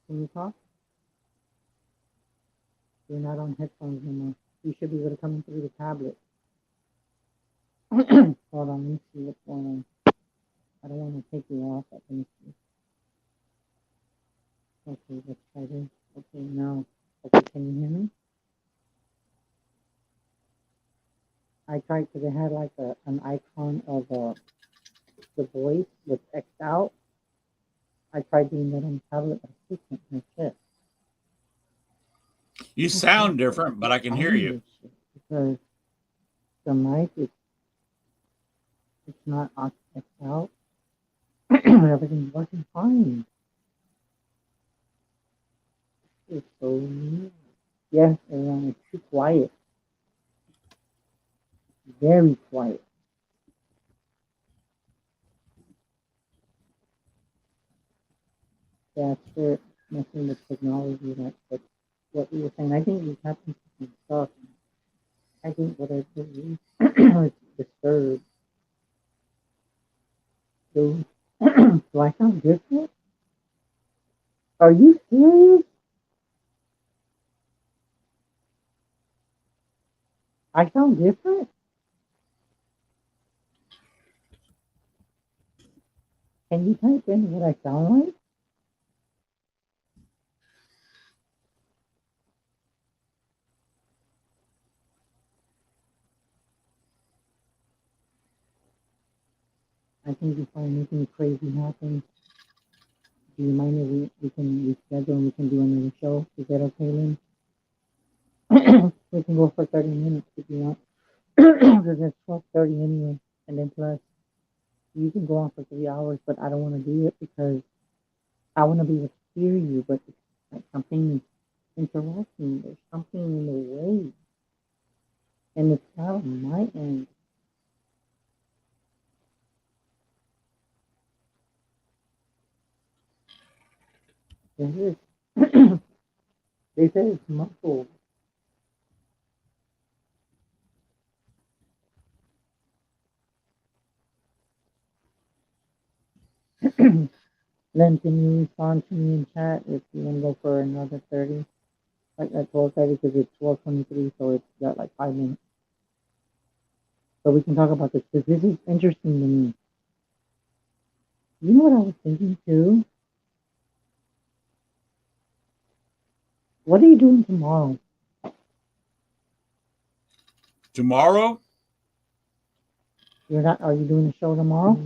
Can you talk? You're not on headphones anymore. You should be able to come in through the tablet. Hold on, let me see what's going on. I don't want to take you off. Let me see. Okay, let's try this. Okay, now. Okay, can you hear me? I tried because it had like an icon of the voice with X'd out. I tried doing that on the tablet, but I still can't hear shit. You sound different, but I can hear you. Because the mic is it's not X'd out. Everything's working fine. It's so weird. Yes, and it's too quiet. Very quiet. That's it. Messing with technology. That's what we were saying. I think we have to do some stuff. I think what I do is disturbed. Do do I sound different? Are you serious? I sound different? Can you type in what I sound like? I think if anything crazy happens, do you mind if we can reschedule and we can do another show? Is that okay, Lynn? We can go for 30 minutes if you want. Because it's 12:30 anyway. And then plus, you can go on for 3 hours, but I don't want to do it because I want to be able to hear you, but it's like something is interrupting. There's something in the way. And it's not on my end. It is. They say it's muffled. Then can you respond to me in chat if you want to go for another 30? Like at 12:30 because it's 12:23, so it's got like 5 minutes. So we can talk about this because this is interesting to me. You know what I was thinking too? What are you doing tomorrow? Tomorrow? You're not. Are you doing a show tomorrow?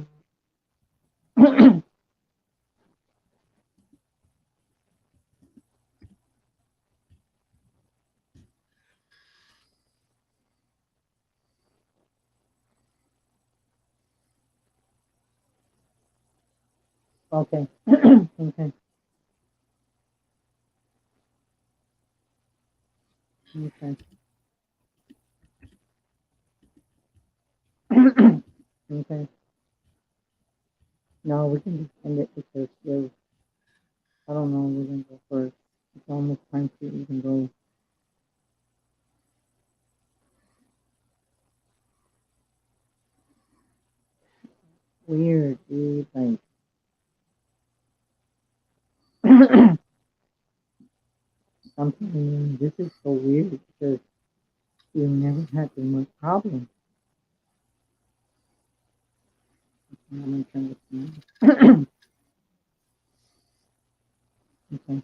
Okay. Okay. Okay. Okay. No, we can just end it because there's, I don't know, we're gonna go first. It's almost time to even go. Weird, dude. Like, I'm telling you, this is so weird because we've never had this much problem. I'm gonna turn this on. Okay.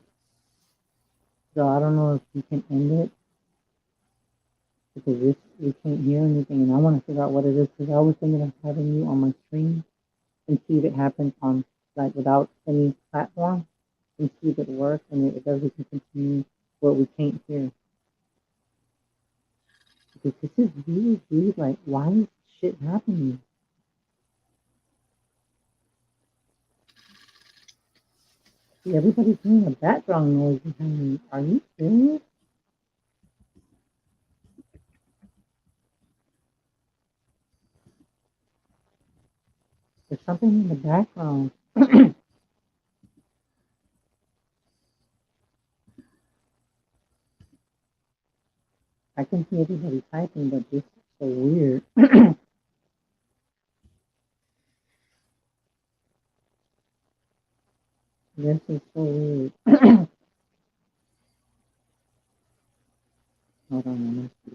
So I don't know if you can end it because this we can't hear anything, and I want to figure out what it is because I was thinking of having you on my screen and see if it happens on like without any platform and see if it works and if it does we can continue what we can't hear. Because this is weird, dude. Like, why is shit happening? See, everybody's hearing a background noise behind me. Are you serious? There's something in the background. I can see everybody typing, but this is so weird. This is so weird. Hold on, I must be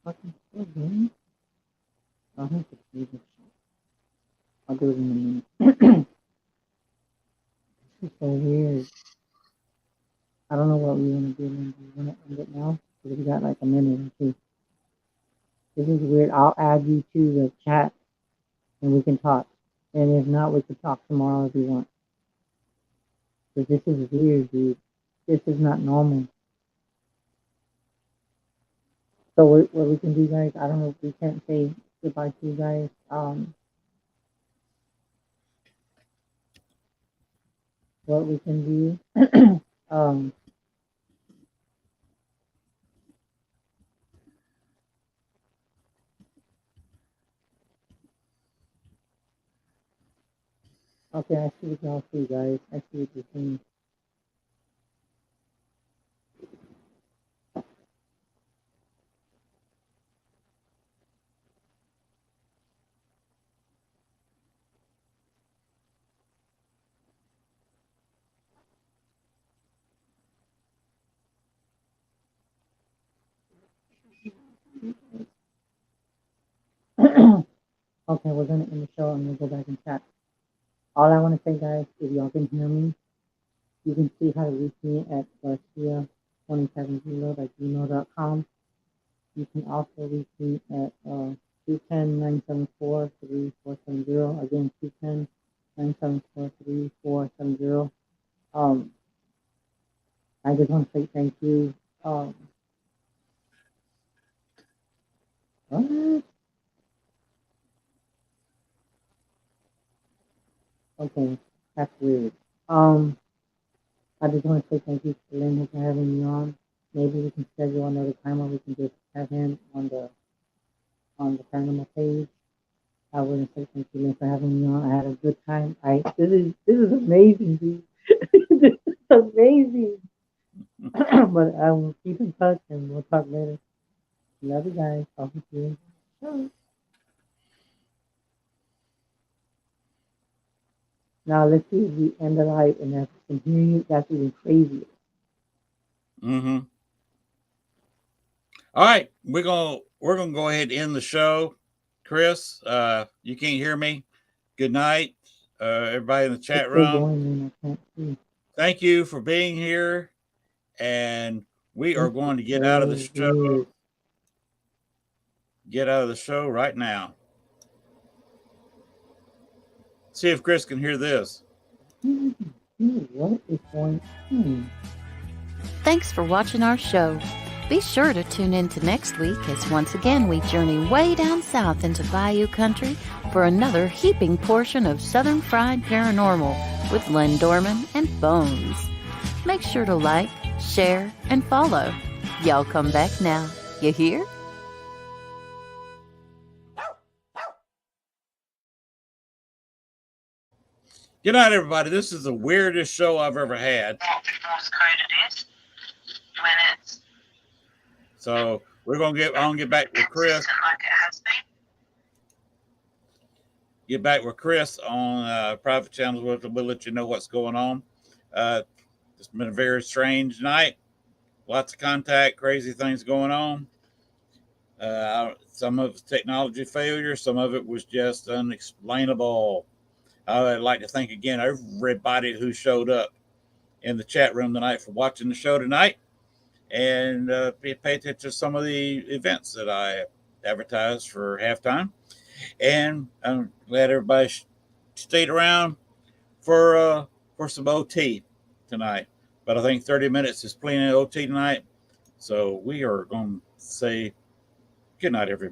fucking still doing? I'll have to see this. I'll do it in a minute. This is so weird. I don't know what we want to do. Do we want to end it now? Because we got like a minute or two. This is weird. I'll add you to the chat and we can talk. And if not, we can talk tomorrow if you want. But this is weird, dude. This is not normal. So what we can do, guys, I don't know if we can't say goodbye to you guys. What we can do, okay, I see what y'all see, guys. I see what you're saying. Okay, we're gonna end the show and we'll go back and chat. All I want to say, guys, if y'all can hear me, you can see how to reach me at Garcia2070 at gmail.com. You can also reach me at 210-974-3470. Again, 210-974-3470. I just want to say thank you. What? Okay, that's weird. I just want to say thank you to Lynn for having me on. Maybe we can schedule another time where we can just have him on the Paranormal page. I want to say thank you, Lynn, for having me on. I had a good time. This is amazing, dude. This is amazing. But I will keep in touch and we'll talk later. Love you guys. Talk to you. Now let's see if we end the live and if we can hear you. That's even crazier. Mm-hmm. All right, we're gonna go ahead and end the show. Chris, you can't hear me. Good night, everybody in the chat room. Going, I can't see. Thank you for being here, and we are going to get out of the show. Weird. Get out of the show right now. See if Chris can hear this. What is going on? Thanks for watching our show. Be sure to tune in to next week as once again we journey way down south into Bayou Country for another heaping portion of Southern Fried Paranormal with Len Dorman and Bones. Make sure to like, share, and follow. Y'all come back now. You hear? Good night, everybody. This is the weirdest show I've ever had. So we're gonna get back with Chris. Get back with Chris on private channels. We'll let you know what's going on. It's been a very strange night. Lots of contact, crazy things going on. Some of it's technology failure. Some of it was just unexplainable. I'd like to thank again everybody who showed up in the chat room tonight for watching the show tonight, and pay attention to some of the events that I advertised for halftime, and I'm glad everybody stayed around for some OT tonight. But I think 30 minutes is plenty of OT tonight, so we are going to say good night, everybody.